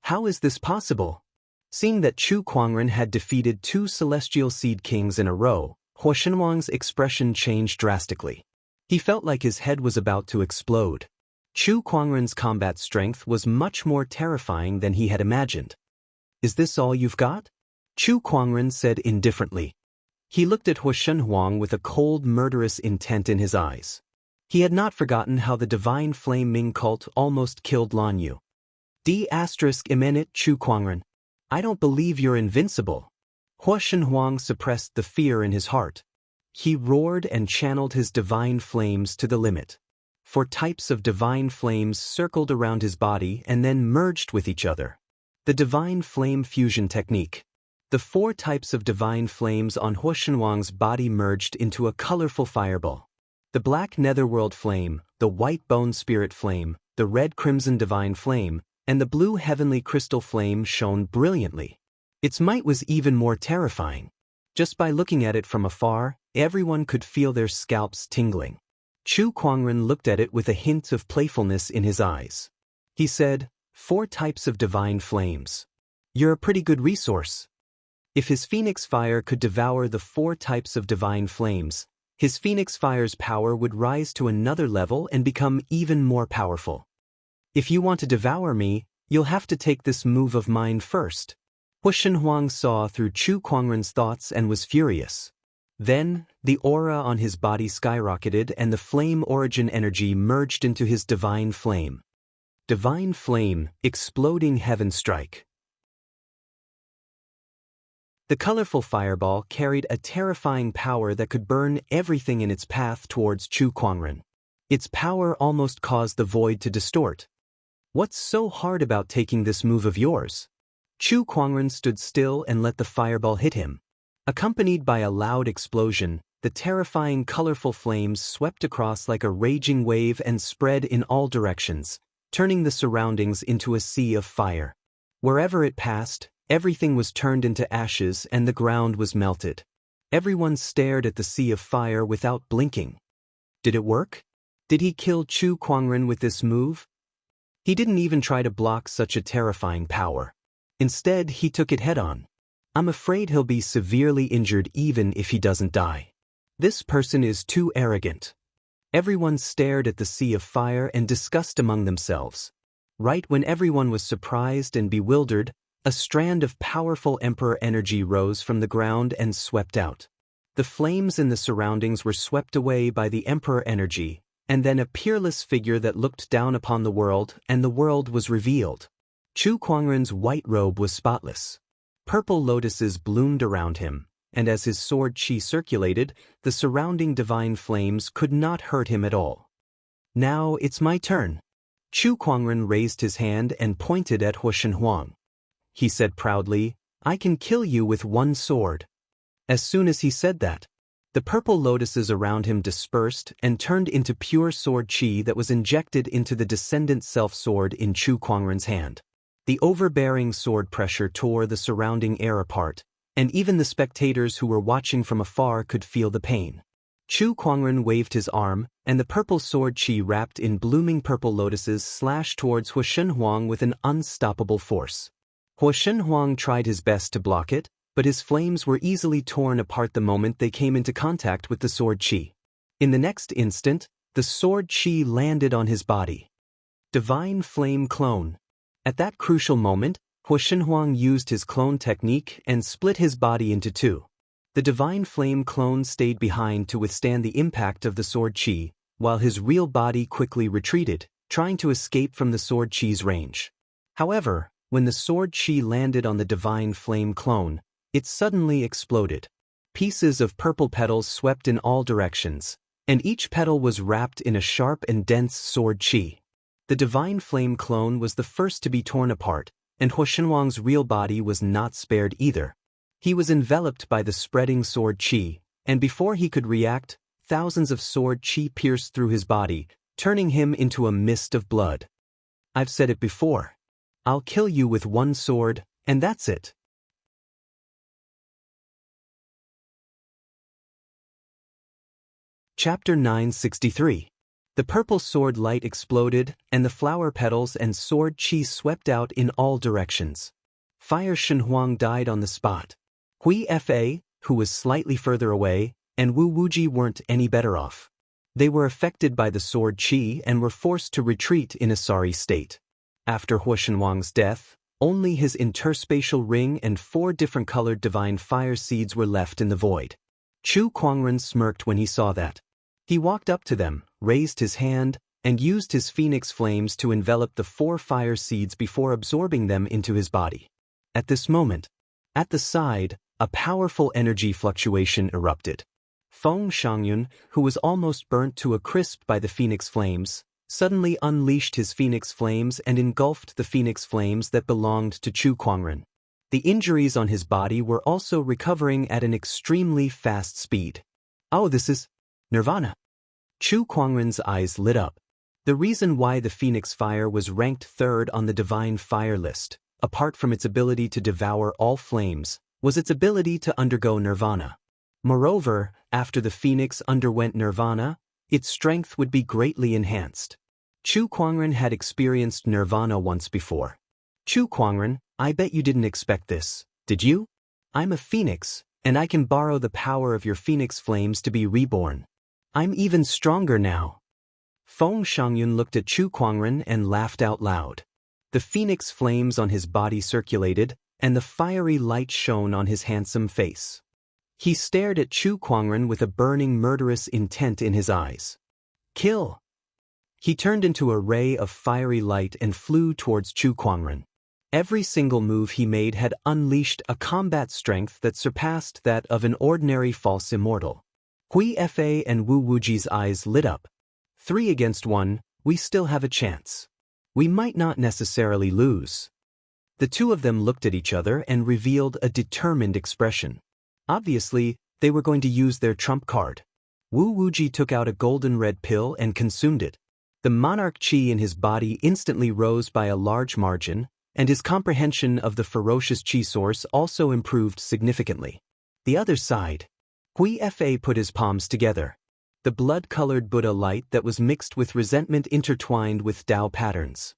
How is this possible? Seeing that Chu Kuangren had defeated 2 celestial seed kings in a row, Huo Shenhuang's expression changed drastically. He felt like his head was about to explode. Chu Kuangren's combat strength was much more terrifying than he had imagined. Is this all you've got? Chu Kuangren said indifferently. He looked at Huo Shenhuang with a cold, murderous intent in his eyes. He had not forgotten how the divine flame Ming cult almost killed Lan Yu. D*Eminent Chu Kuangren. I don't believe you're invincible. Huo Shenhuang suppressed the fear in his heart. He roared and channeled his divine flames to the limit. 4 types of divine flames circled around his body and then merged with each other. The divine flame fusion technique. The 4 types of divine flames on Huo Shenhuang's body merged into a colorful fireball. The black netherworld flame, the white bone spirit flame, the red crimson divine flame, and the blue heavenly crystal flame shone brilliantly. Its might was even more terrifying. Just by looking at it from afar, everyone could feel their scalps tingling. Chu Kuangren looked at it with a hint of playfulness in his eyes. He said, 4 types of divine flames. You're a pretty good resource. If his phoenix fire could devour the 4 types of divine flames, his phoenix fire's power would rise to another level and become even more powerful. If you want to devour me, you'll have to take this move of mine first. Hu Shenhuang saw through Chu Kuangren's thoughts and was furious. Then, the aura on his body skyrocketed and the flame origin energy merged into his divine flame. Divine flame, exploding heaven strike. The colorful fireball carried a terrifying power that could burn everything in its path towards Chu Kuangren. Its power almost caused the void to distort. What's so hard about taking this move of yours? Chu Kuangren stood still and let the fireball hit him. Accompanied by a loud explosion, the terrifying colorful flames swept across like a raging wave and spread in all directions, turning the surroundings into a sea of fire. Wherever it passed, everything was turned into ashes and the ground was melted. Everyone stared at the sea of fire without blinking. Did it work? Did he kill Chu Kuangren with this move? He didn't even try to block such a terrifying power. Instead, he took it head-on. I'm afraid he'll be severely injured even if he doesn't die. This person is too arrogant. Everyone stared at the sea of fire and discussed among themselves. Right when everyone was surprised and bewildered, a strand of powerful emperor energy rose from the ground and swept out. The flames in the surroundings were swept away by the emperor energy, and then a peerless figure that looked down upon the world, and the world was revealed. Chu Kuangren's white robe was spotless. Purple lotuses bloomed around him, and as his sword qi circulated, the surrounding divine flames could not hurt him at all. Now it's my turn. Chu Kuangren raised his hand and pointed at Hu Shenhuang. He said proudly, I can kill you with one sword. As soon as he said that, the purple lotuses around him dispersed and turned into pure sword qi that was injected into the descendant self-sword in Chu Kuangren's hand. The overbearing sword pressure tore the surrounding air apart, and even the spectators who were watching from afar could feel the pain. Chu Kuangren waved his arm, and the purple sword qi wrapped in blooming purple lotuses slashed towards Hu Shenhuang with an unstoppable force. Hu Shenhuang tried his best to block it, but his flames were easily torn apart the moment they came into contact with the sword qi. In the next instant, the sword qi landed on his body. Divine Flame Clone. At that crucial moment, Hu Shenhuang used his clone technique and split his body into two. The Divine Flame Clone stayed behind to withstand the impact of the sword qi, while his real body quickly retreated, trying to escape from the sword qi's range. However, when the sword qi landed on the Divine Flame Clone, it suddenly exploded. Pieces of purple petals swept in all directions, and each petal was wrapped in a sharp and dense sword qi. The Divine Flame Clone was the first to be torn apart, and Hu Shenhuang's real body was not spared either. He was enveloped by the spreading sword qi, and before he could react, thousands of sword qi pierced through his body, turning him into a mist of blood. I've said it before. I'll kill you with one sword, and that's it. Chapter 963. The purple sword light exploded, and the flower petals and sword qi swept out in all directions. Fire Shenhuang died on the spot. Hui Fa, who was slightly further away, and Wu Wuji weren't any better off. They were affected by the sword qi and were forced to retreat in a sorry state. After Hu Shenhuang's death, only his interspatial ring and 4 different colored divine fire seeds were left in the void. Chu Kuangren smirked when he saw that. He walked up to them, raised his hand, and used his phoenix flames to envelop the 4 fire seeds before absorbing them into his body. At this moment, at the side, a powerful energy fluctuation erupted. Feng Shangyun, who was almost burnt to a crisp by the phoenix flames, suddenly unleashed his phoenix flames and engulfed the phoenix flames that belonged to Chu Kuangren. The injuries on his body were also recovering at an extremely fast speed. Oh, this is Nirvana. Chu Kuangren's eyes lit up. The reason why the Phoenix Fire was ranked 3rd on the Divine Fire list, apart from its ability to devour all flames, was its ability to undergo Nirvana. Moreover, after the Phoenix underwent Nirvana, its strength would be greatly enhanced. Chu Kuangren had experienced Nirvana once before. Chu Kuangren, I bet you didn't expect this, did you? I'm a Phoenix, and I can borrow the power of your Phoenix flames to be reborn. I'm even stronger now. Feng Shangyun looked at Chu Kuangren and laughed out loud. The phoenix flames on his body circulated, and the fiery light shone on his handsome face. He stared at Chu Kuangren with a burning murderous intent in his eyes. Kill! He turned into a ray of fiery light and flew towards Chu Kuangren. Every single move he made had unleashed a combat strength that surpassed that of an ordinary false immortal. Hui Fa and Wu Wuji's eyes lit up. 3 against 1, we still have a chance. We might not necessarily lose. The two of them looked at each other and revealed a determined expression. Obviously, they were going to use their trump card. Wu Wuji took out a golden red pill and consumed it. The monarch qi in his body instantly rose by a large margin, and his comprehension of the ferocious qi source also improved significantly. The other side. Hui Fa put his palms together. The blood-colored Buddha light that was mixed with resentment intertwined with Tao patterns.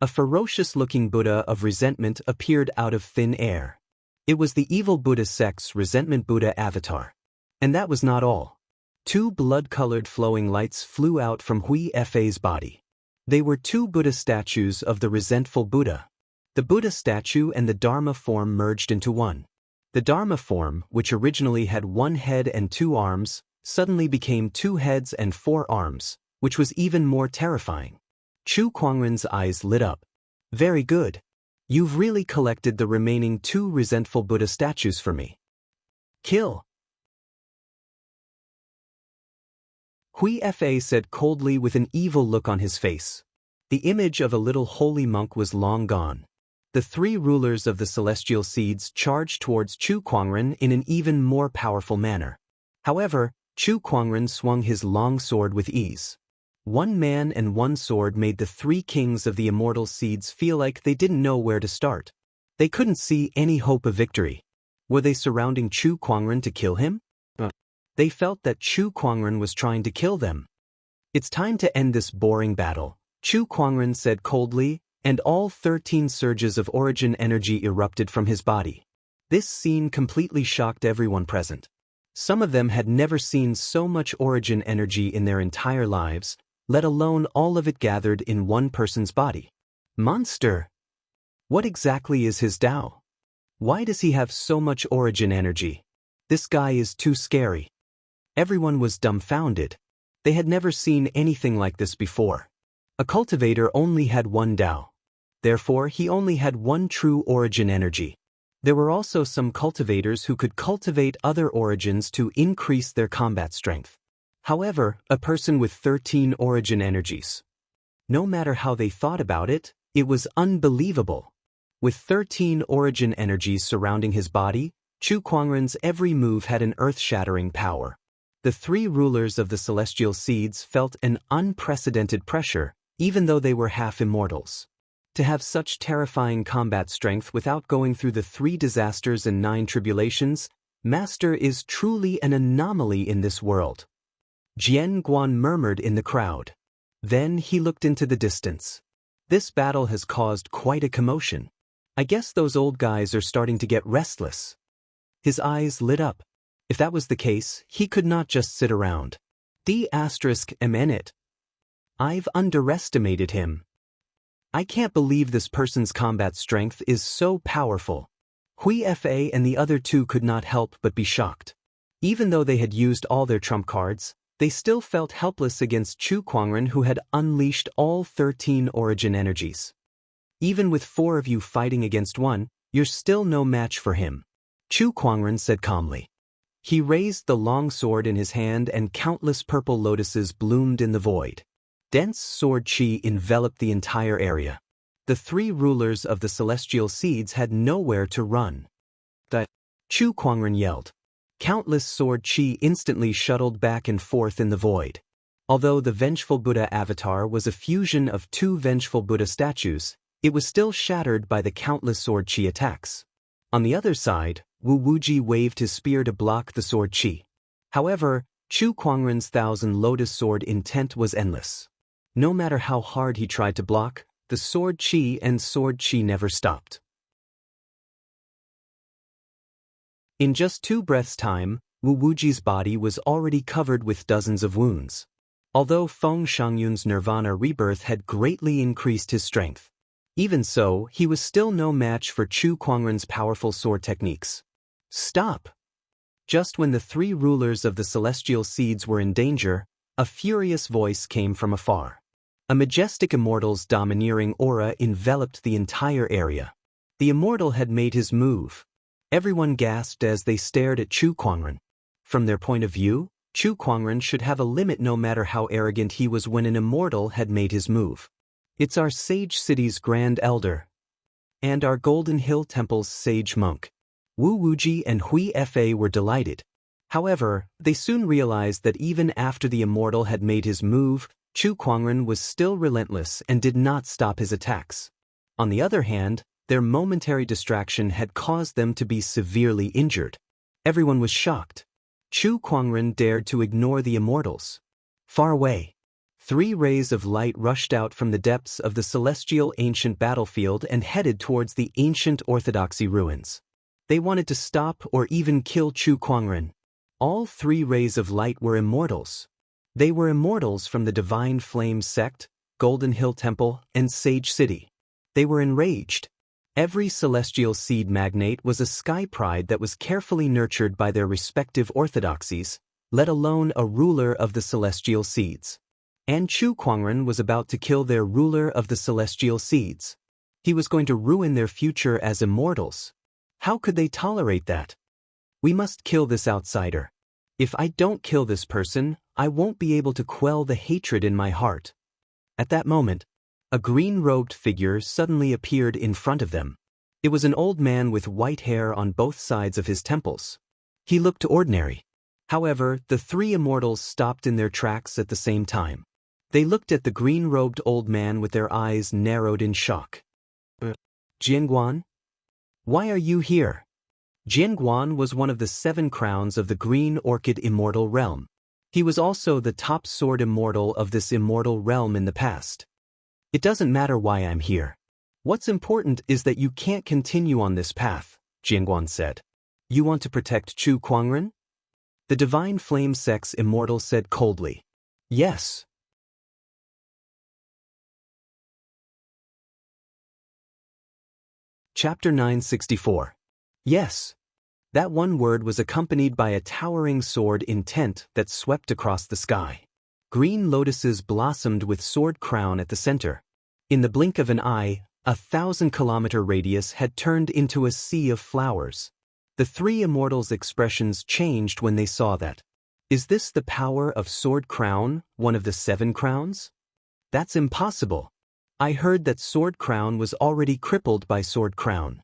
A ferocious-looking Buddha of resentment appeared out of thin air. It was the evil Buddha sect's resentment Buddha avatar. And that was not all. 2 blood-colored flowing lights flew out from Hui Fa's body. They were 2 Buddha statues of the resentful Buddha. The Buddha statue and the Dharma form merged into one. The Dharma form, which originally had 1 head and 2 arms, suddenly became 2 heads and 4 arms, which was even more terrifying. Chu Kuangren's eyes lit up. Very good. You've really collected the remaining 2 resentful Buddha statues for me. Kill. Hui Fa said coldly with an evil look on his face. The image of a little holy monk was long gone. The 3 rulers of the celestial seeds charged towards Chu Kuangren in an even more powerful manner. However, Chu Kuangren swung his long sword with ease. 1 man and 1 sword made the 3 kings of the immortal seeds feel like they didn't know where to start. They couldn't see any hope of victory. Were they surrounding Chu Kuangren to kill him? They felt that Chu Kuangren was trying to kill them. It's time to end this boring battle, Chu Kuangren said coldly, and all 13 surges of origin energy erupted from his body. This scene completely shocked everyone present. Some of them had never seen so much origin energy in their entire lives, let alone all of it gathered in one person's body. Monster! What exactly is his Tao? Why does he have so much origin energy? This guy is too scary. Everyone was dumbfounded. They had never seen anything like this before. A cultivator only had 1 Tao. Therefore, he only had 1 true origin energy. There were also some cultivators who could cultivate other origins to increase their combat strength. However, a person with 13 origin energies. No matter how they thought about it, it was unbelievable. With 13 origin energies surrounding his body, Chu Kuangren's every move had an earth-shattering power. The 3 rulers of the celestial seeds felt an unprecedented pressure, even though they were half immortals. To have such terrifying combat strength without going through the 3 disasters and 9 tribulations, Master is truly an anomaly in this world. Jian Guan murmured in the crowd. Then he looked into the distance. This battle has caused quite a commotion. I guess those old guys are starting to get restless. His eyes lit up. If that was the case, he could not just sit around. I've underestimated him. I can't believe this person's combat strength is so powerful. Hui Fa and the other 2 could not help but be shocked. Even though they had used all their trump cards, they still felt helpless against Chu Kuangren, who had unleashed all 13 origin energies. Even with 4 of you fighting against 1, you're still no match for him, Chu Kuangren said calmly. He raised the long sword in his hand and countless purple lotuses bloomed in the void. Dense sword chi enveloped the entire area. The 3 rulers of the celestial seeds had nowhere to run. Chu Kuangren yelled. Countless sword chi instantly shuttled back and forth in the void. Although the vengeful Buddha avatar was a fusion of 2 vengeful Buddha statues, it was still shattered by the countless sword chi attacks. On the other side, Wu Wuji waved his spear to block the sword chi. However, Chu Kuangren's 1,000 lotus sword intent was endless. No matter how hard he tried to block, the sword chi never stopped. In just 2 breaths' time, Wu Wuji's body was already covered with dozens of wounds. Although Feng Shangyun's Nirvana rebirth had greatly increased his strength. Even so, he was still no match for Chu Kuangren's powerful sword techniques. Stop! Just when the three rulers of the celestial seeds were in danger, a furious voice came from afar. A majestic immortal's domineering aura enveloped the entire area. The immortal had made his move. Everyone gasped as they stared at Chu Kuangren. From their point of view, Chu Kuangren should have a limit no matter how arrogant he was when an immortal had made his move. It's our Sage City's Grand Elder. And our Golden Hill Temple's Sage Monk. Wu Wuji and Hui Fa were delighted. However, they soon realized that even after the immortal had made his move, Chu Kuangren was still relentless and did not stop his attacks. On the other hand, their momentary distraction had caused them to be severely injured. Everyone was shocked. Chu Kuangren dared to ignore the immortals. Far away, 3 rays of light rushed out from the depths of the celestial ancient battlefield and headed towards the ancient orthodoxy ruins. They wanted to stop or even kill Chu Kuangren. All 3 rays of light were immortals. They were immortals from the Divine Flame Sect, Golden Hill Temple, and Sage City. They were enraged. Every celestial seed magnate was a sky pride that was carefully nurtured by their respective orthodoxies, let alone a ruler of the celestial seeds. And Chu Kuangren was about to kill their ruler of the celestial seeds. He was going to ruin their future as immortals. How could they tolerate that? We must kill this outsider. If I don't kill this person, I won't be able to quell the hatred in my heart. At that moment, a green-robed figure suddenly appeared in front of them. It was an old man with white hair on both sides of his temples. He looked ordinary. However, the 3 immortals stopped in their tracks at the same time. They looked at the green-robed old man with their eyes narrowed in shock. Jianguan? Why are you here? Jianguan was one of the 7 crowns of the Green Orchid Immortal Realm. He was also the top sword immortal of this immortal realm in the past. It doesn't matter why I'm here. What's important is that you can't continue on this path, Jianguan said. You want to protect Chu Kuangren? The Divine Flame Sect's immortal said coldly. Yes. Chapter 964. Yes. That one word was accompanied by a towering sword intent that swept across the sky. Green lotuses blossomed with sword crown at the center. In the blink of an eye, a 1,000-kilometer radius had turned into a sea of flowers. The 3 immortals' expressions changed when they saw that. Is this the power of Sword Crown, one of the 7 crowns? That's impossible. I heard that Sword Crown was already crippled by Sword Crown.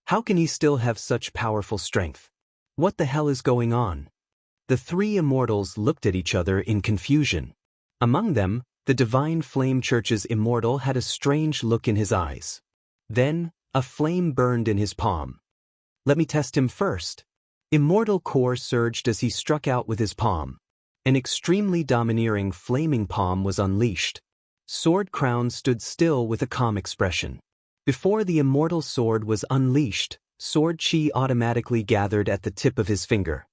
How can he still have such powerful strength? What the hell is going on? The 3 immortals looked at each other in confusion. Among them, the Divine Flame Church's immortal had a strange look in his eyes. Then, a flame burned in his palm. Let me test him first. Immortal core surged as he struck out with his palm. An extremely domineering flaming palm was unleashed. Sword Crown stood still with a calm expression. Before the immortal sword was unleashed, sword chi automatically gathered at the tip of his finger.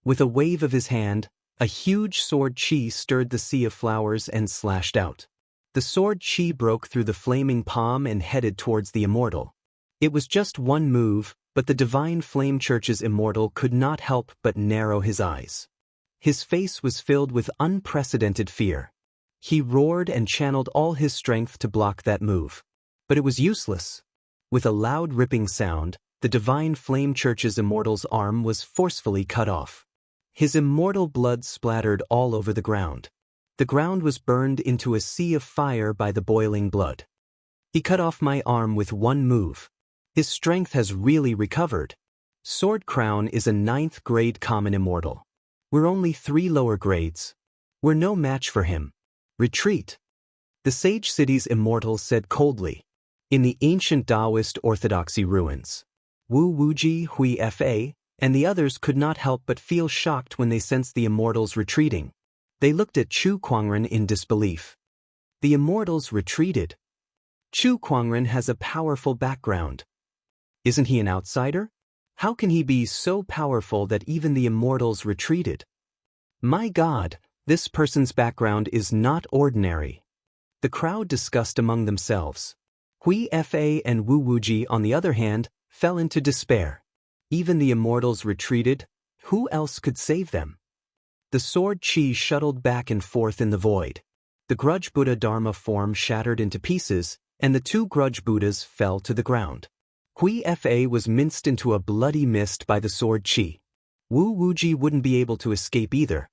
With a wave of his hand, a huge sword chi stirred the sea of flowers and slashed out. The sword chi broke through the flaming palm and headed towards the immortal. It was just one move, but the Divine Flame Church's immortal could not help but narrow his eyes. His face was filled with unprecedented fear. He roared and channeled all his strength to block that move. But it was useless. With a loud ripping sound, the Divine Flame Church's immortal's arm was forcefully cut off. His immortal blood splattered all over the ground. The ground was burned into a sea of fire by the boiling blood. He cut off my arm with one move. His strength has really recovered. Sword Crown is a 9th grade common immortal. We're only 3 lower grades. We're no match for him. Retreat. The Sage City's immortal said coldly. In the ancient Taoist orthodoxy ruins, Wu Wuji, Hui Fa, and the others could not help but feel shocked when they sensed the immortals retreating. They looked at Chu Kuangren in disbelief. The immortals retreated. Chu Kuangren has a powerful background. Isn't he an outsider? How can he be so powerful that even the immortals retreated? My God, This person's background is not ordinary. The crowd discussed among themselves. Hui Fa and Wu Wuji, on the other hand, fell into despair. Even the immortals retreated. Who else could save them? The sword chi shuttled back and forth in the void. The grudge Buddha Dharma form shattered into pieces, and the two grudge Buddhas fell to the ground. Hui Fa was minced into a bloody mist by the sword chi. Wu Wuji wouldn't be able to escape either.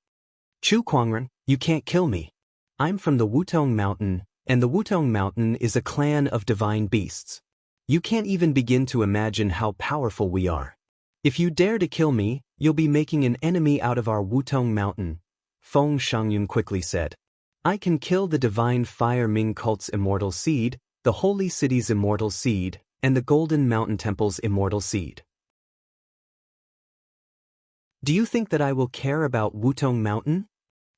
Chu Kuangren, you can't kill me. I'm from the Wutong Mountain, and the Wutong Mountain is a clan of divine beasts. You can't even begin to imagine how powerful we are. If you dare to kill me, you'll be making an enemy out of our Wutong Mountain, Feng Shangyun quickly said. I can kill the divine fire Ming cult's immortal seed, the holy city's immortal seed, and the Golden Mountain Temple's immortal seed. Do you think that I will care about Wutong Mountain?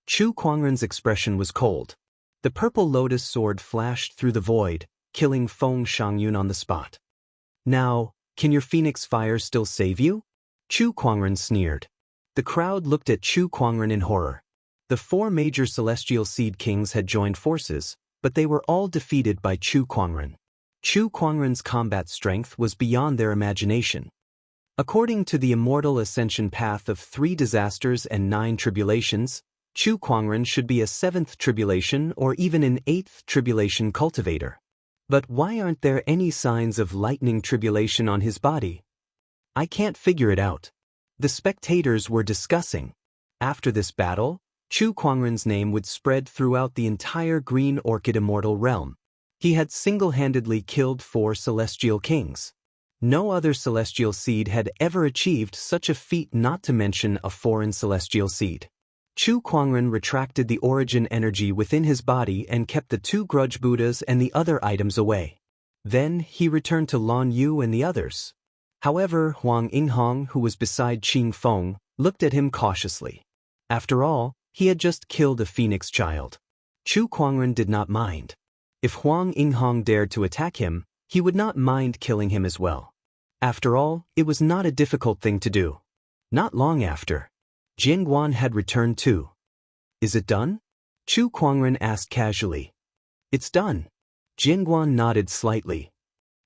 Chu Kuangren's expression was cold. The purple lotus sword flashed through the void, killing Feng Shangyun on the spot. Now, can your phoenix fire still save you? Chu Kuangren sneered. The crowd looked at Chu Kuangren in horror. The four major celestial seed kings had joined forces, but they were all defeated by Chu Kuangren. Chu Kuangren's combat strength was beyond their imagination. According to the immortal ascension path of 3 disasters and 9 tribulations, Chu Kuangren should be a 7th tribulation or even an 8th tribulation cultivator. But why aren't there any signs of lightning tribulation on his body? I can't figure it out. The spectators were discussing. After this battle, Chu Kuangren's name would spread throughout the entire Green Orchid immortal realm. He had single-handedly killed 4 celestial kings. No other celestial seed had ever achieved such a feat, not to mention a foreign celestial seed. Chu Kuangren retracted the origin energy within his body and kept the 2 grudge Buddhas and the other items away. Then he returned to Lan Yu and the others. However, Huang Yinghong, who was beside Qing Feng, looked at him cautiously. After all, he had just killed a phoenix child. Chu Kuangren did not mind. If Huang Yinghong dared to attack him, he would not mind killing him as well. After all, it was not a difficult thing to do. Not long after, Jingguan had returned too. Is it done? Chu Kuangren asked casually. It's done. Jingguan nodded slightly.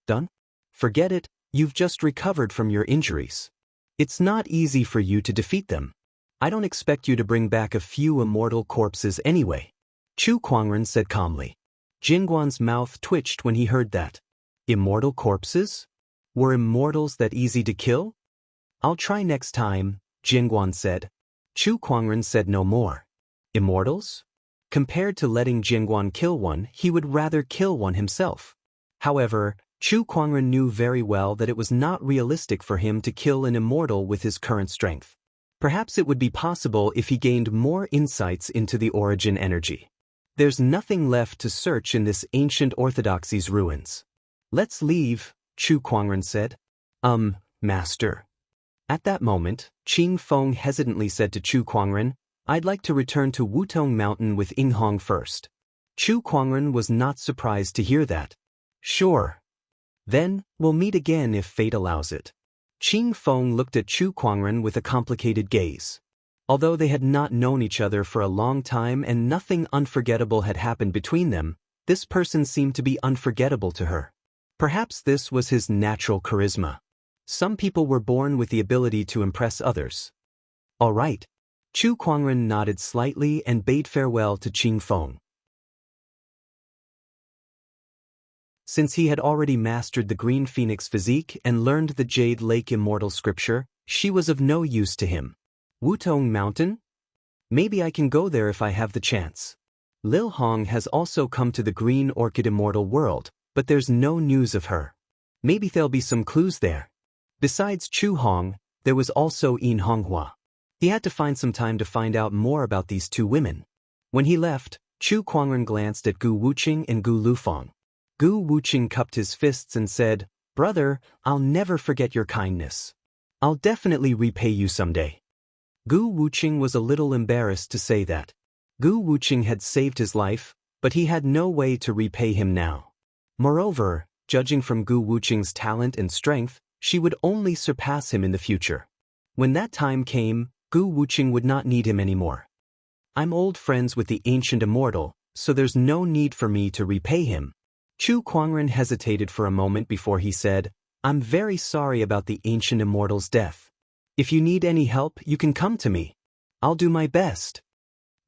Done? Forget it, you've just recovered from your injuries. It's not easy for you to defeat them. I don't expect you to bring back a few immortal corpses anyway. Chu Kuangren said calmly. Jingguan's mouth twitched when he heard that. Immortal corpses? Were immortals that easy to kill? I'll try next time, Jingguan said. Chu Kuangren said no more. Immortals? Compared to letting Jingguan kill one, he would rather kill one himself. However, Chu Kuangren knew very well that it was not realistic for him to kill an immortal with his current strength. Perhaps it would be possible if he gained more insights into the origin energy. There's nothing left to search in this ancient orthodoxy's ruins. Let's leave, Chu Kuangren said. Master. At that moment, Qing Feng hesitantly said to Chu Kuangren, I'd like to return to Wutong Mountain with Yinghong first. Chu Kuangren was not surprised to hear that. Sure. Then, we'll meet again if fate allows it. Qing Feng looked at Chu Kuangren with a complicated gaze. Although they had not known each other for a long time and nothing unforgettable had happened between them, this person seemed to be unforgettable to her. Perhaps this was his natural charisma. Some people were born with the ability to impress others. All right. Chu Kuangren nodded slightly and bade farewell to Qing Feng. Since he had already mastered the Green Phoenix physique and learned the Jade Lake Immortal Scripture, she was of no use to him. Wutong Mountain? Maybe I can go there if I have the chance. Lil Hong has also come to the Green Orchid Immortal world, but there's no news of her. Maybe there'll be some clues there. Besides Chu Hong, there was also Yin Honghua. He had to find some time to find out more about these 2 women. When he left, Chu Kuangren glanced at Gu Wuqing and Gu Lufeng. Gu Wuqing cupped his fists and said, Brother, I'll never forget your kindness. I'll definitely repay you someday. Gu Wuqing was a little embarrassed to say that. Gu Wuqing had saved his life, but he had no way to repay him now. Moreover, judging from Gu Wuqing's talent and strength, she would only surpass him in the future. When that time came, Gu Wuqing would not need him anymore. I'm old friends with the ancient immortal, so there's no need for me to repay him. Chu Kuangren hesitated for a moment before he said, I'm very sorry about the ancient immortal's death. If you need any help, you can come to me. I'll do my best.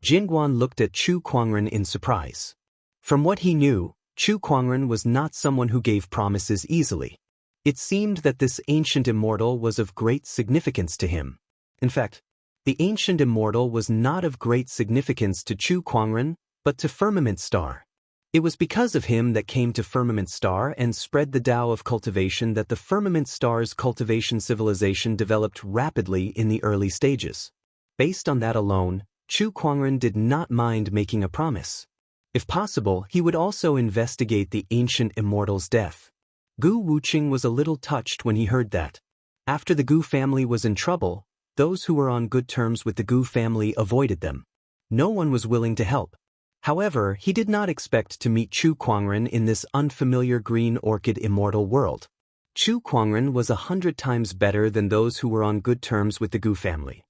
Jingguan looked at Chu Kuangren in surprise. From what he knew, Chu Kuangren was not someone who gave promises easily. It seemed that this ancient immortal was of great significance to him. In fact, the ancient immortal was not of great significance to Chu Kuangren, but to Firmament Star. It was because of him that came to Firmament Star and spread the Tao of cultivation that the Firmament Star's cultivation civilization developed rapidly in the early stages. Based on that alone, Chu Kuangren did not mind making a promise. If possible, he would also investigate the ancient immortal's death. Gu Wuqing was a little touched when he heard that. After the Gu family was in trouble, those who were on good terms with the Gu family avoided them. No one was willing to help. However, he did not expect to meet Chu Kuangren in this unfamiliar green orchid immortal world. Chu Kuangren was 100 times better than those who were on good terms with the Gu family.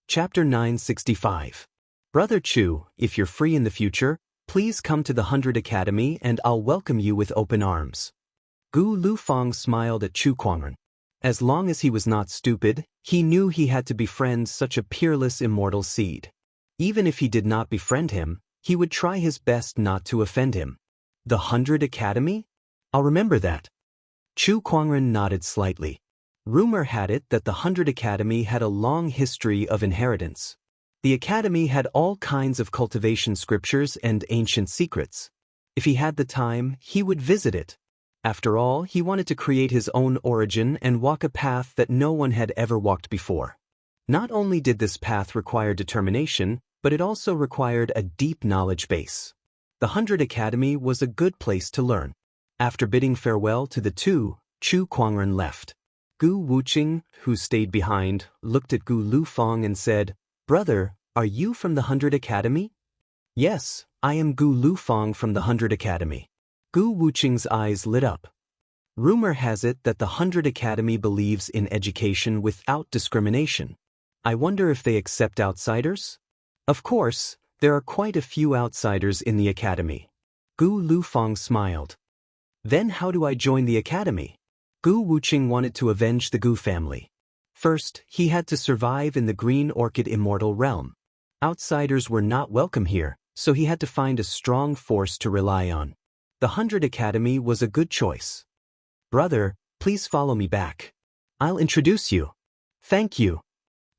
Chapter 965. Brother Chu, if you're free in the future, please come to the 100 Academy and I'll welcome you with open arms. Gu Lufang smiled at Chu Kuangren. As long as he was not stupid, he knew he had to befriend such a peerless immortal seed. Even if he did not befriend him, he would try his best not to offend him. The 100 Academy? I'll remember that. Chu Kuangren nodded slightly. Rumor had it that the 100 Academy had a long history of inheritance. The Academy had all kinds of cultivation scriptures and ancient secrets. If he had the time, he would visit it. After all, he wanted to create his own origin and walk a path that no one had ever walked before. Not only did this path require determination, but it also required a deep knowledge base. The 100 Academy was a good place to learn. After bidding farewell to the two, Chu Kuangren left. Gu Wuqing, who stayed behind, looked at Gu Lufang and said, Brother, are you from the 100 Academy? Yes, I am Gu Lufang from the 100 Academy. Gu Wuqing's eyes lit up. Rumor has it that the 100 Academy believes in education without discrimination. I wonder if they accept outsiders? Of course, there are quite a few outsiders in the Academy. Gu Lufang smiled. Then how do I join the Academy? Gu Wuqing wanted to avenge the Gu family. First, he had to survive in the Green Orchid Immortal realm. Outsiders were not welcome here, so he had to find a strong force to rely on. The 100 Academy was a good choice. Brother, please follow me back. I'll introduce you. Thank you.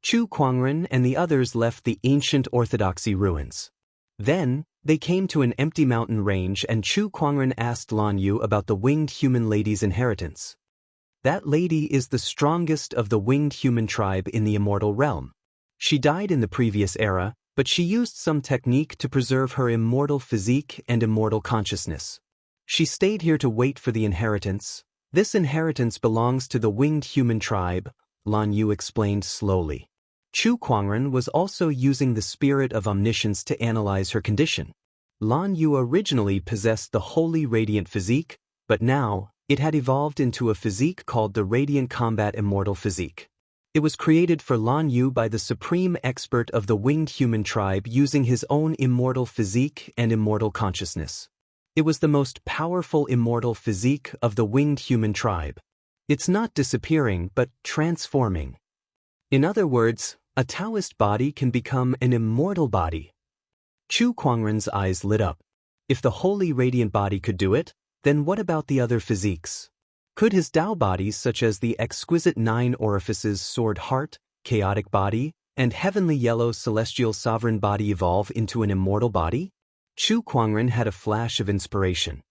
Chu Kuangren and the others left the ancient orthodoxy ruins. Then, they came to an empty mountain range and Chu Kuangren asked Lan Yu about the winged human lady's inheritance. That lady is the strongest of the winged human tribe in the immortal realm. She died in the previous era, but she used some technique to preserve her immortal physique and immortal consciousness. She stayed here to wait for the inheritance. This inheritance belongs to the winged human tribe, Lan Yu explained slowly. Chu Kuangren was also using the spirit of omniscience to analyze her condition. Lan Yu originally possessed the holy radiant physique, but now, it had evolved into a physique called the Radiant Combat Immortal Physique. It was created for Lan Yu by the supreme expert of the winged human tribe using his own immortal physique and immortal consciousness. It was the most powerful immortal physique of the winged human tribe. It's not disappearing, but transforming. In other words, a Taoist body can become an immortal body. Chu Kuangren's eyes lit up. If the holy radiant body could do it, then what about the other physiques? Could his Tao bodies such as the exquisite 9 orifices sword heart, chaotic body, and heavenly yellow celestial sovereign body evolve into an immortal body? Chu Kuangren had a flash of inspiration.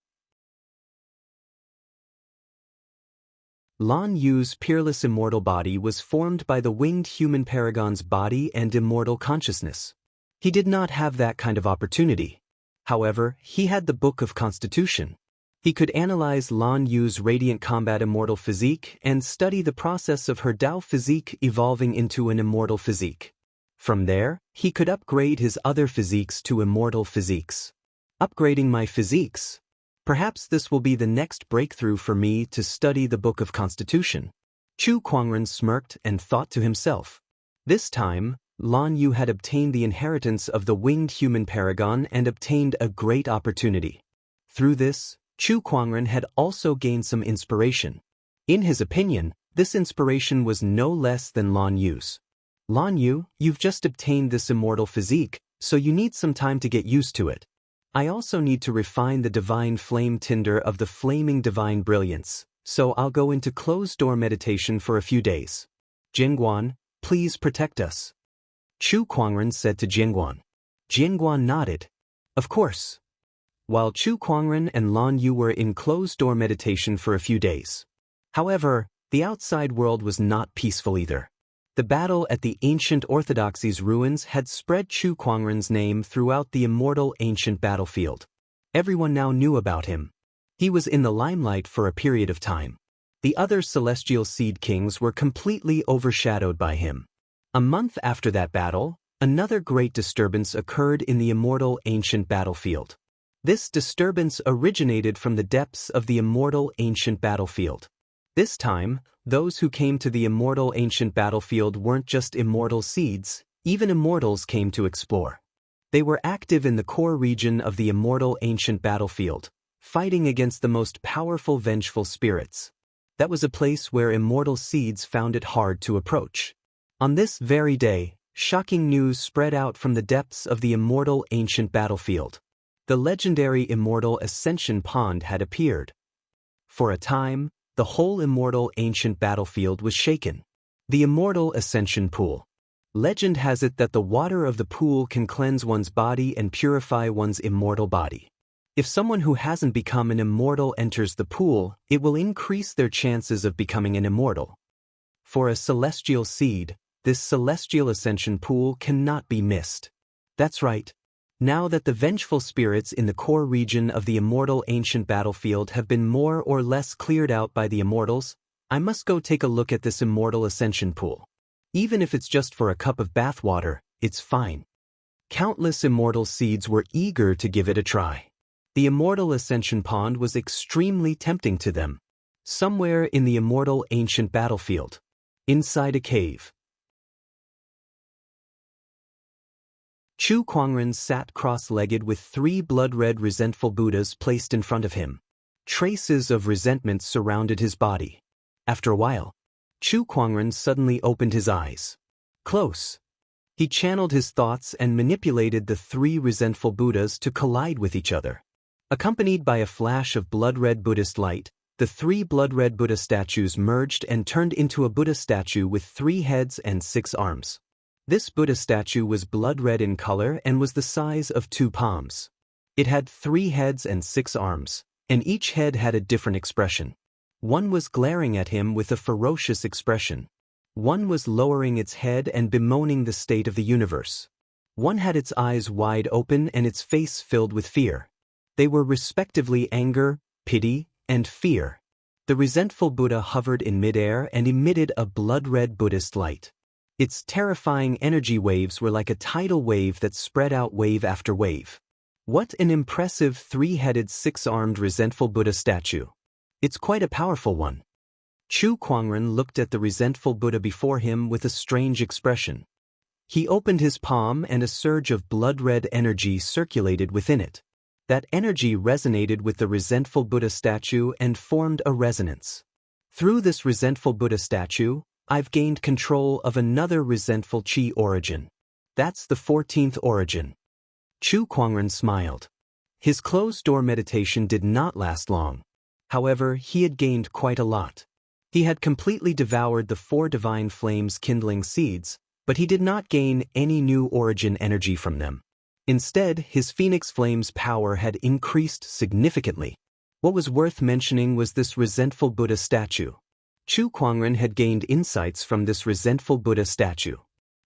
Lan Yu's peerless immortal body was formed by the winged human paragon's body and immortal consciousness. He did not have that kind of opportunity. However, he had the Book of Constitution. He could analyze Lan Yu's radiant combat immortal physique and study the process of her Tao physique evolving into an immortal physique. From there, he could upgrade his other physiques to immortal physiques. Upgrading my physiques. Perhaps this will be the next breakthrough for me to study the Book of Constitution. Chu Kuangren smirked and thought to himself. This time, Lan Yu had obtained the inheritance of the winged human paragon and obtained a great opportunity. Through this, Chu Kuangren had also gained some inspiration. In his opinion, this inspiration was no less than Lan Yu's. Lan Yu, you've just obtained this immortal physique, so you need some time to get used to it. I also need to refine the divine flame tinder of the flaming divine brilliance, so I'll go into closed-door meditation for a few days. Jingguan, please protect us. Chu Kuangren said to Jingguan. Jingguan nodded. Of course. While Chu Kuangren and Lan Yu were in closed-door meditation for a few days. However, the outside world was not peaceful either. The battle at the ancient orthodoxy's ruins had spread Chu Kuangren's name throughout the immortal ancient battlefield. Everyone now knew about him. He was in the limelight for a period of time. The other celestial seed kings were completely overshadowed by him. A month after that battle, another great disturbance occurred in the immortal ancient battlefield. This disturbance originated from the depths of the immortal ancient battlefield. This time, those who came to the immortal ancient battlefield weren't just immortal seeds, even immortals came to explore. They were active in the core region of the immortal ancient battlefield, fighting against the most powerful vengeful spirits. That was a place where immortal seeds found it hard to approach. On this very day, shocking news spread out from the depths of the immortal ancient battlefield. The legendary immortal Ascension Pond had appeared. For a time, the whole immortal ancient battlefield was shaken. The immortal Ascension Pool. Legend has it that the water of the pool can cleanse one's body and purify one's immortal body. If someone who hasn't become an immortal enters the pool, it will increase their chances of becoming an immortal. For a celestial seed, this celestial ascension pool cannot be missed. That's right. Now that the vengeful spirits in the core region of the immortal ancient battlefield have been more or less cleared out by the immortals, I must go take a look at this immortal ascension pool. Even if it's just for a cup of bathwater, it's fine. Countless immortal seeds were eager to give it a try. The immortal ascension pond was extremely tempting to them. Somewhere in the immortal ancient battlefield. Inside a cave. Chu Kuangren sat cross-legged with 3 blood-red resentful Buddhas placed in front of him. Traces of resentment surrounded his body. After a while, Chu Kuangren suddenly opened his eyes. Close. He channeled his thoughts and manipulated the 3 resentful Buddhas to collide with each other. Accompanied by a flash of blood-red Buddhist light, the 3 blood-red Buddha statues merged and turned into a Buddha statue with 3 heads and 6 arms. This Buddha statue was blood-red in color and was the size of 2 palms. It had 3 heads and 6 arms, and each head had a different expression. One was glaring at him with a ferocious expression. One was lowering its head and bemoaning the state of the universe. One had its eyes wide open and its face filled with fear. They were respectively anger, pity, and fear. The resentful Buddha hovered in midair and emitted a blood-red Buddhist light. Its terrifying energy waves were like a tidal wave that spread out wave after wave. What an impressive 3-headed 6-armed resentful Buddha statue. It's quite a powerful one. Chu Kuangren looked at the resentful Buddha before him with a strange expression. He opened his palm and a surge of blood-red energy circulated within it. That energy resonated with the resentful Buddha statue and formed a resonance. Through this resentful Buddha statue, I've gained control of another resentful Qi origin. That's the 14th origin. Chu Kuangren smiled. His closed-door meditation did not last long. However, he had gained quite a lot. He had completely devoured the 4 divine flames kindling seeds, but he did not gain any new origin energy from them. Instead, his phoenix flame's power had increased significantly. What was worth mentioning was this resentful Buddha statue. Chu Kuangren had gained insights from this resentful Buddha statue.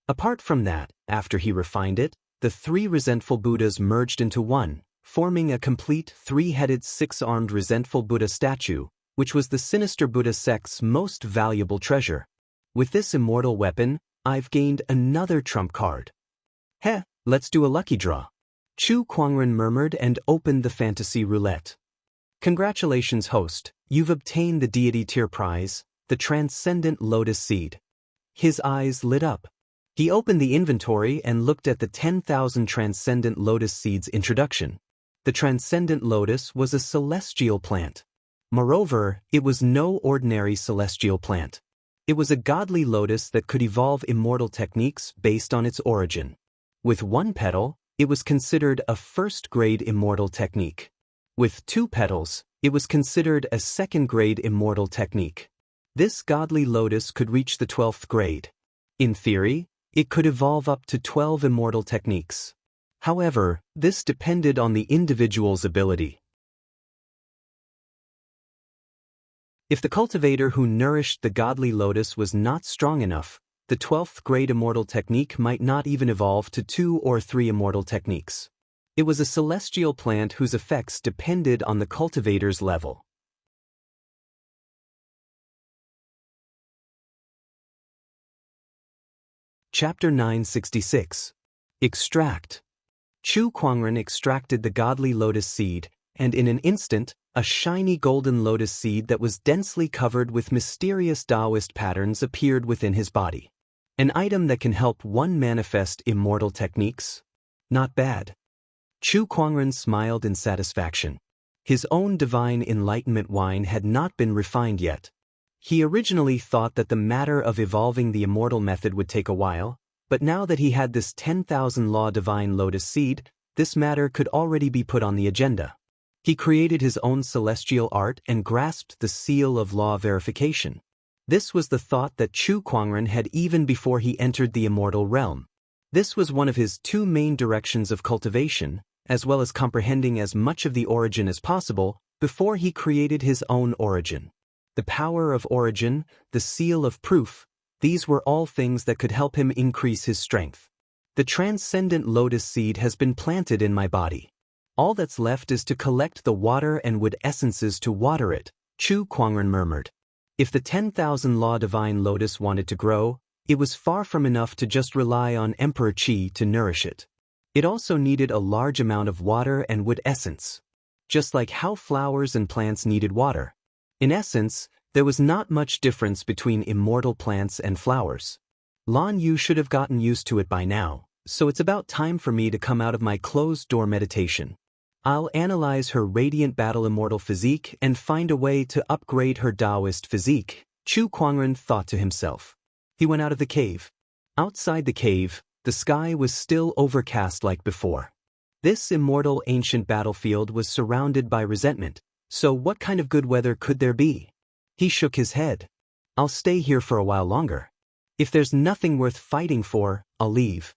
Apart from that, after he refined it, the 3 resentful Buddhas merged into one, forming a complete 3-headed 6-armed resentful Buddha statue, which was the sinister Buddha sect's most valuable treasure. With this immortal weapon, I've gained another trump card. Heh, let's do a lucky draw. Chu Kuangren murmured and opened the fantasy roulette. Congratulations, host, you've obtained the deity tier prize, the transcendent lotus seed. His eyes lit up. He opened the inventory and looked at the 10,000 transcendent lotus seeds introduction. The transcendent lotus was a celestial plant. Moreover, it was no ordinary celestial plant. It was a godly lotus that could evolve immortal techniques based on its origin. With one petal, it was considered a first-grade immortal technique. With 2 petals, it was considered a second-grade immortal technique. This godly lotus could reach the 12th grade. In theory, it could evolve up to 12 immortal techniques. However, this depended on the individual's ability. If the cultivator who nourished the godly lotus was not strong enough, the 12th grade immortal technique might not even evolve to 2 or 3 immortal techniques. It was a celestial plant whose effects depended on the cultivator's level. Chapter 966. Extract. Chu Kuangren extracted the godly lotus seed, and in an instant, a shiny golden lotus seed that was densely covered with mysterious Taoist patterns appeared within his body. An item that can help one manifest immortal techniques? Not bad. Chu Kuangren smiled in satisfaction. His own divine enlightenment wine had not been refined yet. He originally thought that the matter of evolving the immortal method would take a while, but now that he had this 10,000 law divine lotus seed, this matter could already be put on the agenda. He created his own celestial art and grasped the seal of law verification. This was the thought that Chu Kuangren had even before he entered the immortal realm. This was one of his 2 main directions of cultivation, as well as comprehending as much of the origin as possible before he created his own origin. The power of origin, the seal of proof, these were all things that could help him increase his strength. The transcendent lotus seed has been planted in my body. All that's left is to collect the water and wood essences to water it, Chu Kuangren murmured. If the 10,000 law divine lotus wanted to grow, it was far from enough to just rely on Emperor Qi to nourish it. It also needed a large amount of water and wood essence. Just like how flowers and plants needed water. In essence, there was not much difference between immortal plants and flowers. Lan Yu should have gotten used to it by now, so it's about time for me to come out of my closed-door meditation. I'll analyze her radiant battle immortal physique and find a way to upgrade her Taoist physique, Chu Kuangren thought to himself. He went out of the cave. Outside the cave, the sky was still overcast like before. This immortal ancient battlefield was surrounded by resentment, so what kind of good weather could there be? He shook his head. I'll stay here for a while longer. If there's nothing worth fighting for, I'll leave.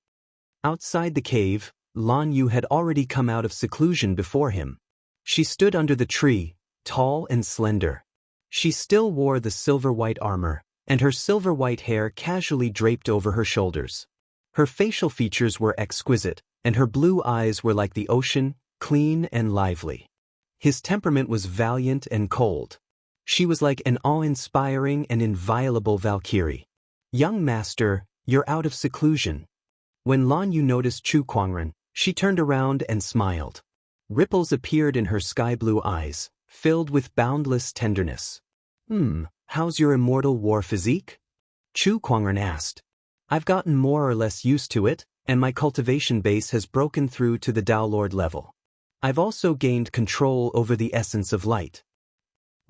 Outside the cave, Lan Yu had already come out of seclusion before him. She stood under the tree, tall and slender. She still wore the silver-white armor, and her silver-white hair casually draped over her shoulders. Her facial features were exquisite, and her blue eyes were like the ocean, clean and lively. His temperament was valiant and cold. She was like an awe-inspiring and inviolable Valkyrie. Young master, you're out of seclusion. When Lan Yu noticed Chu Kuangren, she turned around and smiled. Ripples appeared in her sky-blue eyes, filled with boundless tenderness. How's your immortal war physique? Chu Kuangren asked. I've gotten more or less used to it, and my cultivation base has broken through to the Tao Lord level. I've also gained control over the essence of light.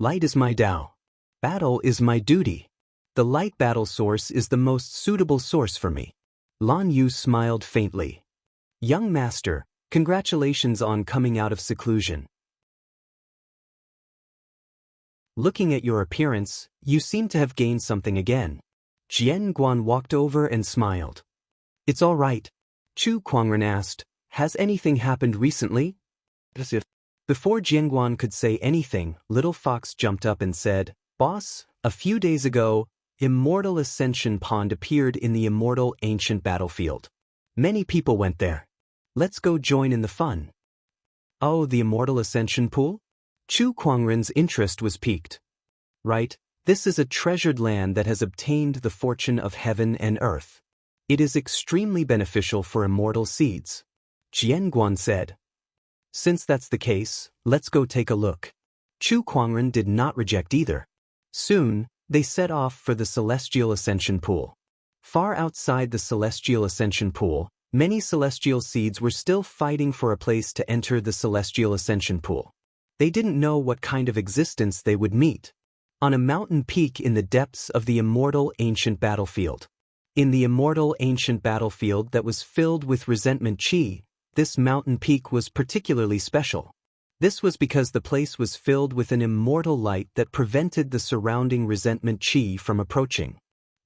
Light is my Tao. Battle is my duty. The light battle source is the most suitable source for me. Lan Yu smiled faintly. Young master, congratulations on coming out of seclusion. Looking at your appearance, you seem to have gained something again. Jian Guan walked over and smiled. It's all right. Chu Kuangren asked, has anything happened recently? Before Jian Guan could say anything, Little Fox jumped up and said, Boss, a few days ago, Immortal Ascension Pond appeared in the immortal ancient battlefield. Many people went there. Let's go join in the fun. Oh, the Immortal Ascension Pool? Chu Kuangren's interest was piqued. Right, this is a treasured land that has obtained the fortune of heaven and earth. It is extremely beneficial for immortal seeds. Jian Guan said. Since that's the case, let's go take a look. Chu Kuangren did not reject either. Soon, They set off for the Celestial Ascension Pool. Far outside the Celestial Ascension Pool, many celestial seeds were still fighting for a place to enter the Celestial Ascension Pool. They didn't know what kind of existence they would meet. On a mountain peak in the depths of the immortal ancient battlefield. In the immortal ancient battlefield that was filled with resentment chi, this mountain peak was particularly special. This was because the place was filled with an immortal light that prevented the surrounding resentment chi from approaching.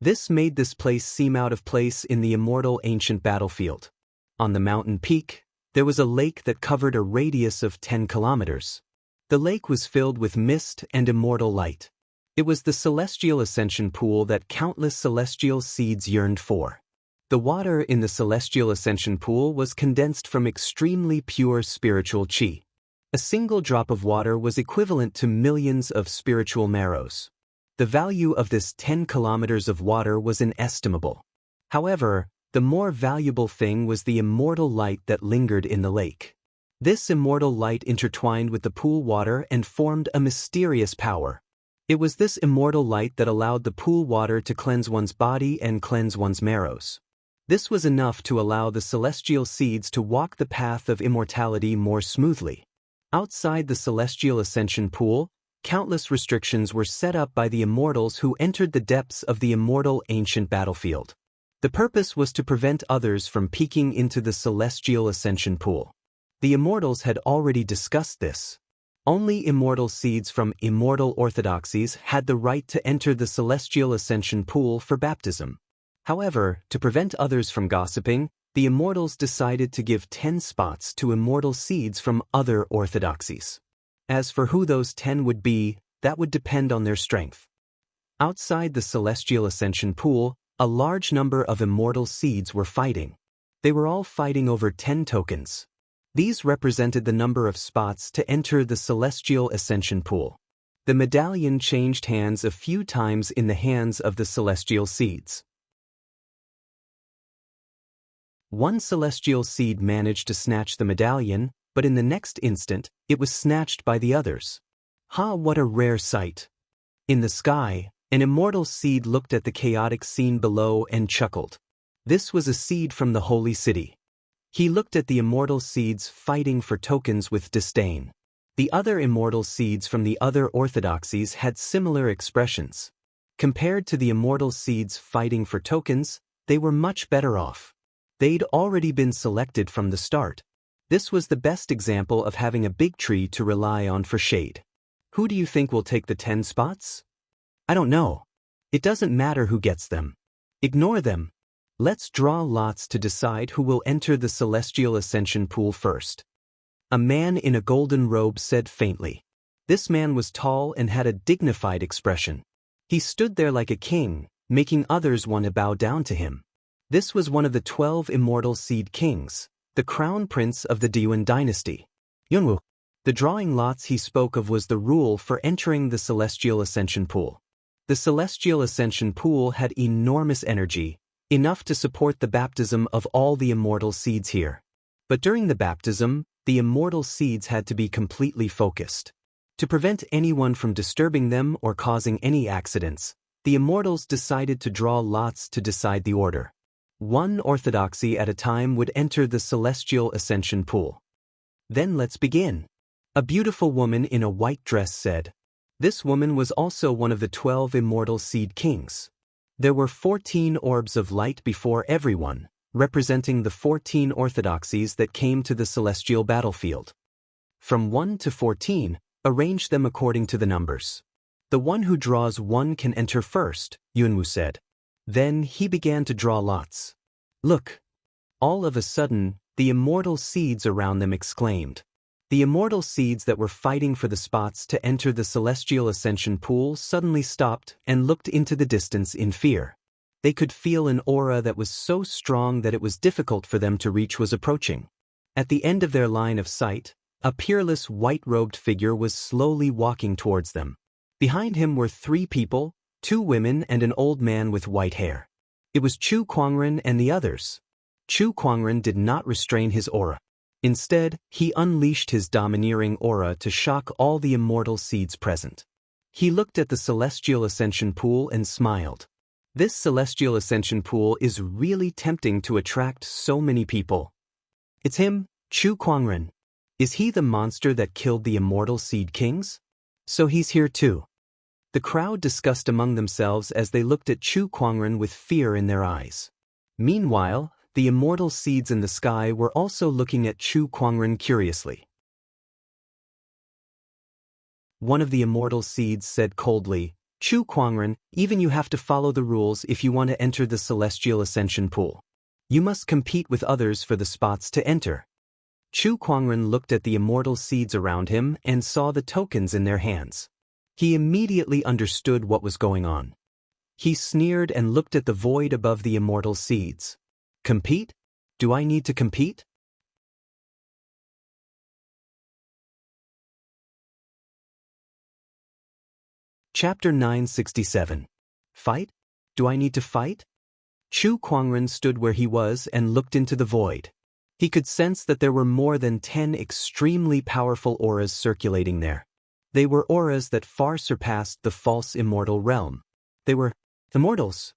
This made this place seem out of place in the immortal ancient battlefield. On the mountain peak, there was a lake that covered a radius of 10 kilometers. The lake was filled with mist and immortal light. It was the Celestial Ascension Pool that countless celestial seeds yearned for. The water in the Celestial Ascension Pool was condensed from extremely pure spiritual chi. A single drop of water was equivalent to millions of spiritual marrows. The value of this 10 kilometers of water was inestimable. However, the more valuable thing was the immortal light that lingered in the lake. This immortal light intertwined with the pool water and formed a mysterious power. It was this immortal light that allowed the pool water to cleanse one's body and cleanse one's marrows. This was enough to allow the celestial seeds to walk the path of immortality more smoothly. Outside the Celestial Ascension Pool, countless restrictions were set up by the immortals who entered the depths of the immortal ancient battlefield. The purpose was to prevent others from peeking into the Celestial Ascension Pool. The immortals had already discussed this. Only immortal seeds from immortal orthodoxies had the right to enter the Celestial Ascension Pool for baptism. However, to prevent others from gossiping, the immortals decided to give 10 spots to immortal seeds from other orthodoxies. As for who those 10 would be, that would depend on their strength. Outside the Celestial Ascension Pool, a large number of immortal seeds were fighting. They were all fighting over 10 tokens. These represented the number of spots to enter the Celestial Ascension Pool. The medallion changed hands a few times in the hands of the celestial seeds. One celestial seed managed to snatch the medallion, but in the next instant, it was snatched by the others. What a rare sight! In the sky, an immortal seed looked at the chaotic scene below and chuckled. This was a seed from the holy city. He looked at the immortal seeds fighting for tokens with disdain. The other immortal seeds from the other orthodoxies had similar expressions. Compared to the immortal seeds fighting for tokens, they were much better off. They'd already been selected from the start. This was the best example of having a big tree to rely on for shade. Who do you think will take the 10 spots? I don't know. It doesn't matter who gets them. Ignore them. Let's draw lots to decide who will enter the Celestial Ascension Pool first. A man in a golden robe said faintly. This man was tall and had a dignified expression. He stood there like a king, making others want to bow down to him. This was one of the 12 immortal seed kings, the crown prince of the Diwan dynasty. Yunwu. The drawing lots he spoke of was the rule for entering the Celestial Ascension Pool. The Celestial Ascension Pool had enormous energy, enough to support the baptism of all the immortal seeds here. But during the baptism, the immortal seeds had to be completely focused. To prevent anyone from disturbing them or causing any accidents, the immortals decided to draw lots to decide the order. One orthodoxy at a time would enter the Celestial Ascension Pool. Then let's begin. A beautiful woman in a white dress said. This woman was also one of the 12 immortal seed kings. There were 14 orbs of light before everyone, representing the 14 orthodoxies that came to the celestial battlefield. From 1 to 14, arrange them according to the numbers. The one who draws 1 can enter first, Yunwu said. Then he began to draw lots. Look! All of a sudden, the immortal seeds around them exclaimed. The immortal seeds that were fighting for the spots to enter the Celestial Ascension Pool suddenly stopped and looked into the distance in fear. They could feel an aura that was so strong that it was difficult for them to reach was approaching. At the end of their line of sight, a peerless white-robed figure was slowly walking towards them. Behind him were 3 people, 2 women and an old man with white hair. It was Chu Kuangren and the others. Chu Kuangren did not restrain his aura. Instead, he unleashed his domineering aura to shock all the immortal seeds present. He looked at the celestial ascension pool and smiled. This celestial ascension pool is really tempting to attract so many people. It's him, Chu Kuangren. Is he the monster that killed the immortal Seed Kings? So he's here too. The crowd discussed among themselves as they looked at Chu Kuangren with fear in their eyes. Meanwhile, the immortal seeds in the sky were also looking at Chu Kuangren curiously. One of the immortal seeds said coldly, Chu Kuangren, even you have to follow the rules if you want to enter the celestial ascension pool. You must compete with others for the spots to enter. Chu Kuangren looked at the immortal seeds around him and saw the tokens in their hands. He immediately understood what was going on. He sneered and looked at the void above the immortal seeds. Compete? Do I need to compete? Chapter 967. Fight? Do I need to fight? Chu Kuangren stood where he was and looked into the void. He could sense that there were more than 10 extremely powerful auras circulating there. They were auras that far surpassed the false immortal realm. They were immortals.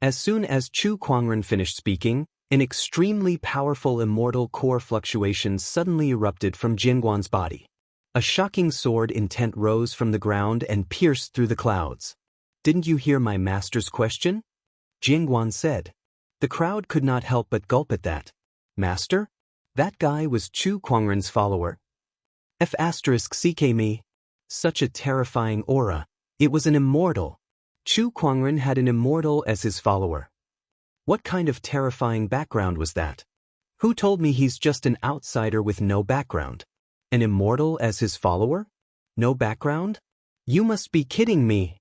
As soon as Chu Kuangren finished speaking, an extremely powerful immortal core fluctuation suddenly erupted from Jingguan's body. A shocking sword intent rose from the ground and pierced through the clouds. Didn't you hear my master's question? Jingguan said. The crowd could not help but gulp at that. Master? That guy was Chu Kuangren's follower. CK. Such a terrifying aura. It was an immortal. Chu Kuangren had an immortal as his follower. What kind of terrifying background was that? Who told me he's just an outsider with no background? An immortal as his follower? No background? You must be kidding me.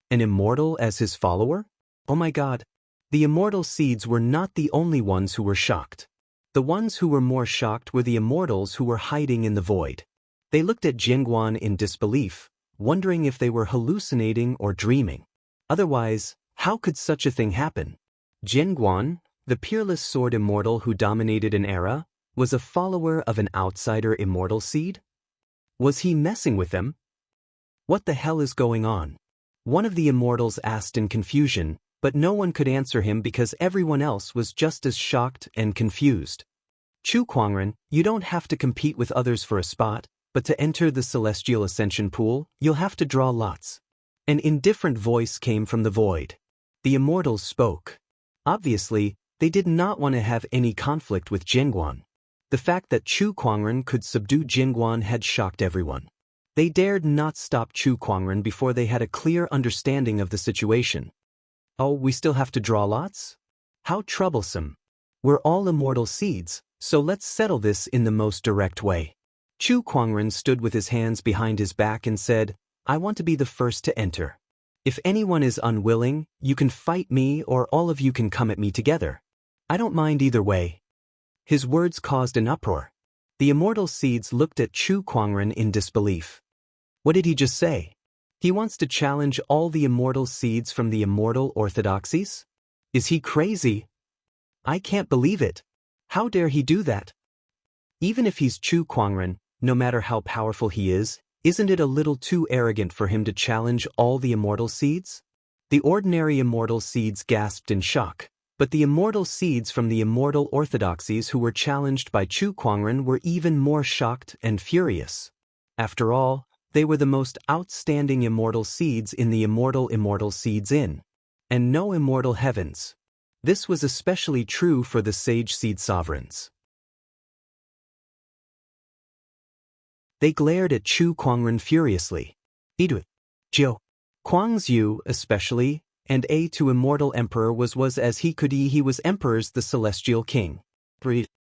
An immortal as his follower? Oh my God. The immortal seeds were not the only ones who were shocked. The ones who were more shocked were the immortals who were hiding in the void. They looked at Jingguan in disbelief, wondering if they were hallucinating or dreaming. Otherwise, how could such a thing happen? Jingguan, the peerless sword immortal who dominated an era, was a follower of an outsider immortal seed? Was he messing with them? What the hell is going on? One of the immortals asked in confusion, but no one could answer him because everyone else was just as shocked and confused. Chu Kuangren, you don't have to compete with others for a spot, but to enter the celestial ascension pool, you'll have to draw lots. An indifferent voice came from the void. The immortals spoke. Obviously, they did not want to have any conflict with Jingguan. The fact that Chu Kuangren could subdue Jingguan had shocked everyone. They dared not stop Chu Kuangren before they had a clear understanding of the situation. Oh, we still have to draw lots? How troublesome. We're all immortal seeds, so let's settle this in the most direct way. Chu Kuangren stood with his hands behind his back and said, I want to be the first to enter. If anyone is unwilling, you can fight me or all of you can come at me together. I don't mind either way. His words caused an uproar. The immortal seeds looked at Chu Kuangren in disbelief. What did he just say? He wants to challenge all the immortal seeds from the immortal orthodoxies? Is he crazy? I can't believe it. How dare he do that? Even if he's Chu Kuangren, no matter how powerful he is, isn't it a little too arrogant for him to challenge all the immortal seeds? The ordinary immortal seeds gasped in shock, but the immortal seeds from the immortal orthodoxies who were challenged by Chu Kuangren were even more shocked and furious. After all, they were the most outstanding immortal seeds in the immortal seeds in. And no immortal heavens. This was especially true for the sage seed sovereigns. They glared at Chu Kuangren furiously. Idu, Jiu, Kuangzhu especially, and A to immortal emperor was as he could he was emperor's the celestial king.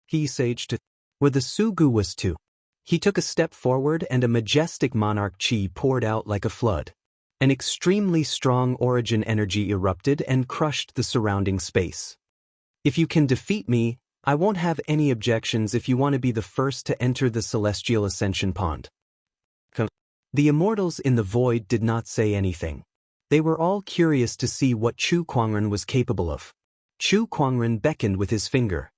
He sage to, where the Sugu was to. He took a step forward and a majestic monarch chi poured out like a flood. An extremely strong origin energy erupted and crushed the surrounding space. If you can defeat me, I won't have any objections if you want to be the first to enter the celestial ascension pond. The immortals in the void did not say anything. They were all curious to see what Chu Kuangren was capable of. Chu Kuangren beckoned with his finger.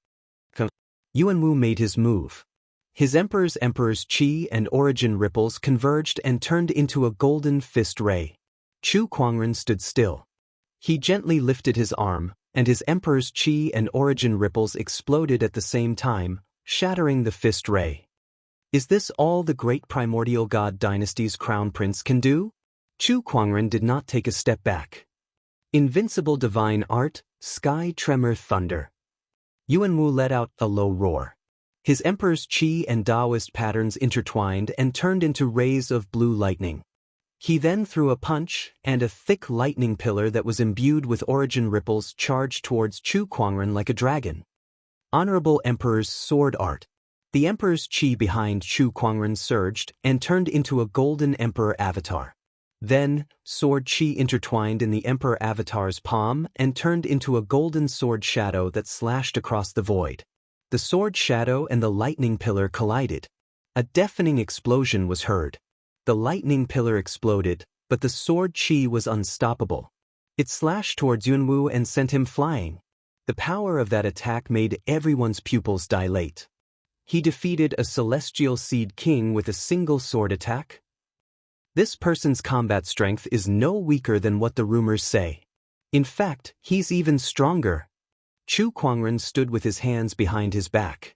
Yuan Wu made his move. His emperor's chi and origin ripples converged and turned into a golden fist ray. Chu Kuangren stood still. He gently lifted his arm, and his emperor's chi and origin ripples exploded at the same time, shattering the fist ray. Is this all the great primordial god dynasty's crown prince can do? Chu Kuangren did not take a step back. Invincible divine art, sky tremor thunder. Yuan Wu let out a low roar. His emperor's chi and Taoist patterns intertwined and turned into rays of blue lightning. He then threw a punch, and a thick lightning pillar that was imbued with origin ripples charged towards Chu Kuangren like a dragon. Honorable Emperor's sword art. The Emperor's chi behind Chu Kuangren surged and turned into a golden Emperor avatar. Then, sword chi intertwined in the Emperor avatar's palm and turned into a golden sword shadow that slashed across the void. The sword shadow and the lightning pillar collided. A deafening explosion was heard. The lightning pillar exploded, but the sword chi was unstoppable. It slashed towards Yunwu and sent him flying. The power of that attack made everyone's pupils dilate. He defeated a celestial seed king with a single sword attack? This person's combat strength is no weaker than what the rumors say. In fact, he's even stronger. Chu Kuangren stood with his hands behind his back.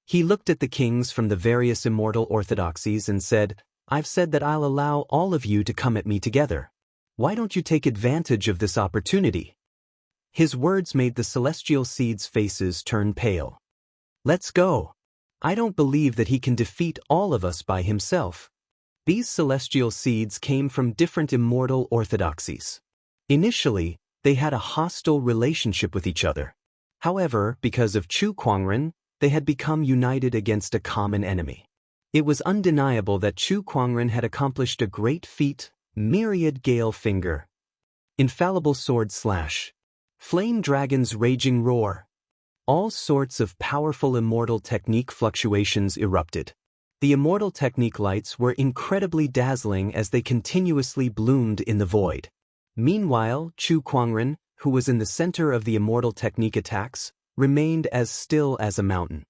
He looked at the kings from the various immortal orthodoxies and said, "I've said that I'll allow all of you to come at me together. Why don't you take advantage of this opportunity?" His words made the celestial seeds' faces turn pale. "Let's go. I don't believe that he can defeat all of us by himself." These celestial seeds came from different immortal orthodoxies. Initially, they had a hostile relationship with each other. However, because of Chu Kuangren, they had become united against a common enemy. It was undeniable that Chu Kuangren had accomplished a great feat, myriad gale finger. Infallible sword slash. Flame dragon's raging roar. All sorts of powerful immortal technique fluctuations erupted. The immortal technique lights were incredibly dazzling as they continuously bloomed in the void. Meanwhile, Chu Kuangren, who was in the center of the immortal technique attacks, remained as still as a mountain.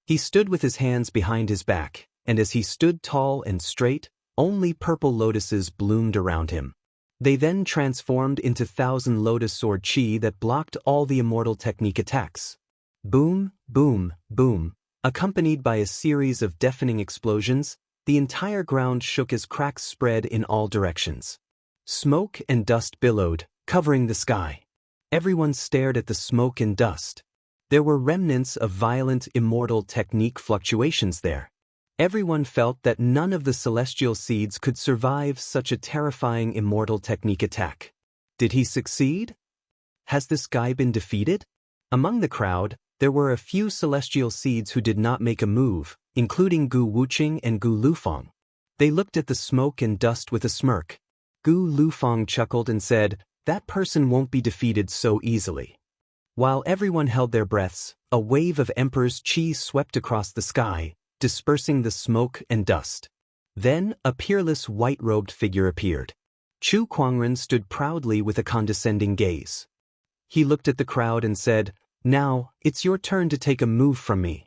He stood with his hands behind his back, and as he stood tall and straight, only purple lotuses bloomed around him. They then transformed into 1,000 lotus sword chi that blocked all the immortal technique attacks. Boom, boom, boom. Accompanied by a series of deafening explosions, the entire ground shook as cracks spread in all directions. Smoke and dust billowed, covering the sky. Everyone stared at the smoke and dust. There were remnants of violent immortal technique fluctuations there. Everyone felt that none of the celestial seeds could survive such a terrifying immortal technique attack. Did he succeed? Has this guy been defeated? Among the crowd, there were a few celestial seeds who did not make a move, including Gu Wuqing and Gu Lufeng. They looked at the smoke and dust with a smirk. Gu Lufeng chuckled and said, "That person won't be defeated so easily." While everyone held their breaths, a wave of Emperor's chi swept across the sky, dispersing the smoke and dust. Then, a peerless white-robed figure appeared. Chu Kuangren stood proudly with a condescending gaze. He looked at the crowd and said, "Now, it's your turn to take a move from me."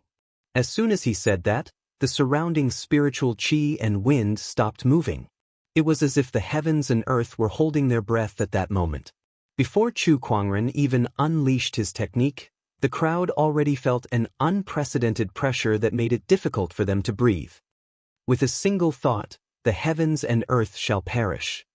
As soon as he said that, the surrounding spiritual chi and wind stopped moving. It was as if the heavens and earth were holding their breath at that moment. Before Chu Kuangren even unleashed his technique, the crowd already felt an unprecedented pressure that made it difficult for them to breathe. With a single thought, the heavens and earth shall perish.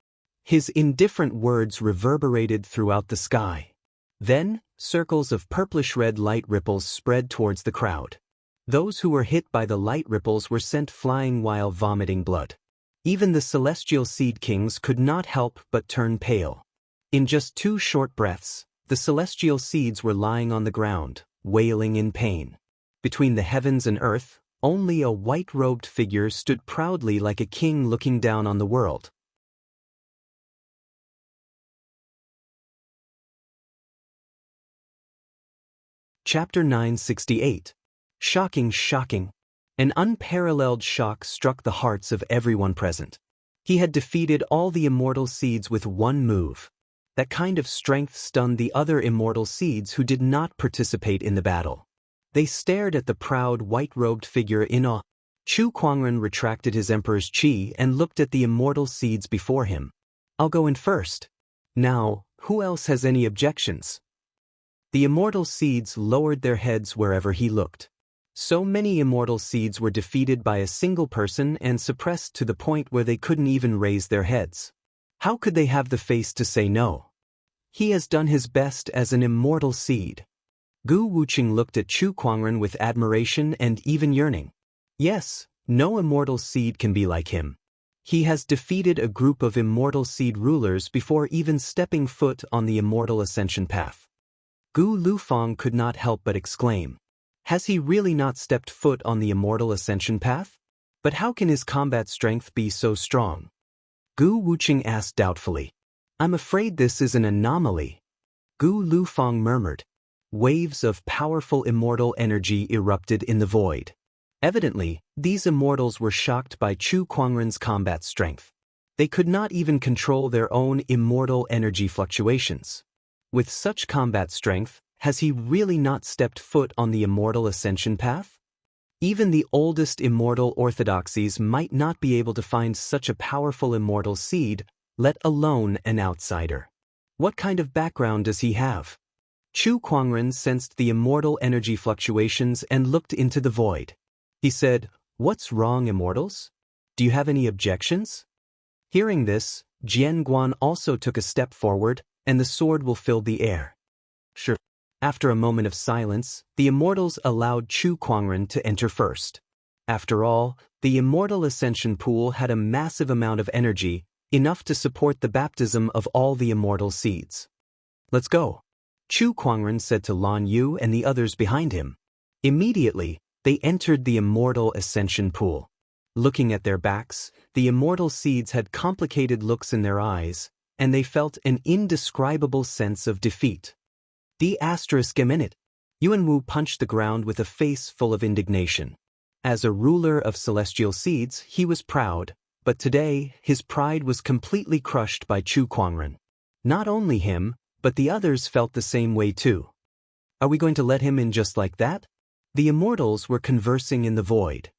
His indifferent words reverberated throughout the sky. Then, circles of purplish-red light ripples spread towards the crowd. Those who were hit by the light ripples were sent flying while vomiting blood. Even the celestial seed kings could not help but turn pale. In just 2 short breaths, the celestial seeds were lying on the ground, wailing in pain. Between the heavens and earth, only a white-robed figure stood proudly like a king looking down on the world. Chapter 968. Shocking, shocking. An unparalleled shock struck the hearts of everyone present. He had defeated all the immortal seeds with one move. That kind of strength stunned the other immortal seeds who did not participate in the battle. They stared at the proud, white-robed figure in awe. Chu Kuangren retracted his emperor's chi and looked at the immortal seeds before him. I'll go in first. Now, who else has any objections? The immortal seeds lowered their heads wherever he looked. So many immortal seeds were defeated by a single person and suppressed to the point where they couldn't even raise their heads. How could they have the face to say no? He has done his best as an immortal seed. Gu Wuqing looked at Chu Kuangren with admiration and even yearning. Yes, no immortal seed can be like him. He has defeated a group of immortal seed rulers before even stepping foot on the immortal ascension path. Gu Lufang could not help but exclaim. Has he really not stepped foot on the immortal ascension path? But how can his combat strength be so strong? Gu Wuqing asked doubtfully. I'm afraid this is an anomaly. Gu Lufang murmured. Waves of powerful immortal energy erupted in the void. Evidently, these immortals were shocked by Chu Kuangren's combat strength. They could not even control their own immortal energy fluctuations. With such combat strength, has he really not stepped foot on the immortal ascension path? Even the oldest immortal orthodoxies might not be able to find such a powerful immortal seed, let alone an outsider. What kind of background does he have? Chu Kuangren sensed the immortal energy fluctuations and looked into the void. He said, "What's wrong, immortals? Do you have any objections?" Hearing this, Jian Guan also took a step forward, and the sword will fill the air. Sure. After a moment of silence, the immortals allowed Chu Kuangren to enter first. After all, the immortal ascension pool had a massive amount of energy, enough to support the baptism of all the immortal seeds. Let's go. Chu Kuangren said to Lan Yu and the others behind him. Immediately, they entered the immortal ascension pool. Looking at their backs, the immortal seeds had complicated looks in their eyes, and they felt an indescribable sense of defeat. ***. Yuan Wu punched the ground with a face full of indignation. As a ruler of celestial seeds, he was proud, but today, his pride was completely crushed by Chu Kuangren. Not only him, but the others felt the same way too. Are we going to let him in just like that? The immortals were conversing in the void.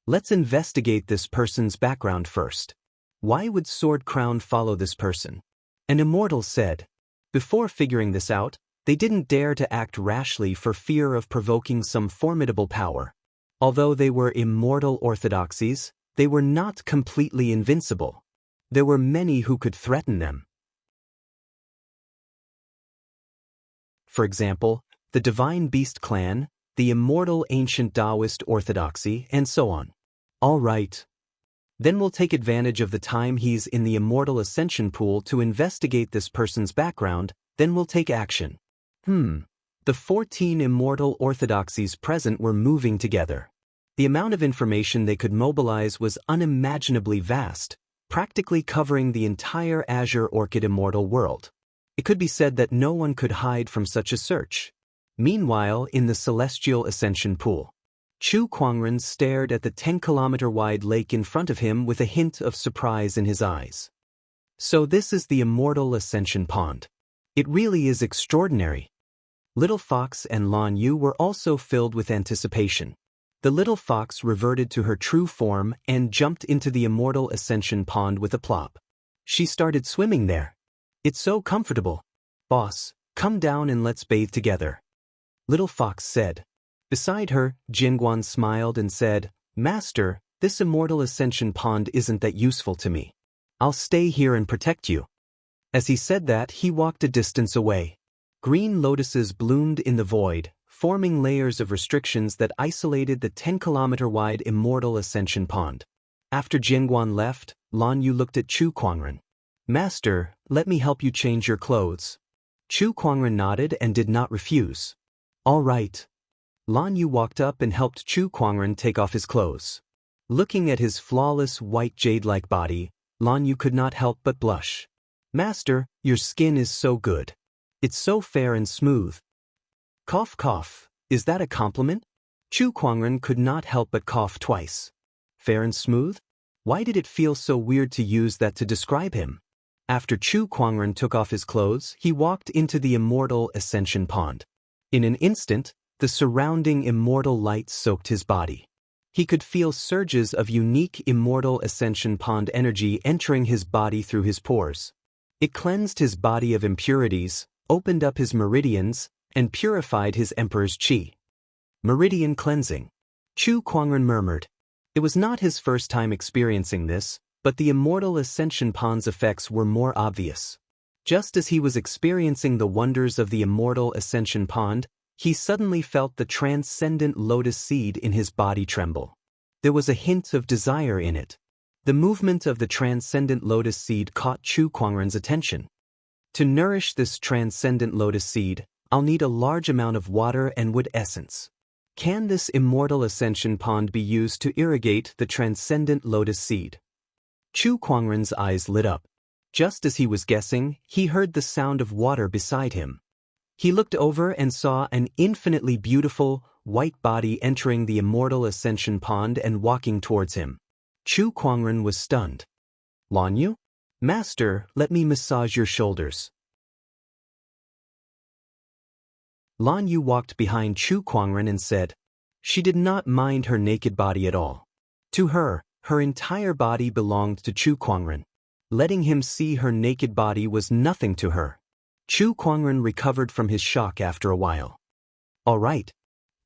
Let's investigate this person's background first. Why would Sword Crown follow this person? An immortal said. Before figuring this out, they didn't dare to act rashly for fear of provoking some formidable power. Although they were immortal orthodoxies, they were not completely invincible. There were many who could threaten them. For example, the Divine Beast clan, the immortal ancient Taoist orthodoxy, and so on. All right. Then we'll take advantage of the time he's in the immortal ascension pool to investigate this person's background, then we'll take action. The 14 immortal orthodoxies present were moving together. The amount of information they could mobilize was unimaginably vast, practically covering the entire Azure Orchid immortal world. It could be said that no one could hide from such a search. Meanwhile, in the celestial ascension pool, Chu Kuangren stared at the 10-kilometer-wide lake in front of him with a hint of surprise in his eyes. So this is the immortal ascension pond. It really is extraordinary. Little Fox and Lan Yu were also filled with anticipation. The little fox reverted to her true form and jumped into the immortal ascension pond with a plop. She started swimming there. It's so comfortable. Boss, come down and let's bathe together. Little Fox said. Beside her, Jinguan smiled and said, Master, this immortal ascension pond isn't that useful to me. I'll stay here and protect you. As he said that, he walked a distance away. Green lotuses bloomed in the void, forming layers of restrictions that isolated the 10-kilometer-wide immortal ascension pond. After Jinguan left, Lan Yu looked at Chu Kuangren. Master, let me help you change your clothes. Chu Kuangren nodded and did not refuse. All right. Lan Yu walked up and helped Chu Kuangren take off his clothes. Looking at his flawless white jade-like body, Lan Yu could not help but blush. Master, your skin is so good. It's so fair and smooth. Cough cough, is that a compliment? Chu Kuangren could not help but cough twice. Fair and smooth? Why did it feel so weird to use that to describe him? After Chu Kuangren took off his clothes, he walked into the immortal ascension pond. In an instant, the surrounding immortal light soaked his body. He could feel surges of unique immortal ascension pond energy entering his body through his pores. It cleansed his body of impurities, opened up his meridians, and purified his emperor's qi. Meridian cleansing. Chu Kuangren murmured. It was not his first time experiencing this, but the immortal ascension pond's effects were more obvious. Just as he was experiencing the wonders of the immortal ascension pond, he suddenly felt the transcendent lotus seed in his body tremble. There was a hint of desire in it. The movement of the transcendent lotus seed caught Chu Kuangren's attention. To nourish this transcendent lotus seed, I'll need a large amount of water and wood essence. Can this immortal ascension pond be used to irrigate the transcendent lotus seed? Chu Kuangren's eyes lit up. Just as he was guessing, he heard the sound of water beside him. He looked over and saw an infinitely beautiful, white body entering the immortal ascension pond and walking towards him. Chu Kuangren was stunned. Lan Yu? Master, let me massage your shoulders. Lan Yu walked behind Chu Kuangren and said. She did not mind her naked body at all. To her, her entire body belonged to Chu Kuangren. Letting him see her naked body was nothing to her. Chu Kuangren recovered from his shock after a while. All right.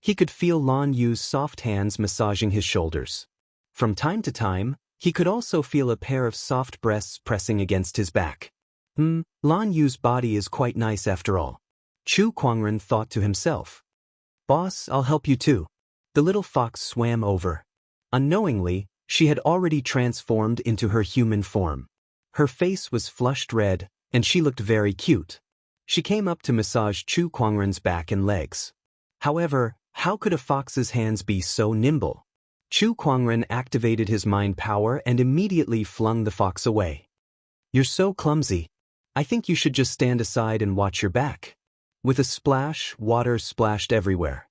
He could feel Lan Yu's soft hands massaging his shoulders. From time to time, he could also feel a pair of soft breasts pressing against his back. Lan Yu's body is quite nice after all. Chu Kuangren thought to himself. Boss, I'll help you too. The little fox swam over. Unknowingly, she had already transformed into her human form. Her face was flushed red, and she looked very cute. She came up to massage Chu Kuangren's back and legs. However, how could a fox's hands be so nimble? Chu Kuangren activated his mind power and immediately flung the fox away. You're so clumsy. I think you should just stand aside and watch your back. With a splash, water splashed everywhere.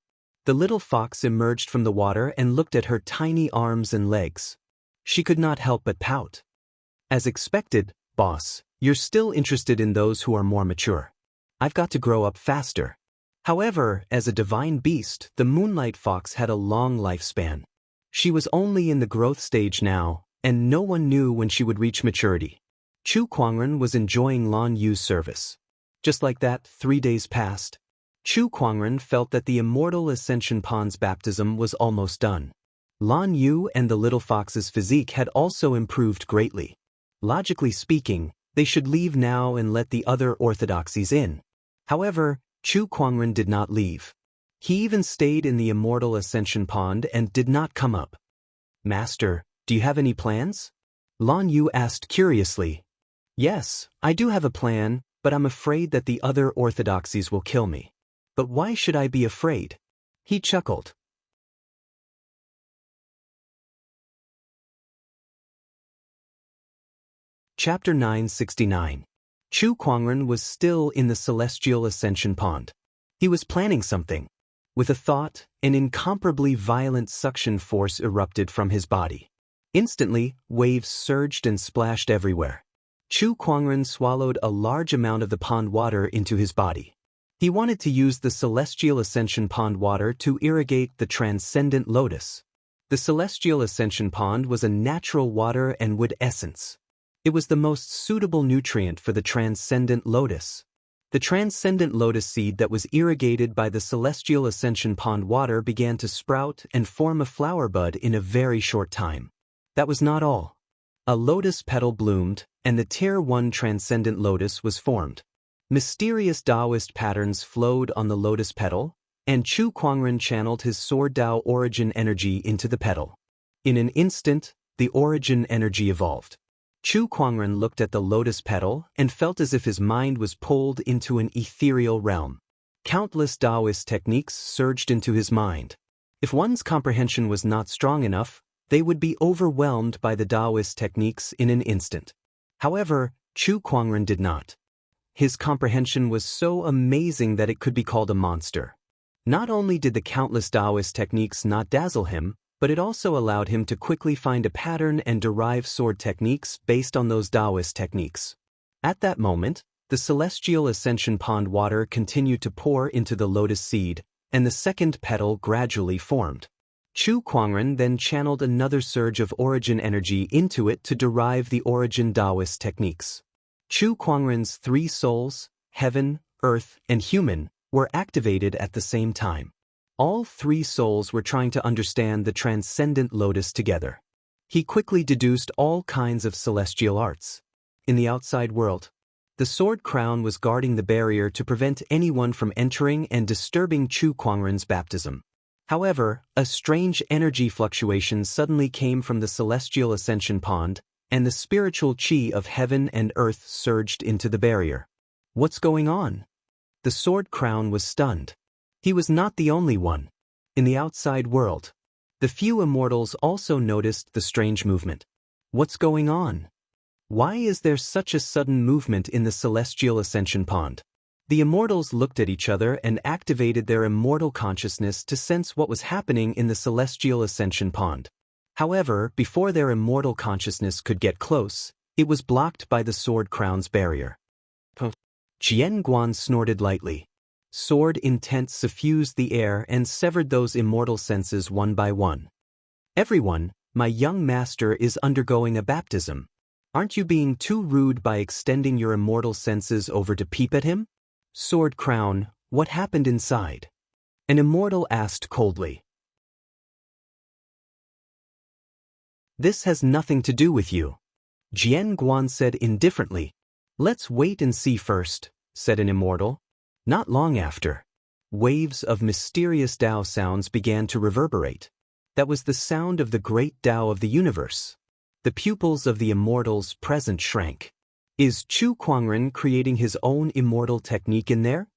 The little fox emerged from the water and looked at her tiny arms and legs. She could not help but pout. As expected, boss, you're still interested in those who are more mature. I've got to grow up faster. However, as a divine beast, the moonlight fox had a long lifespan. She was only in the growth stage now, and no one knew when she would reach maturity. Chu Kuangren was enjoying Lan Yu's service. Just like that, 3 days passed. Chu Kuangren felt that the immortal ascension pond's baptism was almost done. Lan Yu and the little fox's physique had also improved greatly. Logically speaking, they should leave now and let the other orthodoxies in. However, Chu Kuangren did not leave. He even stayed in the immortal ascension pond and did not come up. Master, do you have any plans? Lan Yu asked curiously. Yes, I do have a plan, but I'm afraid that the other orthodoxies will kill me. But why should I be afraid? He chuckled. Chapter 969. Chu Kuangren was still in the celestial ascension pond. He was planning something. With a thought, an incomparably violent suction force erupted from his body. Instantly, waves surged and splashed everywhere. Chu Kuangren swallowed a large amount of the pond water into his body. He wanted to use the celestial ascension pond water to irrigate the transcendent lotus. The celestial ascension pond was a natural water and wood essence. It was the most suitable nutrient for the transcendent lotus. The transcendent lotus seed that was irrigated by the celestial ascension pond water began to sprout and form a flower bud in a very short time. That was not all. A lotus petal bloomed, and the Tier 1 transcendent lotus was formed. Mysterious Taoist patterns flowed on the lotus petal, and Chu Kuangren channeled his Sword Tao origin energy into the petal. In an instant, the origin energy evolved. Chu Kuangren looked at the lotus petal and felt as if his mind was pulled into an ethereal realm. Countless Taoist techniques surged into his mind. If one's comprehension was not strong enough, they would be overwhelmed by the Taoist techniques in an instant. However, Chu Kuangren did not. His comprehension was so amazing that it could be called a monster. Not only did the countless Taoist techniques not dazzle him, but it also allowed him to quickly find a pattern and derive sword techniques based on those Taoist techniques. At that moment, the celestial ascension pond water continued to pour into the lotus seed, and the second petal gradually formed. Chu Kuangren then channeled another surge of origin energy into it to derive the origin Taoist techniques. Chu Kuangren's three souls, heaven, earth, and human, were activated at the same time. All three souls were trying to understand the transcendent lotus together. He quickly deduced all kinds of celestial arts. In the outside world, the sword crown was guarding the barrier to prevent anyone from entering and disturbing Chu Kuangren's baptism. However, a strange energy fluctuation suddenly came from the celestial ascension pond, and the spiritual chi of heaven and earth surged into the barrier. What's going on? The sword crown was stunned. He was not the only one. In the outside world, the few immortals also noticed the strange movement. What's going on? Why is there such a sudden movement in the celestial ascension pond? The immortals looked at each other and activated their immortal consciousness to sense what was happening in the celestial ascension pond. However, before their immortal consciousness could get close, it was blocked by the sword crown's barrier. Jian Guan snorted lightly. Sword intent suffused the air and severed those immortal senses one by one. Everyone, my young master is undergoing a baptism. Aren't you being too rude by extending your immortal senses over to peep at him? Sword crown, what happened inside? An immortal asked coldly. This has nothing to do with you. Jian Guan said indifferently. Let's wait and see first, said an immortal. Not long after, waves of mysterious Tao sounds began to reverberate. That was the sound of the great Tao of the universe. The pupils of the immortals present shrank. Is Chu Kuangren creating his own immortal technique in there?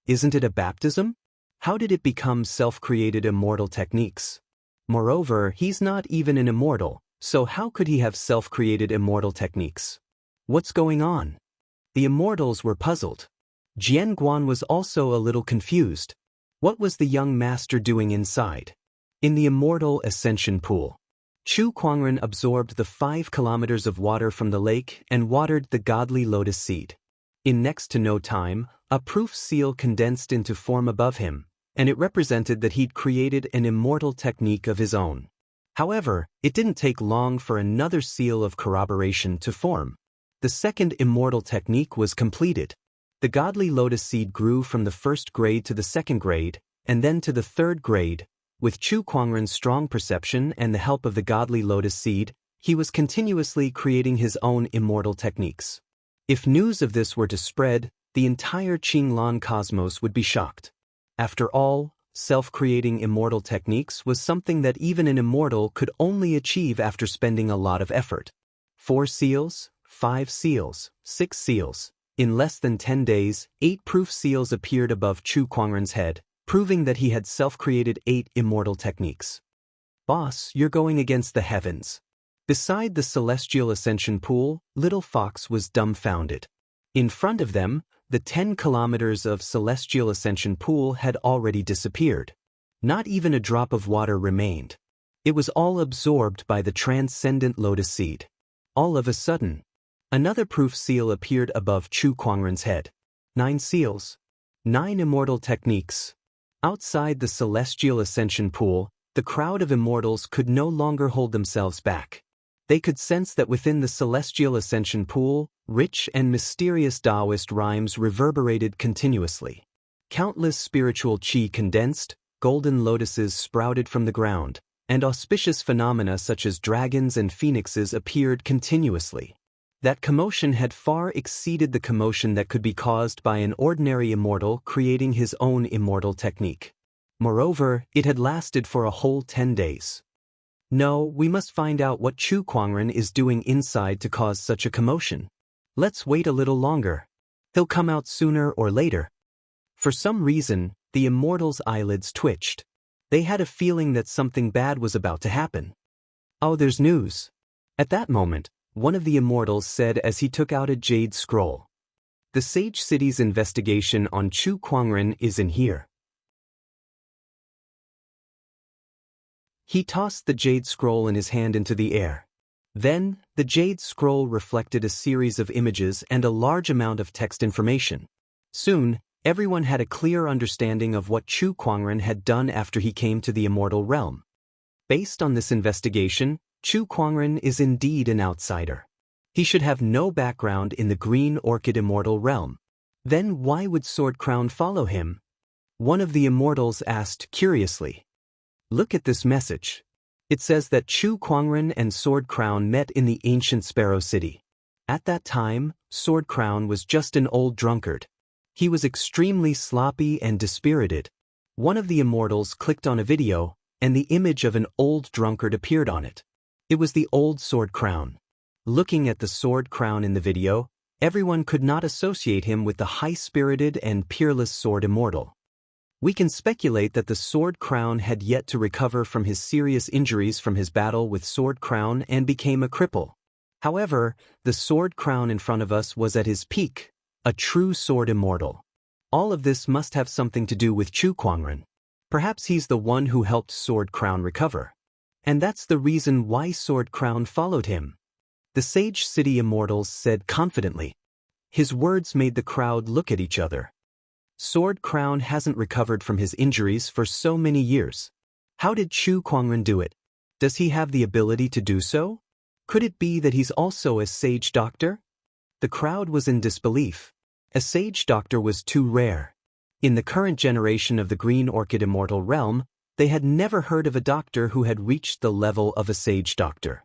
Isn't it a baptism? How did it become self-created immortal techniques? Moreover, he's not even an immortal, so how could he have self-created immortal techniques? What's going on? The immortals were puzzled. Jian Guan was also a little confused. What was the young master doing inside? In the immortal ascension pool, Chu Kuangren absorbed the 5 kilometers of water from the lake and watered the godly lotus seed. In next to no time, a proof seal condensed into form above him, and it represented that he'd created an immortal technique of his own. However, it didn't take long for another seal of corroboration to form. The second immortal technique was completed. The godly lotus seed grew from the first grade to the second grade, and then to the third grade. With Chu Kuangren's strong perception and the help of the godly lotus seed, he was continuously creating his own immortal techniques. If news of this were to spread, the entire Qinglan cosmos would be shocked. After all, self-creating immortal techniques was something that even an immortal could only achieve after spending a lot of effort. 4 seals, 5 seals, 6 seals. In less than 10 days, 8 proof seals appeared above Chu Kuangren's head, proving that he had self-created 8 immortal techniques. Boss, you're going against the heavens. Beside the celestial ascension pool, Little Fox was dumbfounded. In front of them, the 10 kilometers of celestial ascension pool had already disappeared. Not even a drop of water remained. It was all absorbed by the transcendent lotus seed. All of a sudden, another proof seal appeared above Chu Kuangren's head. 9 seals. 9 immortal techniques. Outside the celestial ascension pool, the crowd of immortals could no longer hold themselves back. They could sense that within the celestial ascension pool, rich and mysterious Taoist rhymes reverberated continuously. Countless spiritual chi condensed, golden lotuses sprouted from the ground, and auspicious phenomena such as dragons and phoenixes appeared continuously. That commotion had far exceeded the commotion that could be caused by an ordinary immortal creating his own immortal technique. Moreover, it had lasted for a whole 10 days. No, we must find out what Chu Kuangren is doing inside to cause such a commotion. Let's wait a little longer. He'll come out sooner or later. For some reason, the immortals' eyelids twitched. They had a feeling that something bad was about to happen. Oh, there's news. At that moment, one of the immortals said as he took out a jade scroll. The Sage City's investigation on Chu Kuangren is in here. He tossed the jade scroll in his hand into the air. Then, the jade scroll reflected a series of images and a large amount of text information. Soon, everyone had a clear understanding of what Chu Kuangren had done after he came to the immortal realm. Based on this investigation, Chu Kuangren is indeed an outsider. He should have no background in the Green Orchid immortal realm. Then why would Sword Crown follow him? One of the immortals asked curiously. Look at this message. It says that Chu Kuangren and Sword Crown met in the ancient Sparrow City. At that time, Sword Crown was just an old drunkard. He was extremely sloppy and dispirited. One of the immortals clicked on a video, and the image of an old drunkard appeared on it. It was the old Sword Crown. Looking at the Sword Crown in the video, everyone could not associate him with the high-spirited and peerless Sword Immortal. We can speculate that the Sword Crown had yet to recover from his serious injuries from his battle with Sword Crown and became a cripple. However, the Sword Crown in front of us was at his peak, a true Sword Immortal. All of this must have something to do with Chu Kuangren. Perhaps he's the one who helped Sword Crown recover. And that's the reason why Sword Crown followed him. The Sage City Immortals said confidently. His words made the crowd look at each other. Sword Crown hasn't recovered from his injuries for so many years. How did Chu Kuangren do it? Does he have the ability to do so? Could it be that he's also a sage doctor? The crowd was in disbelief. A sage doctor was too rare. In the current generation of the Green Orchid Immortal Realm, they had never heard of a doctor who had reached the level of a sage doctor.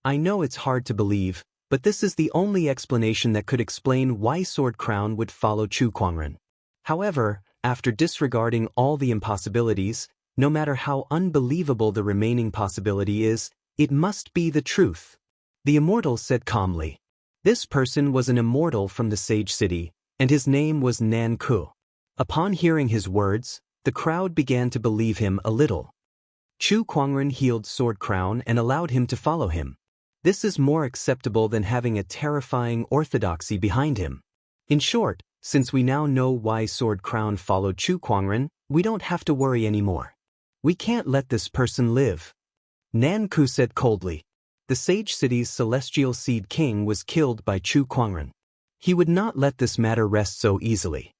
I know it's hard to believe, but this is the only explanation that could explain why Sword Crown would follow Chu Kuangren. However, after disregarding all the impossibilities, no matter how unbelievable the remaining possibility is, it must be the truth. The immortal said calmly. This person was an immortal from the Sage City, and his name was Nan Ku. Upon hearing his words, the crowd began to believe him a little. Chu Kuangren healed Sword Crown and allowed him to follow him. This is more acceptable than having a terrifying orthodoxy behind him. In short, since we now know why Sword Crown followed Chu Kuangren, we don't have to worry anymore. We can't let this person live. Nan Ku said coldly. The Sage City's Celestial Seed King was killed by Chu Kuangren. He would not let this matter rest so easily.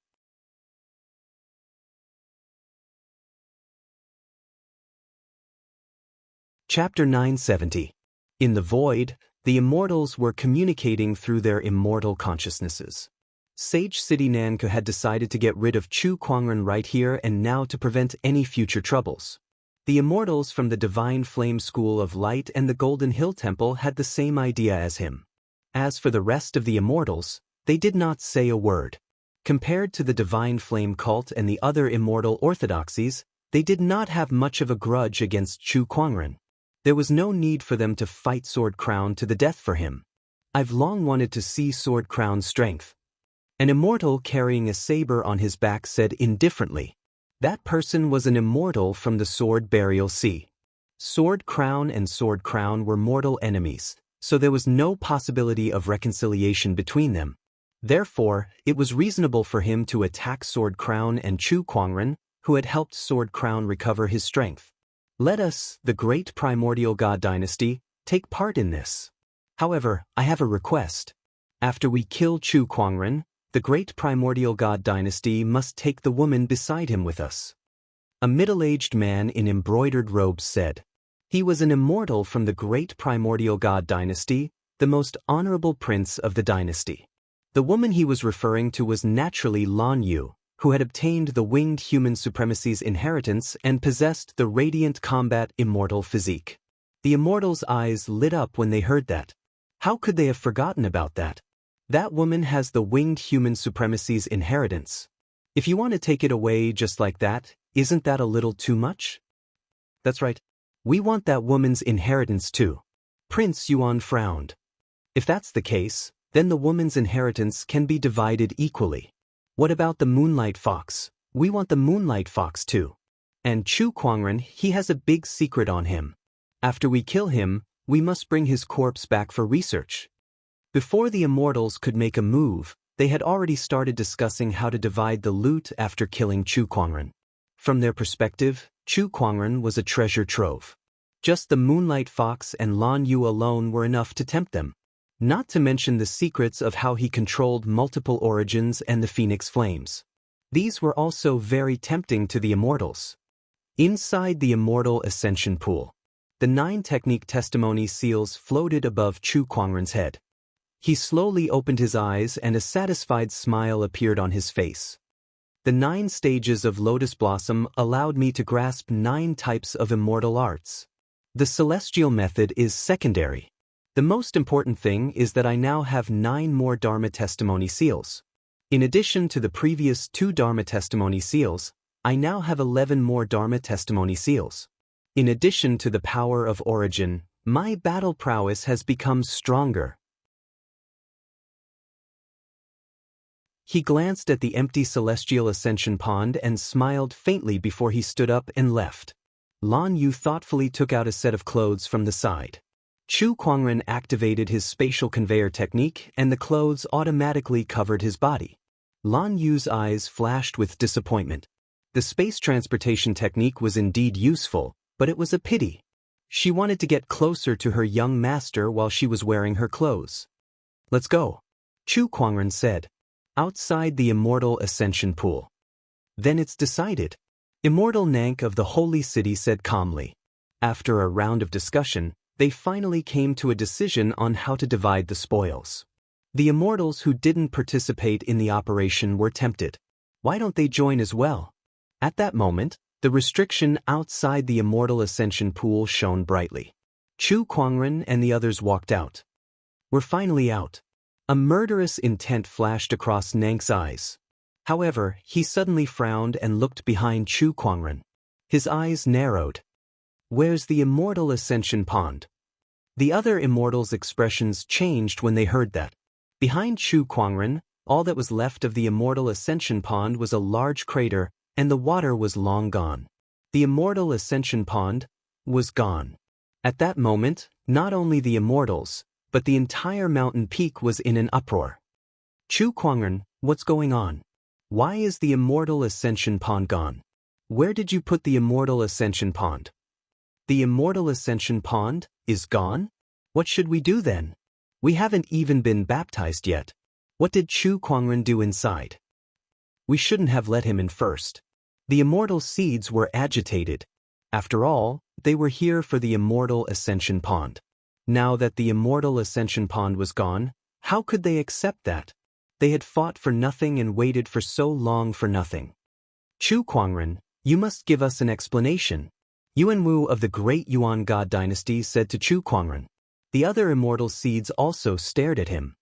Chapter 970. In the void, the immortals were communicating through their immortal consciousnesses. Sage City Nanka had decided to get rid of Chu Kuangren right here and now to prevent any future troubles. The immortals from the Divine Flame School of Light and the Golden Hill Temple had the same idea as him. As for the rest of the immortals, they did not say a word. Compared to the Divine Flame Cult and the other immortal orthodoxies, they did not have much of a grudge against Chu Kuangren. There was no need for them to fight Sword Crown to the death for him. I've long wanted to see Sword Crown's strength. An immortal carrying a saber on his back said indifferently. That person was an immortal from the Sword Burial Sea. Sword Crown and Sword Crown were mortal enemies, so there was no possibility of reconciliation between them. Therefore, it was reasonable for him to attack Sword Crown and Chu Kuangren, who had helped Sword Crown recover his strength. Let us, the great primordial god dynasty, take part in this. However, I have a request. After we kill Chu Kuangren, the great primordial god dynasty must take the woman beside him with us. A middle-aged man in embroidered robes said. He was an immortal from the great primordial god dynasty, the most honorable prince of the dynasty. The woman he was referring to was naturally Lan Yu, who had obtained the winged human supremacy's inheritance and possessed the radiant combat immortal physique. The immortals' eyes lit up when they heard that. How could they have forgotten about that? That woman has the winged human supremacy's inheritance. If you want to take it away just like that, isn't that a little too much? That's right. We want that woman's inheritance too. Prince Yuan frowned. If that's the case, then the woman's inheritance can be divided equally. What about the Moonlight Fox? We want the Moonlight Fox too. And Chu Kuangren, he has a big secret on him. After we kill him, we must bring his corpse back for research. Before the immortals could make a move, they had already started discussing how to divide the loot after killing Chu Kuangren. From their perspective, Chu Kuangren was a treasure trove. Just the Moonlight Fox and Lan Yu alone were enough to tempt them. Not to mention the secrets of how he controlled multiple origins and the Phoenix Flames. These were also very tempting to the immortals. Inside the Immortal Ascension Pool, the 9 technique testimony seals floated above Chu Kuangren's head. He slowly opened his eyes and a satisfied smile appeared on his face. The 9 stages of Lotus Blossom allowed me to grasp 9 types of immortal arts. The celestial method is secondary. The most important thing is that I now have 9 more Dharma testimony seals. In addition to the previous 2 Dharma testimony seals, I now have 11 more Dharma testimony seals. In addition to the power of origin, my battle prowess has become stronger. He glanced at the empty celestial ascension pond and smiled faintly before he stood up and left. Lan Yu thoughtfully took out a set of clothes from the side. Chu Kuangren activated his spatial conveyor technique and the clothes automatically covered his body. Lan Yu's eyes flashed with disappointment. The space transportation technique was indeed useful, but it was a pity. She wanted to get closer to her young master while she was wearing her clothes. "Let's go," Chu Kuangren said. "Outside the Immortal Ascension Pool." "Then it's decided," Immortal Nank of the Holy City said calmly. After a round of discussion, they finally came to a decision on how to divide the spoils. The immortals who didn't participate in the operation were tempted. Why don't they join as well? At that moment, the restriction outside the Immortal Ascension Pool shone brightly. Chu Kuangren and the others walked out. "We're finally out." A murderous intent flashed across Nank's eyes. However, he suddenly frowned and looked behind Chu Kuangren. His eyes narrowed. "Where's the Immortal Ascension Pond?" The other immortals' expressions changed when they heard that. Behind Chu Kuangren, all that was left of the Immortal Ascension Pond was a large crater, and the water was long gone. The Immortal Ascension Pond was gone. At that moment, not only the immortals, but the entire mountain peak was in an uproar. "Chu Kuangren, what's going on? Why is the Immortal Ascension Pond gone? Where did you put the Immortal Ascension Pond?" "The Immortal Ascension Pond is gone? What should we do then? We haven't even been baptized yet. What did Chu Kuangren do inside?" "We shouldn't have let him in first." The immortal seeds were agitated. After all, they were here for the Immortal Ascension Pond. Now that the Immortal Ascension Pond was gone, how could they accept that? They had fought for nothing and waited for so long for nothing. "Chu Kuangren, you must give us an explanation," Yuan Wu of the Great Yuan God Dynasty said to Chu Kuangren. The other immortal seeds also stared at him.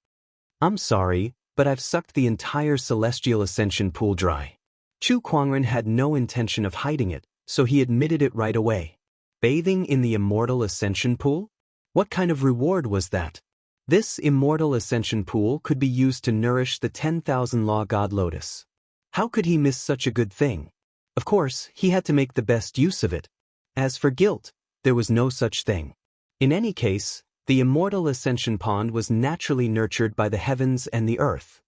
"I'm sorry, but I've sucked the entire Celestial Ascension Pool dry." Chu Kuangren had no intention of hiding it, so he admitted it right away. Bathing in the Immortal Ascension Pool? What kind of reward was that? This Immortal Ascension Pool could be used to nourish the 10,000 Law God Lotus. How could he miss such a good thing? Of course, he had to make the best use of it. As for guilt, there was no such thing. In any case, the Immortal Ascension Pond was naturally nurtured by the heavens and the earth.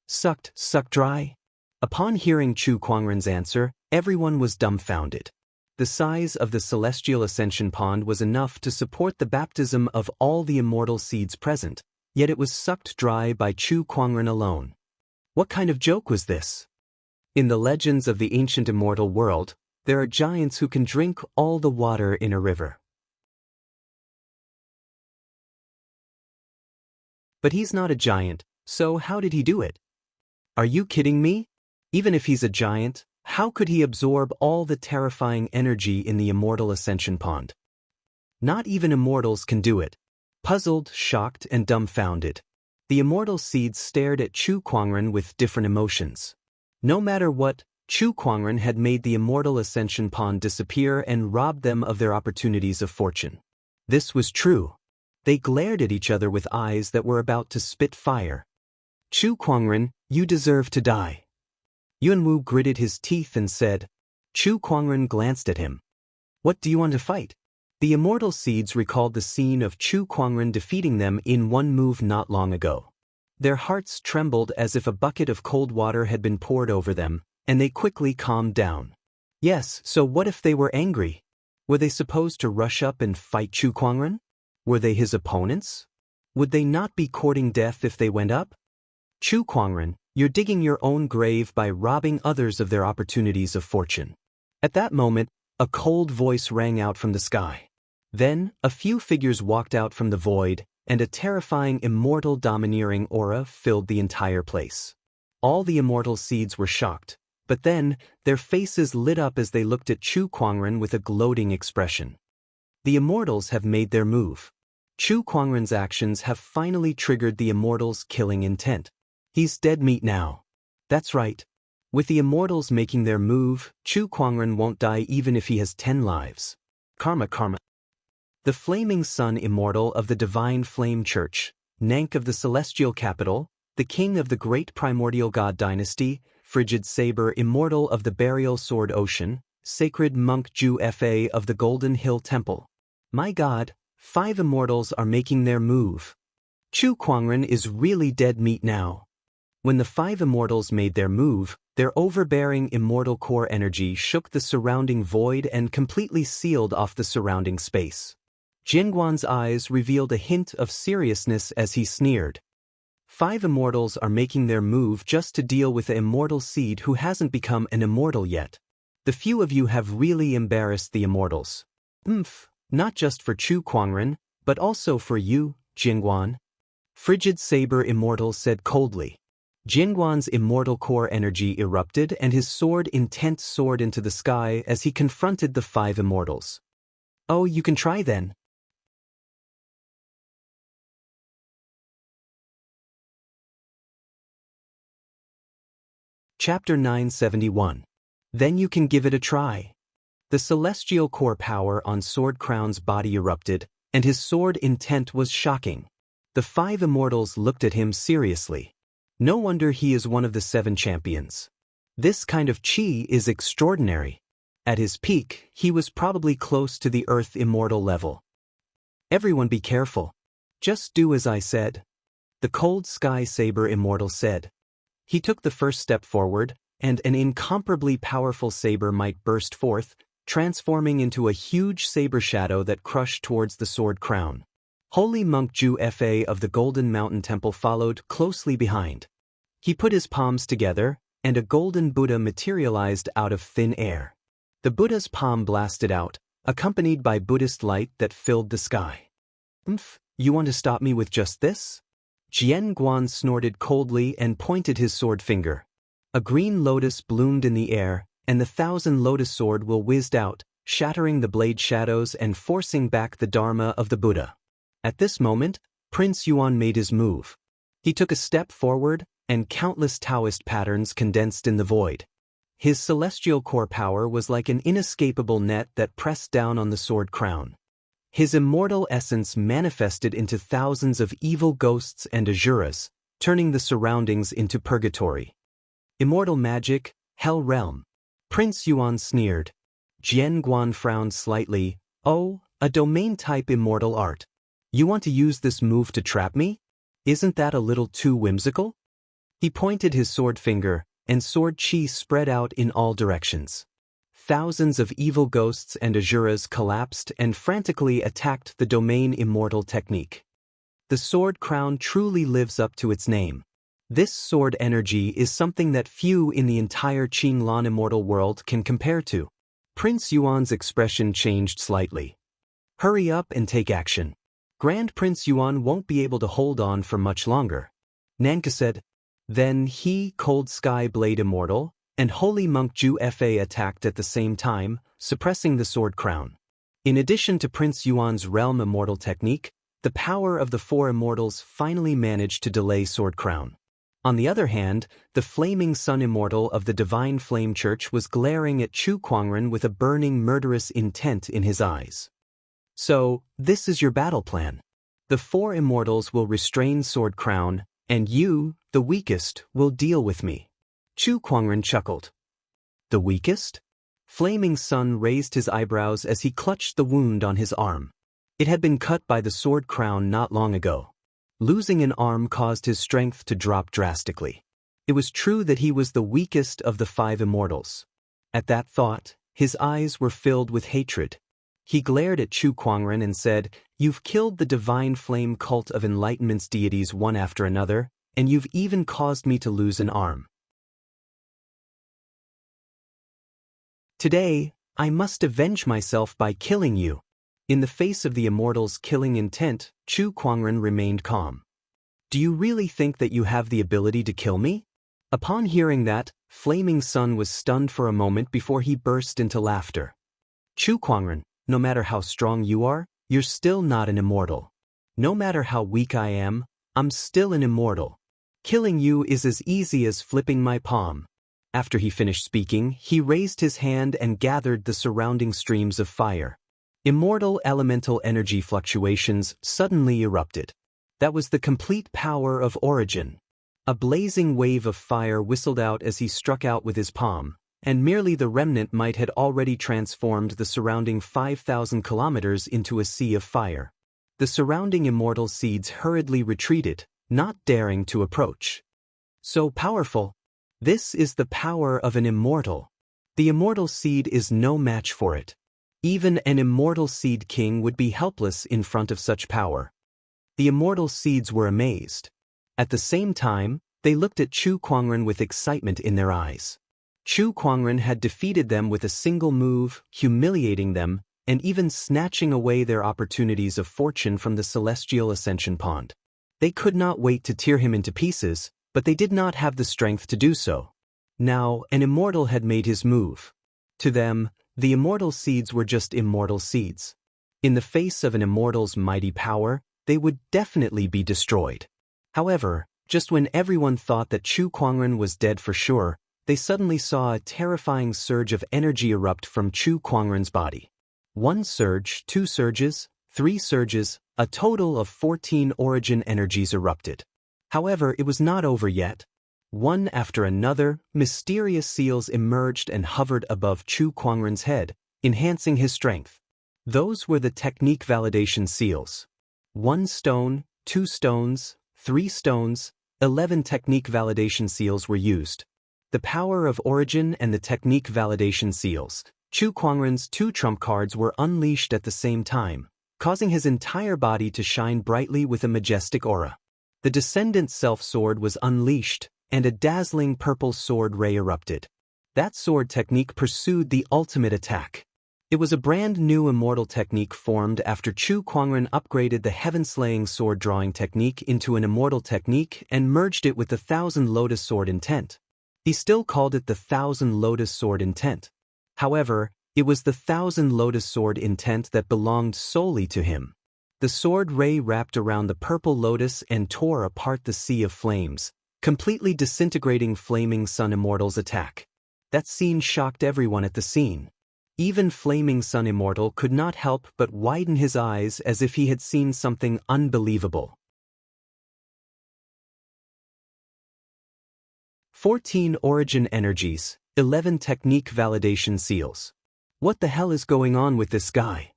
Sucked dry? Upon hearing Chu Kuangren's answer, everyone was dumbfounded. The size of the Celestial Ascension Pond was enough to support the baptism of all the immortal seeds present, yet it was sucked dry by Chu Kuangren alone. What kind of joke was this? In the legends of the ancient immortal world, there are giants who can drink all the water in a river. But he's not a giant, so how did he do it? Are you kidding me? Even if he's a giant, how could he absorb all the terrifying energy in the Immortal Ascension Pond? Not even immortals can do it. Puzzled, shocked, and dumbfounded, the immortal seeds stared at Chu Kuangren with different emotions. No matter what, Chu Kuangren had made the Immortal Ascension Pond disappear and robbed them of their opportunities of fortune. This was true. They glared at each other with eyes that were about to spit fire. "Chu Kuangren, you deserve to die." Yuan Wu gritted his teeth and said. Chu Kuangren glanced at him. "What do you want to fight?" The immortal seeds recalled the scene of Chu Kuangren defeating them in one move not long ago. Their hearts trembled as if a bucket of cold water had been poured over them, and they quickly calmed down. Yes, so what if they were angry? Were they supposed to rush up and fight Chu Kuangren? Were they his opponents? Would they not be courting death if they went up? Chu Kuangren, you're digging your own grave by robbing others of their opportunities of fortune. At that moment, a cold voice rang out from the sky. Then, a few figures walked out from the void, and a terrifying immortal domineering aura filled the entire place. All the immortal seeds were shocked, but then, their faces lit up as they looked at Chu Kuangren with a gloating expression. The immortals have made their move. Chu Kuangren's actions have finally triggered the immortals' killing intent. He's dead meat now. That's right. With the immortals making their move, Chu Kuangren won't die even if he has 10 lives. Karma. The flaming sun immortal of the divine flame church, Nank of the celestial capital, the king of the great primordial god dynasty, frigid saber immortal of the burial sword ocean, sacred monk Ju Fa of the golden hill temple. My god, 5 immortals are making their move. Chu Kuangren is really dead meat now. When the 5 immortals made their move, their overbearing immortal core energy shook the surrounding void and completely sealed off the surrounding space. Jinguan's eyes revealed a hint of seriousness as he sneered. 5 immortals are making their move just to deal with the immortal seed who hasn't become an immortal yet. The few of you have really embarrassed the immortals. Not just for Chu Kuangren, but also for you, Jinguan. Frigid Saber Immortal said coldly. Jinguan's immortal core energy erupted and his sword intent soared into the sky as he confronted the 5 immortals. Oh, you can try then. Chapter 971. Then you can give it a try. The celestial core power on Sword Crown's body erupted, and his sword intent was shocking. The 5 immortals looked at him seriously. No wonder he is one of the 7 champions. This kind of chi is extraordinary. At his peak, he was probably close to the Earth immortal level. Everyone be careful. Just do as I said. The cold sky saber immortal said. He took the first step forward, and an incomparably powerful saber might burst forth, transforming into a huge saber shadow that crushed towards the sword crown. Holy monk Ju Fa of the Golden Mountain Temple followed closely behind. He put his palms together, and a golden Buddha materialized out of thin air. The Buddha's palm blasted out, accompanied by Buddhist light that filled the sky. You want to stop me with just this? Jian Guan snorted coldly and pointed his sword finger. A green lotus bloomed in the air, and the 1,000 lotus sword will whizzed out, shattering the blade shadows and forcing back the Dharma of the Buddha. At this moment, Prince Yuan made his move. He took a step forward, and countless Taoist patterns condensed in the void. His celestial core power was like an inescapable net that pressed down on the sword crown. His immortal essence manifested into thousands of evil ghosts and asuras, turning the surroundings into purgatory. Immortal magic, Hell Realm. Prince Yuan sneered. Jian Guan frowned slightly. Oh, a domain-type immortal art. You want to use this move to trap me? Isn't that a little too whimsical? He pointed his sword finger, and sword chi spread out in all directions. Thousands of evil ghosts and asuras collapsed and frantically attacked the domain immortal technique. The sword crown truly lives up to its name. This sword energy is something that few in the entire Qinlan immortal world can compare to. Prince Yuan's expression changed slightly. Hurry up and take action. Grand Prince Yuan won't be able to hold on for much longer. Nanka said. Then he, Cold Sky Blade Immortal, and Holy Monk Ju Fa attacked at the same time, suppressing the sword crown. In addition to Prince Yuan's realm immortal technique, the power of the 4 immortals finally managed to delay sword crown. On the other hand, the flaming sun immortal of the divine flame church was glaring at Chu Kuangren with a burning murderous intent in his eyes. So, this is your battle plan. The 4 immortals will restrain sword crown, and you, the weakest, will deal with me. Chu Kuangren chuckled. The weakest? Flaming Sun raised his eyebrows as he clutched the wound on his arm. It had been cut by the sword crown not long ago. Losing an arm caused his strength to drop drastically. It was true that he was the weakest of the 5 immortals. At that thought, his eyes were filled with hatred. He glared at Chu Kuangren and said, "You've killed the divine flame cult of enlightenment's deities one after another, and you've even caused me to lose an arm. Today, I must avenge myself by killing you." In the face of the immortal's killing intent, Chu Kuangren remained calm. "Do you really think that you have the ability to kill me?" Upon hearing that, Flaming Sun was stunned for a moment before he burst into laughter. "Chu Kuangren, no matter how strong you are, you're still not an immortal. No matter how weak I am, I'm still an immortal. Killing you is as easy as flipping my palm." After he finished speaking, he raised his hand and gathered the surrounding streams of fire. Immortal elemental energy fluctuations suddenly erupted. That was the complete power of origin. A blazing wave of fire whistled out as he struck out with his palm, and merely the remnant might had already transformed the surrounding 5,000 kilometers into a sea of fire. The surrounding immortal seeds hurriedly retreated, not daring to approach. So powerful. This is the power of an immortal. The immortal seed is no match for it. Even an immortal seed king would be helpless in front of such power. The immortal seeds were amazed. At the same time, they looked at Chu Kuangren with excitement in their eyes. Chu Kuangren had defeated them with a single move, humiliating them, and even snatching away their opportunities of fortune from the celestial ascension pond. They could not wait to tear him into pieces, but they did not have the strength to do so. Now, an immortal had made his move. To them, the immortal seeds were just immortal seeds. In the face of an immortal's mighty power, they would definitely be destroyed. However, just when everyone thought that Chu Kuangren was dead for sure, they suddenly saw a terrifying surge of energy erupt from Chu Kuangren's body. One surge, two surges, three surges, a total of 14 origin energies erupted. However, it was not over yet. One after another, mysterious seals emerged and hovered above Chu Kuangren's head, enhancing his strength. Those were the technique validation seals. 1 stone, 2 stones, 3 stones, 11 technique validation seals were used. The power of origin and the technique validation seals. Chu Kuangren's 2 trump cards were unleashed at the same time, causing his entire body to shine brightly with a majestic aura. The Descendant Self-Sword was unleashed, and a dazzling purple sword ray erupted. That sword technique pursued the ultimate attack. It was a brand new immortal technique formed after Chu Kuangren upgraded the heaven-slaying sword drawing technique into an immortal technique and merged it with the 1,000 Lotus Sword intent. He still called it the 1,000 Lotus Sword intent. However, it was the 1,000 Lotus Sword intent that belonged solely to him. The sword ray wrapped around the purple lotus and tore apart the sea of flames, completely disintegrating Flaming Sun Immortal's attack. That scene shocked everyone at the scene. Even Flaming Sun Immortal could not help but widen his eyes as if he had seen something unbelievable. 14 origin energies, 11 technique validation seals. What the hell is going on with this guy?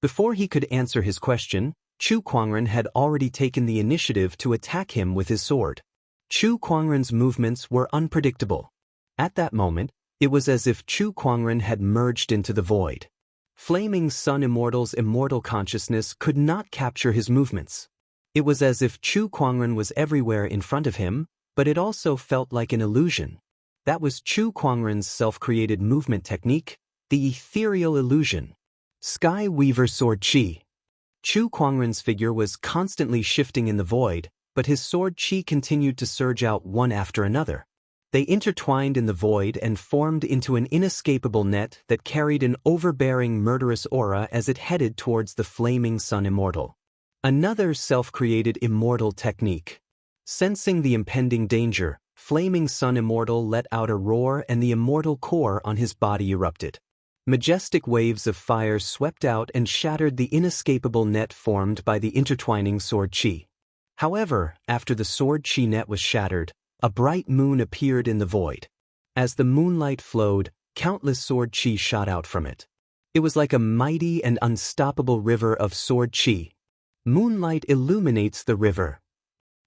Before he could answer his question, Chu Kuangren had already taken the initiative to attack him with his sword. Chu Kuangren's movements were unpredictable. At that moment, it was as if Chu Kuangren had merged into the void. Flaming Sun Immortal's immortal consciousness could not capture his movements. It was as if Chu Kuangren was everywhere in front of him, but it also felt like an illusion. That was Chu Kuangren's self-created movement technique, the ethereal illusion. Sky Weaver Sword Chi. Chu Kuangren's figure was constantly shifting in the void, but his sword chi continued to surge out one after another. They intertwined in the void and formed into an inescapable net that carried an overbearing murderous aura as it headed towards the Flaming Sun Immortal. Another self-created immortal technique. Sensing the impending danger, Flaming Sun Immortal let out a roar and the immortal core on his body erupted. Majestic waves of fire swept out and shattered the inescapable net formed by the intertwining sword chi. However, after the sword chi net was shattered, a bright moon appeared in the void. As the moonlight flowed, countless sword chi shot out from it. It was like a mighty and unstoppable river of sword chi. Moonlight illuminates the river.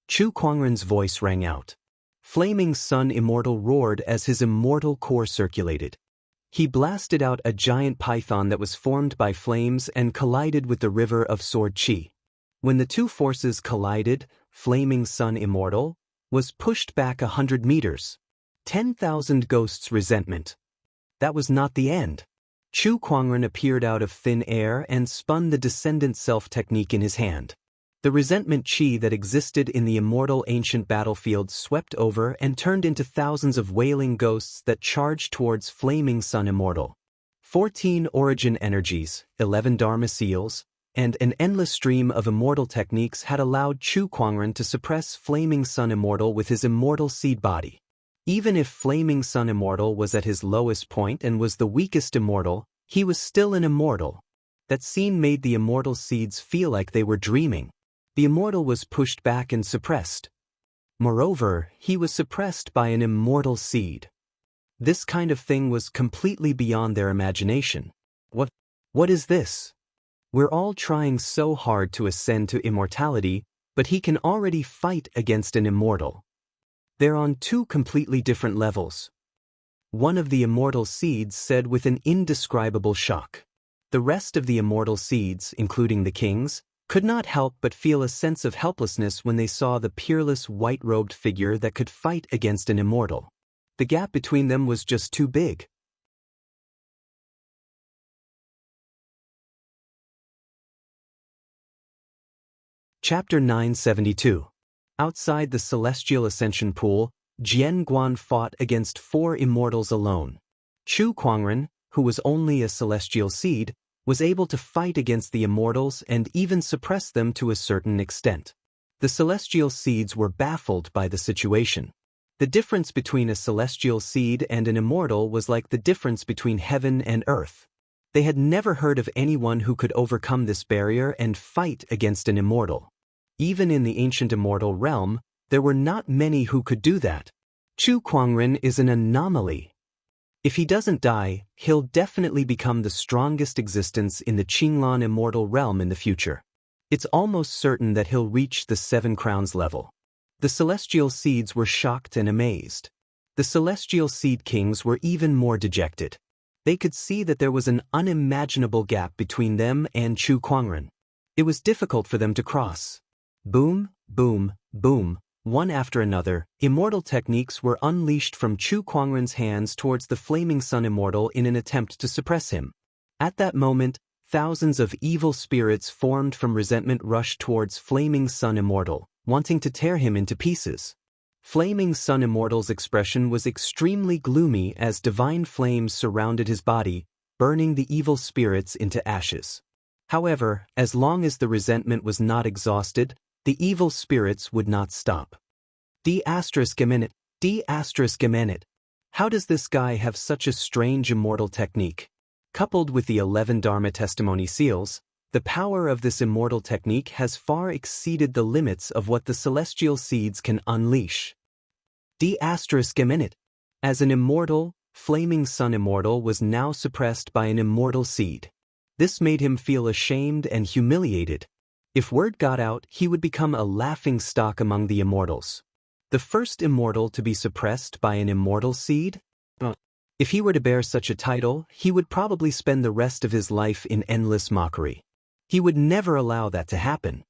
Chu Kuangren's voice rang out. Flaming Sun Immortal roared as his immortal core circulated. He blasted out a giant python that was formed by flames and collided with the river of sword chi. When the two forces collided, Flaming Sun Immortal was pushed back 100 meters. 10,000 Ghosts Resentment. That was not the end. Chu Kuangren appeared out of thin air and spun the Descendant Self technique in his hand. The resentment chi that existed in the immortal ancient battlefield swept over and turned into thousands of wailing ghosts that charged towards Flaming Sun Immortal. 14 origin energies, 11 Dharma seals, and an endless stream of immortal techniques had allowed Chu Kuangren to suppress Flaming Sun Immortal with his immortal seed body. Even if Flaming Sun Immortal was at his lowest point and was the weakest immortal, he was still an immortal. That scene made the immortal seeds feel like they were dreaming. The immortal was pushed back and suppressed. Moreover, he was suppressed by an immortal seed. This kind of thing was completely beyond their imagination. What is this? We're all trying so hard to ascend to immortality, but he can already fight against an immortal. They're on two completely different levels. One of the immortal seeds said with an indescribable shock. The rest of the immortal seeds, including the kings, could not help but feel a sense of helplessness when they saw the peerless white-robed figure that could fight against an immortal. The gap between them was just too big. Chapter 972. Outside the celestial ascension pool, Jian Guan fought against 4 immortals alone. Chu Kuangren, who was only a celestial seed, was able to fight against the immortals and even suppress them to a certain extent. The celestial seeds were baffled by the situation. The difference between a celestial seed and an immortal was like the difference between heaven and earth. They had never heard of anyone who could overcome this barrier and fight against an immortal. Even in the ancient immortal realm, there were not many who could do that. Chu Kuangren is an anomaly. If he doesn't die, he'll definitely become the strongest existence in the Qinglan immortal realm in the future. It's almost certain that he'll reach the 7 crowns level. The celestial seeds were shocked and amazed. The celestial seed kings were even more dejected. They could see that there was an unimaginable gap between them and Chu Kuangren. It was difficult for them to cross. Boom, boom, boom, one after another, immortal techniques were unleashed from Chu Kuangren's hands towards the Flaming Sun Immortal in an attempt to suppress him. At that moment, thousands of evil spirits formed from resentment rushed towards Flaming Sun Immortal, wanting to tear him into pieces. Flaming Sun Immortal's expression was extremely gloomy as divine flames surrounded his body, burning the evil spirits into ashes. However, as long as the resentment was not exhausted, the evil spirits would not stop. D****. How does this guy have such a strange immortal technique? Coupled with the 11 Dharma testimony seals, the power of this immortal technique has far exceeded the limits of what the celestial seeds can unleash. D****. As an immortal, Flaming Sun Immortal was now suppressed by an immortal seed. This made him feel ashamed and humiliated. If word got out, he would become a laughingstock among the immortals. The first immortal to be suppressed by an immortal seed? If he were to bear such a title, he would probably spend the rest of his life in endless mockery. He would never allow that to happen.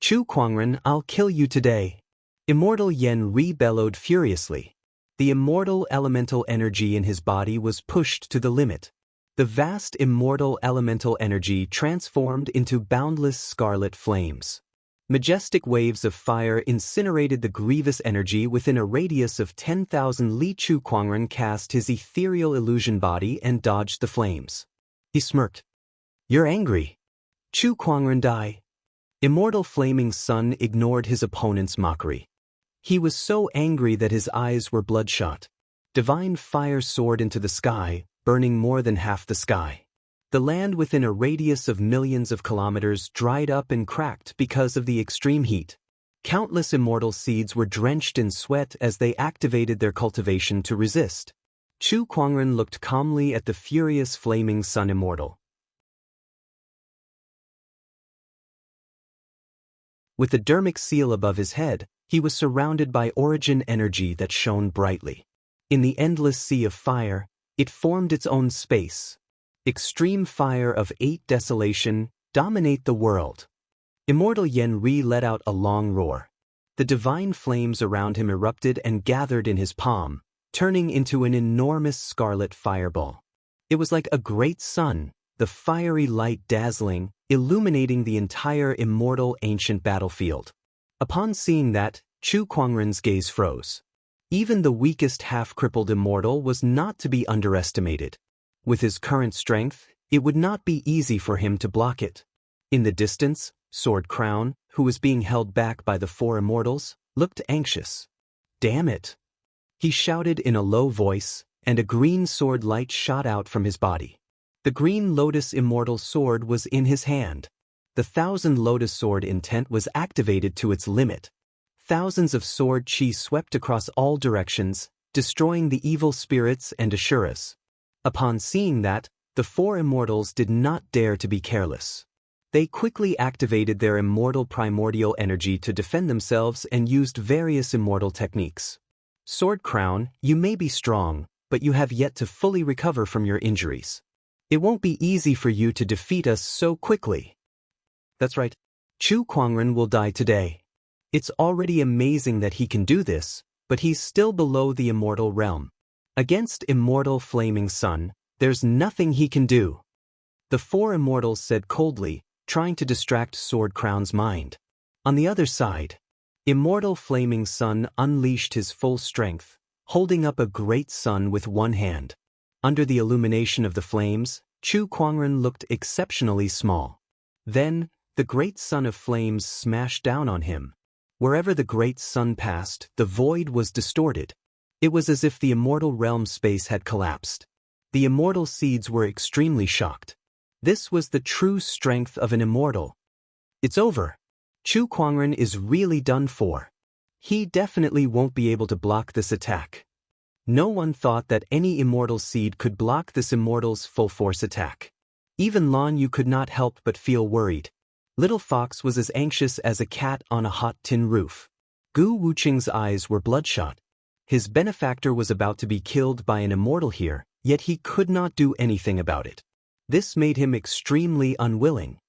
Chu Kuangren, I'll kill you today. Immortal Yen rebellowed furiously. The immortal elemental energy in his body was pushed to the limit. The vast immortal elemental energy transformed into boundless scarlet flames. Majestic waves of fire incinerated the grievous energy within a radius of 10,000 li. Chu Kuangren cast his ethereal illusion body and dodged the flames. He smirked. You're angry. Chu Kuangren die. Immortal Flaming Sun ignored his opponent's mockery. He was so angry that his eyes were bloodshot. Divine fire soared into the sky, burning more than half the sky. The land within a radius of millions of kilometers dried up and cracked because of the extreme heat. Countless immortal seeds were drenched in sweat as they activated their cultivation to resist. Chu Kuangren looked calmly at the furious Flaming Sun Immortal. With the dermic seal above his head, he was surrounded by origin energy that shone brightly. In the endless sea of fire, It formed its own space. Extreme fire of 8 desolation, dominate the world. Immortal Yenri let out a long roar. The divine flames around him erupted and gathered in his palm, turning into an enormous scarlet fireball. It was like a great sun, the fiery light dazzling, illuminating the entire immortal ancient battlefield. Upon seeing that, Chu Kuangren's gaze froze. Even the weakest half-crippled immortal was not to be underestimated. With his current strength, it would not be easy for him to block it. In the distance, Sword Crown, who was being held back by the 4 immortals, looked anxious. "Damn it!" he shouted in a low voice, and a green sword light shot out from his body. The green lotus immortal sword was in his hand. The 1000 lotus sword intent was activated to its limit. Thousands of sword chi swept across all directions, destroying the evil spirits and asuras. Upon seeing that, the 4 immortals did not dare to be careless. They quickly activated their immortal primordial energy to defend themselves and used various immortal techniques. Sword Crown, you may be strong, but you have yet to fully recover from your injuries. It won't be easy for you to defeat us so quickly. That's right. Chu Kuangren will die today. It's already amazing that he can do this, but he's still below the immortal realm. Against immortal flaming sun, there's nothing he can do. The 4 immortals said coldly, trying to distract Sword Crown's mind. On the other side, immortal flaming sun unleashed his full strength, holding up a great sun with one hand. Under the illumination of the flames, Chu Kuangren looked exceptionally small. Then, the great sun of flames smashed down on him. Wherever the great sun passed, the void was distorted. It was as if the immortal realm space had collapsed. The immortal seeds were extremely shocked. This was the true strength of an immortal. It's over. Chu Kuangren is really done for. He definitely won't be able to block this attack. No one thought that any immortal seed could block this immortal's full-force attack. Even Lan Yu could not help but feel worried. Little Fox was as anxious as a cat on a hot tin roof. Gu Wuqing's eyes were bloodshot. His benefactor was about to be killed by an immortal here, yet he could not do anything about it. This made him extremely unwilling.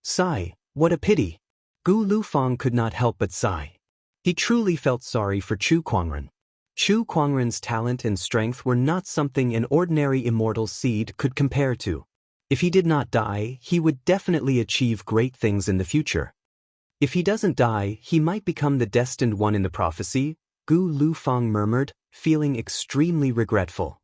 Sigh, what a pity. Gu Lufang could not help but sigh. He truly felt sorry for Chu Kuangren. Chu Kuangren's talent and strength were not something an ordinary immortal seed could compare to. If he did not die, he would definitely achieve great things in the future. If he doesn't die, he might become the destined one in the prophecy, Gu Lufang murmured, feeling extremely regretful.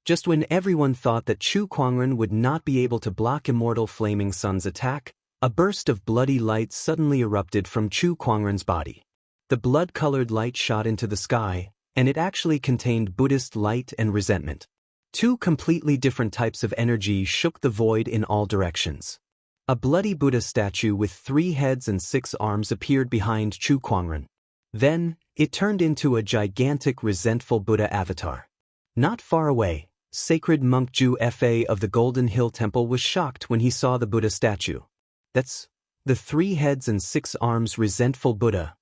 Just when everyone thought that Chu Kuangren would not be able to block immortal flaming sun's attack, a burst of bloody light suddenly erupted from Chu Kuangren's body. The blood-colored light shot into the sky, and it actually contained Buddhist light and resentment. 2 completely different types of energy shook the void in all directions. A bloody Buddha statue with 3 heads and 6 arms appeared behind Chu Kuangren. Then, it turned into a gigantic resentful Buddha avatar. Not far away, sacred monk Ju Fa of the Golden Hill Temple was shocked when he saw the Buddha statue. That's the 3 heads and 6 arms resentful Buddha.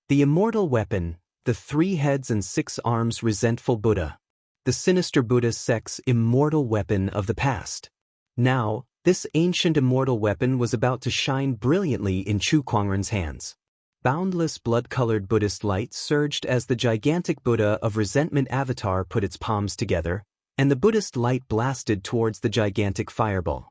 The immortal weapon, the 3 heads and 6 arms resentful Buddha. The sinister Buddha sect's immortal weapon of the past. Now, this ancient immortal weapon was about to shine brilliantly in Chu Kuangren's hands. Boundless blood-colored Buddhist light surged as the gigantic Buddha of resentment avatar put its palms together, and the Buddhist light blasted towards the gigantic fireball.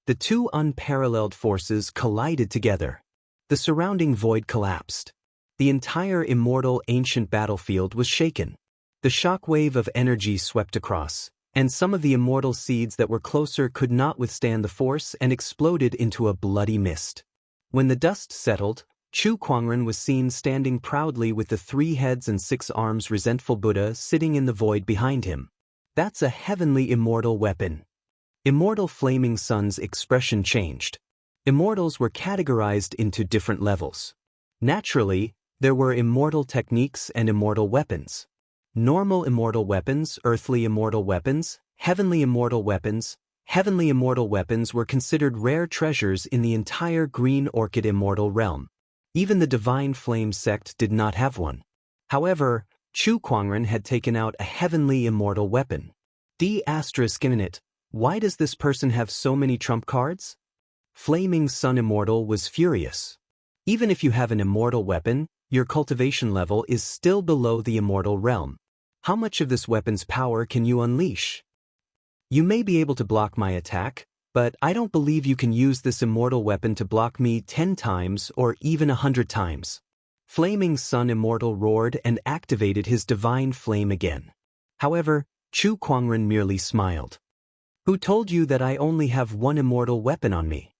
The 2 unparalleled forces collided together. The surrounding void collapsed. The entire immortal ancient battlefield was shaken. The shockwave of energy swept across, and some of the immortal seeds that were closer could not withstand the force and exploded into a bloody mist. When the dust settled, Chu Kuangren was seen standing proudly with the 3 heads and 6 arms resentful Buddha sitting in the void behind him. That's a heavenly immortal weapon. Immortal Flaming Sun's expression changed. Immortals were categorized into different levels. Naturally, there were immortal techniques and immortal weapons. Normal immortal weapons, earthly immortal weapons, heavenly immortal weapons. Heavenly immortal weapons were considered rare treasures in the entire Green Orchid immortal realm. Even the Divine Flame sect did not have one. However, Chu Kuangren had taken out a heavenly immortal weapon. In it, why does this person have so many trump cards? Flaming Sun Immortal was furious. Even if you have an immortal weapon, your cultivation level is still below the immortal realm. How much of this weapon's power can you unleash? You may be able to block my attack, but I don't believe you can use this immortal weapon to block me 10 times or even 100 times. Flaming Sun Immortal roared and activated his divine flame again. However, Chu Kuangren merely smiled. Who told you that I only have one immortal weapon on me?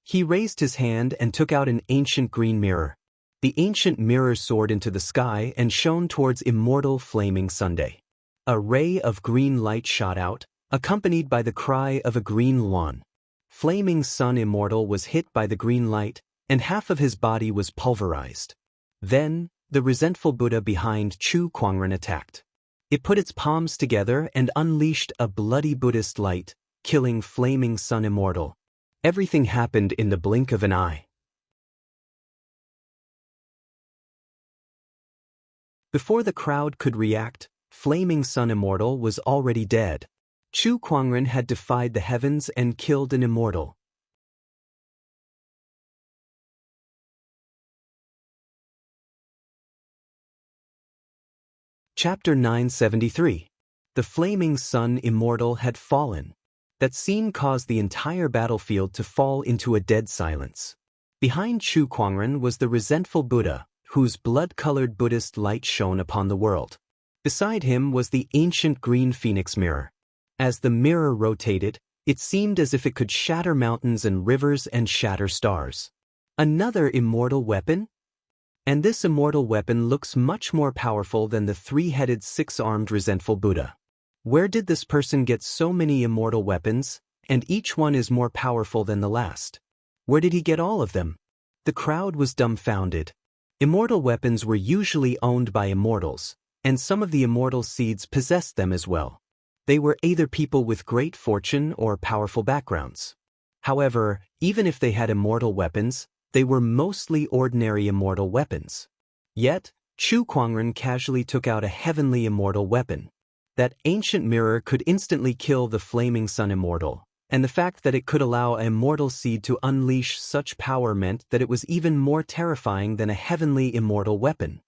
He raised his hand and took out an ancient green mirror. The ancient mirror soared into the sky and shone towards immortal Flaming Sunday. A ray of green light shot out, accompanied by the cry of a green luan. Flaming Sun Immortal was hit by the green light, and half of his body was pulverized. Then, the resentful Buddha behind Chu Kuangren attacked. It put its palms together and unleashed a bloody Buddhist light, killing Flaming Sun Immortal. Everything happened in the blink of an eye. Before the crowd could react, Flaming Sun Immortal was already dead. Chu Kuangren had defied the heavens and killed an immortal. Chapter 973. The Flaming Sun Immortal had fallen. That scene caused the entire battlefield to fall into a dead silence. Behind Chu Kuangren was the resentful Buddha, whose blood-colored Buddhist light shone upon the world. Beside him was the ancient green phoenix mirror. As the mirror rotated, it seemed as if it could shatter mountains and rivers and shatter stars. Another immortal weapon? And this immortal weapon looks much more powerful than the three-headed, six-armed resentful Buddha. Where did this person get so many immortal weapons, and each one is more powerful than the last? Where did he get all of them? The crowd was dumbfounded. Immortal weapons were usually owned by immortals, and some of the immortal seeds possessed them as well. They were either people with great fortune or powerful backgrounds. However, even if they had immortal weapons, they were mostly ordinary immortal weapons. Yet, Chu Kuangren casually took out a heavenly immortal weapon. That ancient mirror could instantly kill the Flaming Sun Immortal, and the fact that it could allow an immortal seed to unleash such power meant that it was even more terrifying than a heavenly immortal weapon.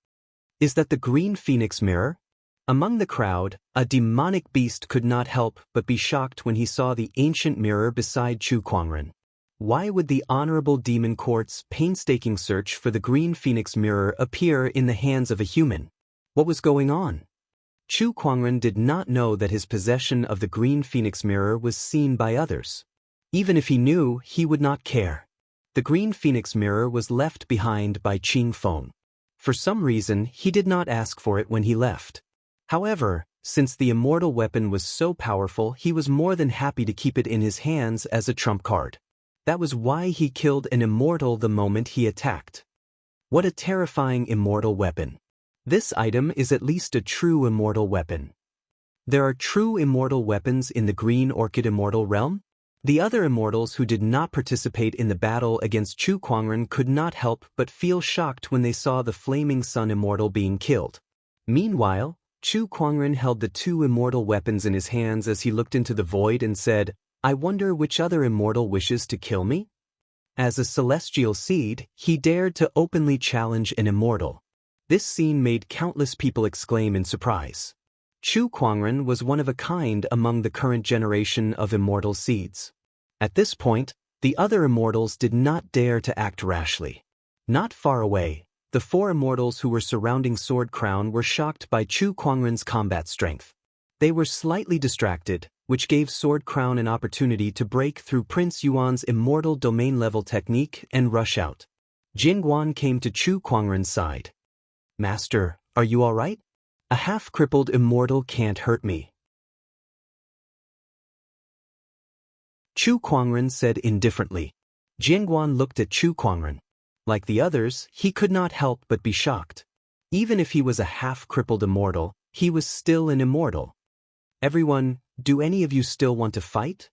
Is that the green phoenix mirror? Among the crowd, a demonic beast could not help but be shocked when he saw the ancient mirror beside Chu Kuangren. Why would the Honorable Demon Court's painstaking search for the green phoenix mirror appear in the hands of a human? What was going on? Chu Kuangren did not know that his possession of the green phoenix mirror was seen by others. Even if he knew, he would not care. The green phoenix mirror was left behind by Qing Feng. For some reason, he did not ask for it when he left. However, since the immortal weapon was so powerful, he was more than happy to keep it in his hands as a trump card. That was why he killed an immortal the moment he attacked. What a terrifying immortal weapon. This item is at least a true immortal weapon. There are true immortal weapons in the Green Orchid Immortal realm? The other immortals who did not participate in the battle against Chu Kuangren could not help but feel shocked when they saw the Flaming Sun Immortal being killed. Meanwhile, Chu Kuangren held the two immortal weapons in his hands as he looked into the void and said, I wonder which other immortal wishes to kill me? As a celestial seed, he dared to openly challenge an immortal. This scene made countless people exclaim in surprise. Chu Kuangren was one of a kind among the current generation of immortal seeds. At this point, the other immortals did not dare to act rashly. Not far away, the four immortals who were surrounding Sword Crown were shocked by Chu Kuangren's combat strength. They were slightly distracted, which gave Sword Crown an opportunity to break through Prince Yuan's immortal domain-level technique and rush out. Jingguan came to Chu Kuangren's side. Master, are you all right? A half-crippled immortal can't hurt me. Chu Kuangren said indifferently. Jingguan looked at Chu Kuangren. Like the others, he could not help but be shocked. Even if he was a half-crippled immortal, he was still an immortal. Everyone, do any of you still want to fight?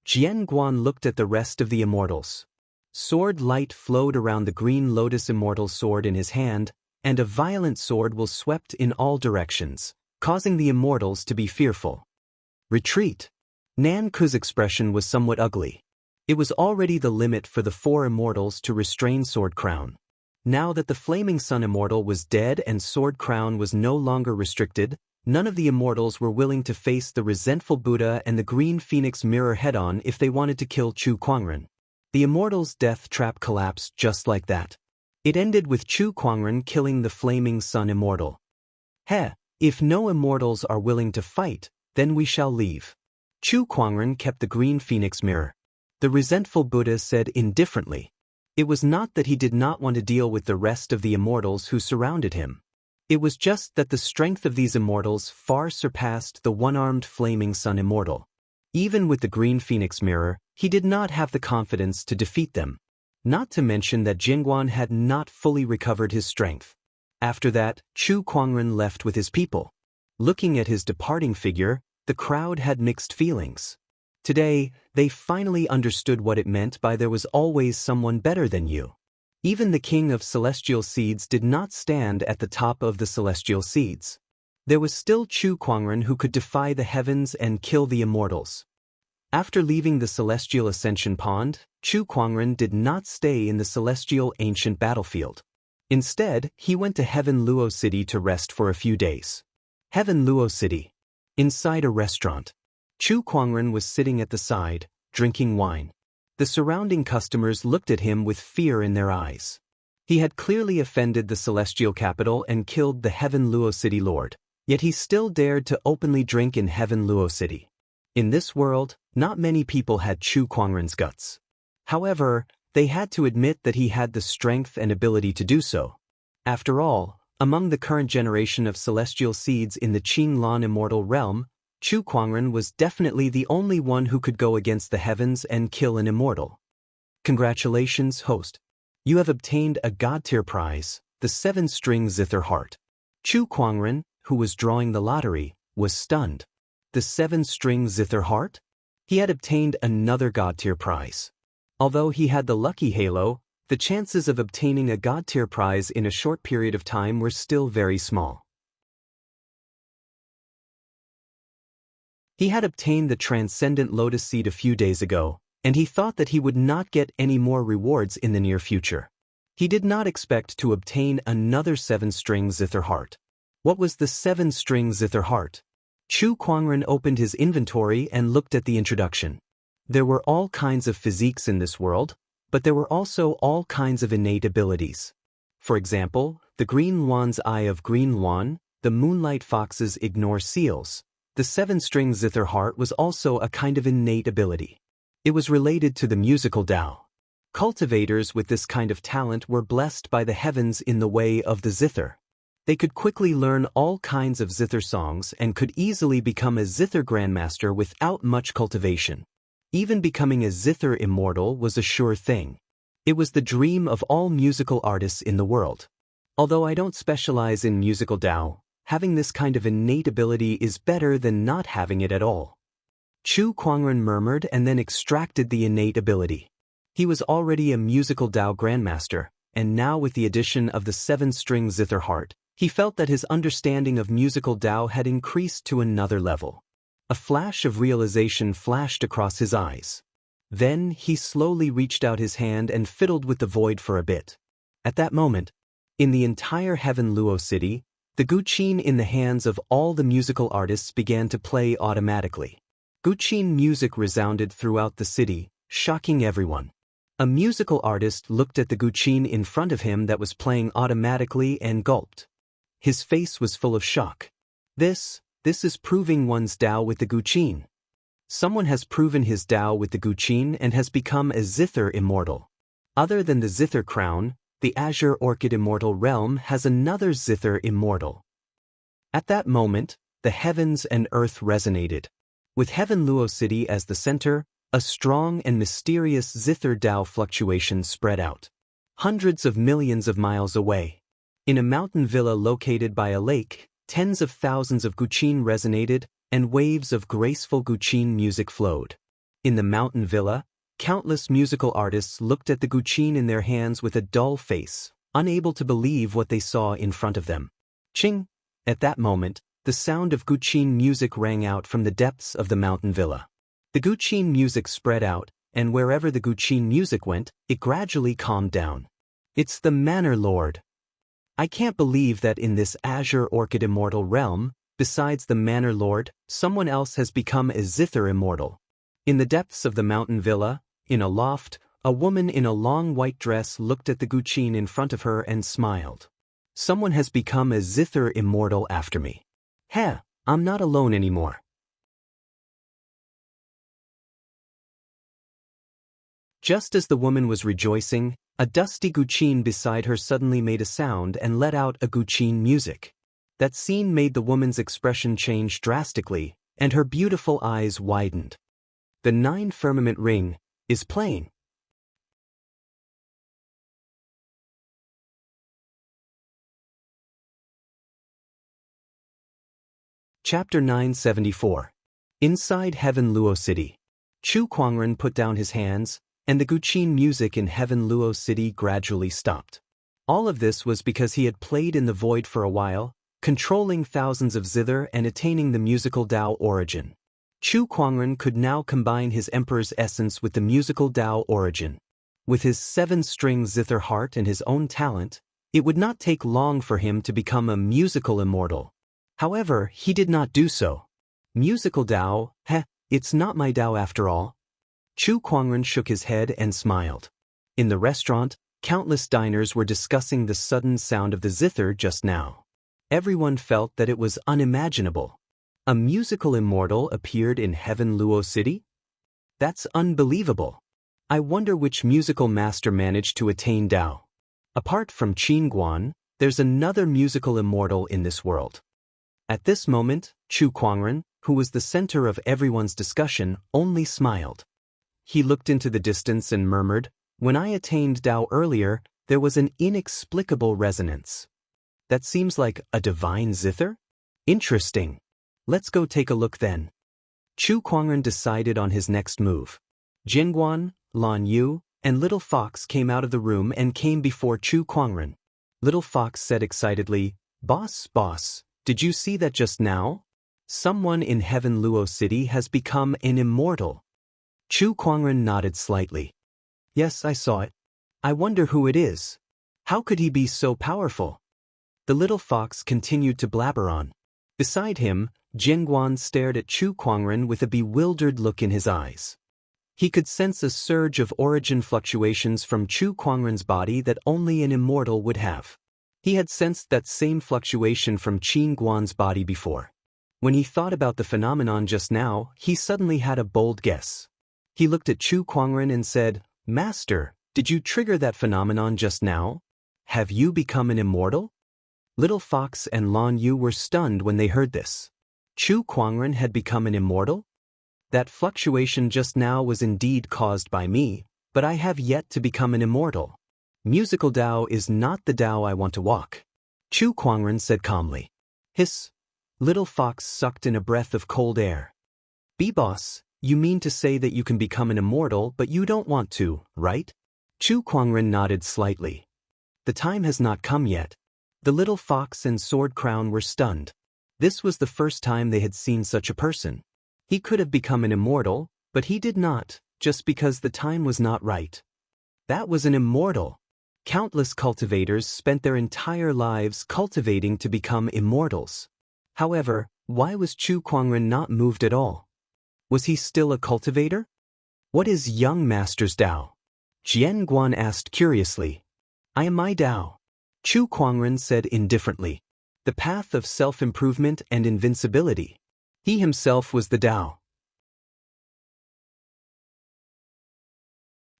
Jingguan looked at the rest of the immortals. Sword light flowed around the green lotus immortal sword in his hand, and a violent sword will swept in all directions, causing the immortals to be fearful. Retreat. Nan Ku's expression was somewhat ugly. It was already the limit for the four immortals to restrain Sword Crown. Now that the Flaming Sun Immortal was dead and Sword Crown was no longer restricted, none of the immortals were willing to face the resentful Buddha and the Green Phoenix Mirror head-on if they wanted to kill Chu Kuangren. The immortals' death trap collapsed just like that. It ended with Chu Kuangren killing the Flaming Sun Immortal. If no immortals are willing to fight, then we shall leave. Chu Kuangren kept the Green Phoenix Mirror. The resentful Buddha said indifferently. It was not that he did not want to deal with the rest of the immortals who surrounded him. It was just that the strength of these immortals far surpassed the one-armed Flaming Sun Immortal. Even with the Green Phoenix Mirror, he did not have the confidence to defeat them. Not to mention that Jingguan had not fully recovered his strength. After that, Chu Kuangren left with his people. Looking at his departing figure, the crowd had mixed feelings. Today, they finally understood what it meant by there was always someone better than you. Even the king of celestial seeds did not stand at the top of the celestial seeds. There was still Chu Kuangren who could defy the heavens and kill the immortals. After leaving the celestial ascension pond, Chu Kuangren did not stay in the celestial ancient battlefield. Instead, he went to Heaven Luo City to rest for a few days. Heaven Luo City. Inside a restaurant. Chu Kuangren was sitting at the side, drinking wine. The surrounding customers looked at him with fear in their eyes. He had clearly offended the celestial capital and killed the Heaven Luo City Lord, yet he still dared to openly drink in Heaven Luo City. In this world, not many people had Chu Kuangren's guts. However, they had to admit that he had the strength and ability to do so. After all, among the current generation of celestial seeds in the Qin Lan Immortal Realm, Chu Kuangren was definitely the only one who could go against the heavens and kill an immortal. Congratulations, host. You have obtained a God-tier prize, the 7-string zither heart. Chu Kuangren, who was drawing the lottery, was stunned. The 7-string zither heart? He had obtained another God-tier prize. Although he had the lucky halo, the chances of obtaining a God-tier prize in a short period of time were still very small. He had obtained the Transcendent Lotus Seed a few days ago, and he thought that he would not get any more rewards in the near future. He did not expect to obtain another 7-string zither heart. What was the 7-string zither heart? Chu Kuangren opened his inventory and looked at the introduction. There were all kinds of physiques in this world, but there were also all kinds of innate abilities. For example, the Green Luan's Eye of Green Luan, the Moonlight Fox's Ignore Seals. The 7-string zither heart was also a kind of innate ability. It was related to the musical Tao. Cultivators with this kind of talent were blessed by the heavens in the way of the zither. They could quickly learn all kinds of zither songs and could easily become a zither grandmaster without much cultivation. Even becoming a zither immortal was a sure thing. It was the dream of all musical artists in the world. Although I don't specialize in musical Tao, having this kind of innate ability is better than not having it at all. Chu Kuangren murmured and then extracted the innate ability. He was already a musical Tao grandmaster, and now with the addition of the 7-string zither heart, he felt that his understanding of musical Tao had increased to another level. A flash of realization flashed across his eyes. Then he slowly reached out his hand and fiddled with the void for a bit. At that moment, in the entire Heaven Luo City, the guqin in the hands of all the musical artists began to play automatically. Guqin music resounded throughout the city, shocking everyone. A musical artist looked at the guqin in front of him that was playing automatically and gulped. His face was full of shock. This is proving one's Tao with the guqin. Someone has proven his Tao with the guqin and has become a zither immortal. Other than the zither crown, the Azure Orchid Immortal Realm has another zither immortal. At that moment, the heavens and earth resonated. With Heaven Luo City as the center, a strong and mysterious zither Tao fluctuation spread out. Hundreds of millions of miles away. In a mountain villa located by a lake, tens of thousands of guqin resonated, and waves of graceful guqin music flowed. In the mountain villa, countless musical artists looked at the guqin in their hands with a dull face, unable to believe what they saw in front of them. Ching! At that moment, the sound of Guqin music rang out from the depths of the mountain villa. The Guqin music spread out, and wherever the Guqin music went, it gradually calmed down. It's the Manor Lord. I can't believe that in this Azure Orchid immortal realm, besides the Manor Lord, someone else has become a zither immortal. In the depths of the mountain villa, in a loft, a woman in a long white dress looked at the Guqin in front of her and smiled. Someone has become a zither immortal after me. Heh, I'm not alone anymore. Just as the woman was rejoicing, a dusty Guqin beside her suddenly made a sound and let out a Guqin music. That scene made the woman's expression change drastically, and her beautiful eyes widened. The 9 firmament ring is playing. Chapter 974. Inside Heaven Luo City. Chu Kuangren put down his hands, and the Guqin music in Heaven Luo City gradually stopped. All of this was because he had played in the void for a while, controlling thousands of zither and attaining the musical Dao origin. Chu Kuangren could now combine his Emperor's essence with the musical Dao origin. With his 7-string zither heart and his own talent, it would not take long for him to become a musical immortal. However, he did not do so. Musical Dao, it's not my Dao after all. Chu Kuangren shook his head and smiled. In the restaurant, countless diners were discussing the sudden sound of the zither just now. Everyone felt that it was unimaginable. A musical immortal appeared in Heaven Luo City? That's unbelievable. I wonder which musical master managed to attain Dao. Apart from Qin Guan, there's another musical immortal in this world. At this moment, Chu Kuangren, who was the center of everyone's discussion, only smiled. He looked into the distance and murmured, "When I attained Dao earlier, there was an inexplicable resonance. That seems like a divine zither? Interesting. Let's go take a look then." Chu Kuangren decided on his next move. Jinguan, Lan Yu, and Little Fox came out of the room and came before Chu Kuangren. Little Fox said excitedly, Boss, did you see that just now? Someone in Heaven Luo City has become an immortal." Chu Kuangren nodded slightly. "Yes, I saw it. I wonder who it is. How could he be so powerful?" The little fox continued to blabber on. Beside him, Jinguan stared at Chu Kuangren with a bewildered look in his eyes. He could sense a surge of origin fluctuations from Chu Kuangren's body that only an immortal would have. He had sensed that same fluctuation from Qin Guan's body before. When he thought about the phenomenon just now, he suddenly had a bold guess. He looked at Chu Kuangren and said, "Master, did you trigger that phenomenon just now? Have you become an immortal?" Little Fox and Lan Yu were stunned when they heard this. Chu Kuangren had become an immortal? That fluctuation just now was indeed caused by me, but I have yet to become an immortal. Musical Dao is not the Dao I want to walk. Chu Kuangren said calmly. Hiss. Little Fox sucked in a breath of cold air. "B-boss, you mean to say that you can become an immortal but you don't want to, right?" Chu Kuangren nodded slightly. The time has not come yet. The little fox and Sword Crown were stunned. This was the first time they had seen such a person. He could have become an immortal, but he did not, just because the time was not right. That was an immortal. Countless cultivators spent their entire lives cultivating to become immortals. However, why was Chu Kuangren not moved at all? Was he still a cultivator? "What is young master's Dao?" Jian Guan asked curiously. "I am my Dao," Chu Kuangren said indifferently. "The path of self-improvement and invincibility." He himself was the Dao.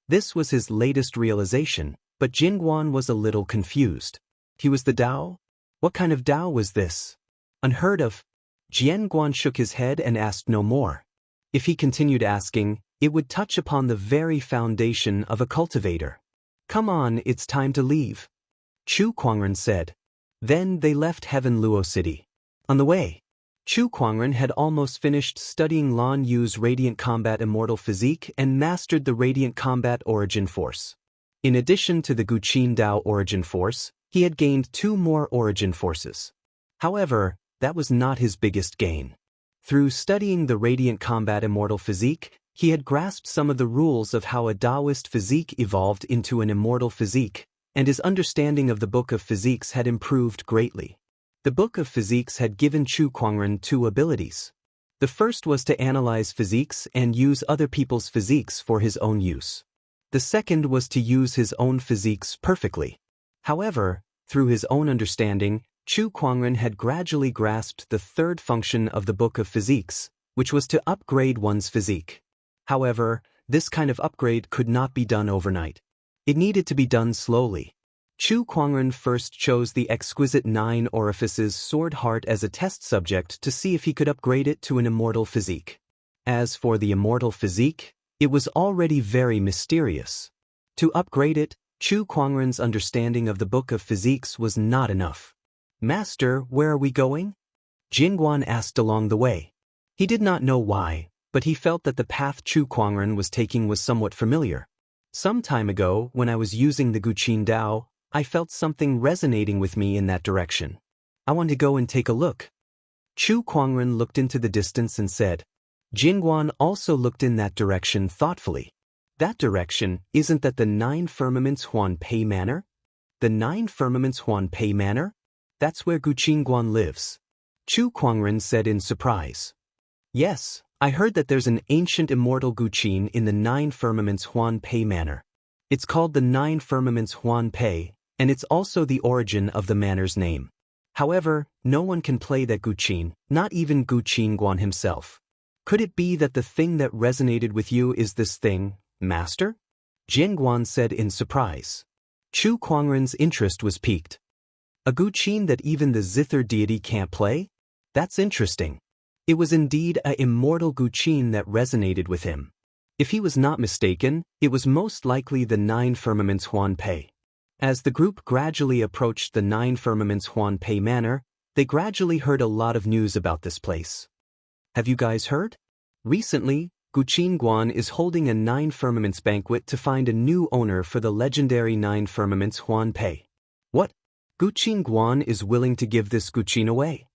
This was his latest realization, but Jinguan was a little confused. He was the Dao? What kind of Dao was this? Unheard of. Jianguan shook his head and asked no more. If he continued asking, it would touch upon the very foundation of a cultivator. "Come on, it's time to leave," Chu Kuangren said. Then they left Heaven Luo City. On the way, Chu Kuangren had almost finished studying Lan Yu's Radiant Combat Immortal Physique and mastered the Radiant Combat Origin Force. In addition to the Guqin Dao origin force, he had gained 2 more origin forces. However, that was not his biggest gain. Through studying the Radiant Combat Immortal Physique, he had grasped some of the rules of how a Taoist physique evolved into an immortal physique, and his understanding of the Book of Physiques had improved greatly. The Book of Physiques had given Chu Kuangren 2 abilities. The first was to analyze physiques and use other people's physiques for his own use. The second was to use his own physiques perfectly. However, through his own understanding, Chu Kuangren had gradually grasped the third function of the Book of Physiques, which was to upgrade one's physique. However, this kind of upgrade could not be done overnight. It needed to be done slowly. Chu Kuangren first chose the exquisite 9 orifices sword heart as a test subject to see if he could upgrade it to an immortal physique. As for the immortal physique, it was already very mysterious. To upgrade it, Chu Kuangren's understanding of the Book of Physiques was not enough. "Master, where are we going?" Jingguan asked along the way. He did not know why, but he felt that the path Chu Kuangren was taking was somewhat familiar. Some time ago, when I was using the Guqin Dao, I felt something resonating with me in that direction. I want to go and take a look. Chu Kuangren looked into the distance and said. Jingguan also looked in that direction thoughtfully. That direction, isn't that the 9 Firmaments Huan Pei Manor? The 9 Firmaments Huan Pei Manor? That's where Guqin lives. Chu Kuangren said in surprise. Yes, I heard that there's an ancient immortal Guqin in the 9 Firmaments Huan Pei Manor. It's called the 9 Firmaments Huan Pei, and it's also the origin of the manor's name. However, no one can play that Guqin, not even Guqin himself. Could it be that the thing that resonated with you is this thing, Master? Jingguan said in surprise. Chu Kuangren's interest was piqued. A Guqin that even the Zither deity can't play? That's interesting. It was indeed a immortal Guqin that resonated with him. If he was not mistaken, it was most likely the 9 Firmaments Huan Pei. As the group gradually approached the 9 Firmaments Huan Pei Manor, they gradually heard a lot of news about this place. Have you guys heard? Recently, Guqin is holding a 9 Firmaments banquet to find a new owner for the legendary 9 Firmaments Huan Pei. What? Guqin is willing to give this Guqin away?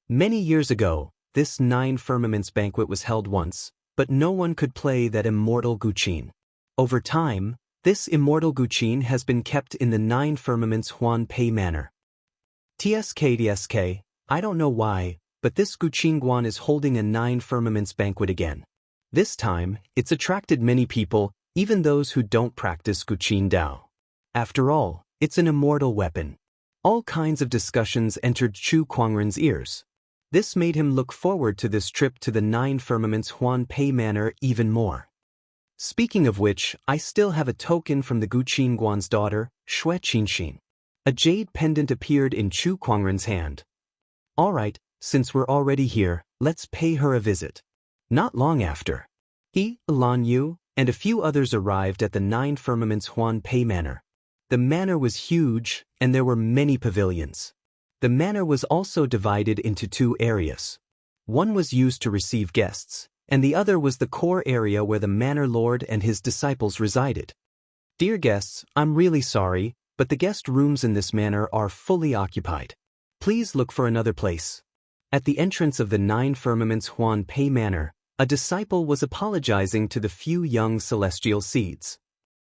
Many years ago, this 9 Firmaments banquet was held once, but no one could play that immortal Guqin. Over time, this immortal Guqin has been kept in the 9 Firmaments Huan Pei Manor. TSK, I don't know why, but this Guqin is holding a 9 Firmaments banquet again. This time, it's attracted many people, even those who don't practice Guqin Dao. After all, it's an immortal weapon. All kinds of discussions entered Chu Kuangren's ears. This made him look forward to this trip to the 9 Firmaments Huan Pei Manor even more. Speaking of which, I still have a token from the Guqin daughter, Xue Qinxin. A jade pendant appeared in Chu Kuangren's hand. Alright, since we're already here, let's pay her a visit. Not long after, he, Lan Yu, and a few others arrived at the 9 Firmaments Huan Pei Manor. The manor was huge, and there were many pavilions. The manor was also divided into 2 areas. One was used to receive guests, and the other was the core area where the manor lord and his disciples resided. Dear guests, I'm really sorry, but the guest rooms in this manor are fully occupied. Please look for another place. At the entrance of the 9 Firmaments Huan Pei Manor, a disciple was apologizing to the few young celestial seeds.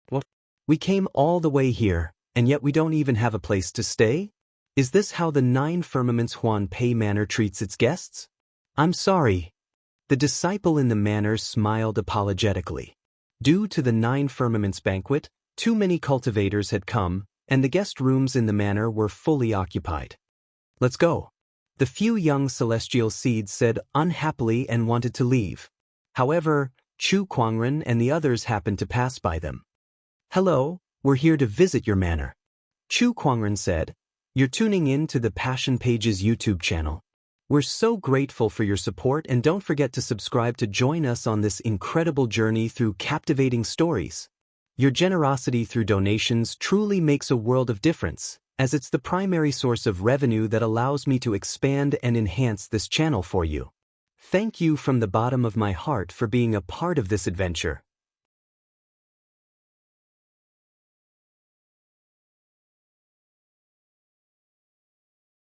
What? We came all the way here, and yet we don't even have a place to stay? Is this how the 9 Firmaments Huan Pei Manor treats its guests? I'm sorry. The disciple in the manor smiled apologetically. Due to the 9 Firmaments banquet, too many cultivators had come, and the guest rooms in the manor were fully occupied. Let's go. The few young celestial seeds said unhappily and wanted to leave. However, Chu Kuangren and the others happened to pass by them. Hello, we're here to visit your manor. Chu Kuangren said, You're tuning in to the Passion Pages YouTube channel. We're so grateful for your support, and don't forget to subscribe to join us on this incredible journey through captivating stories. Your generosity through donations truly makes a world of difference, as it's the primary source of revenue that allows me to expand and enhance this channel for you. Thank you from the bottom of my heart for being a part of this adventure.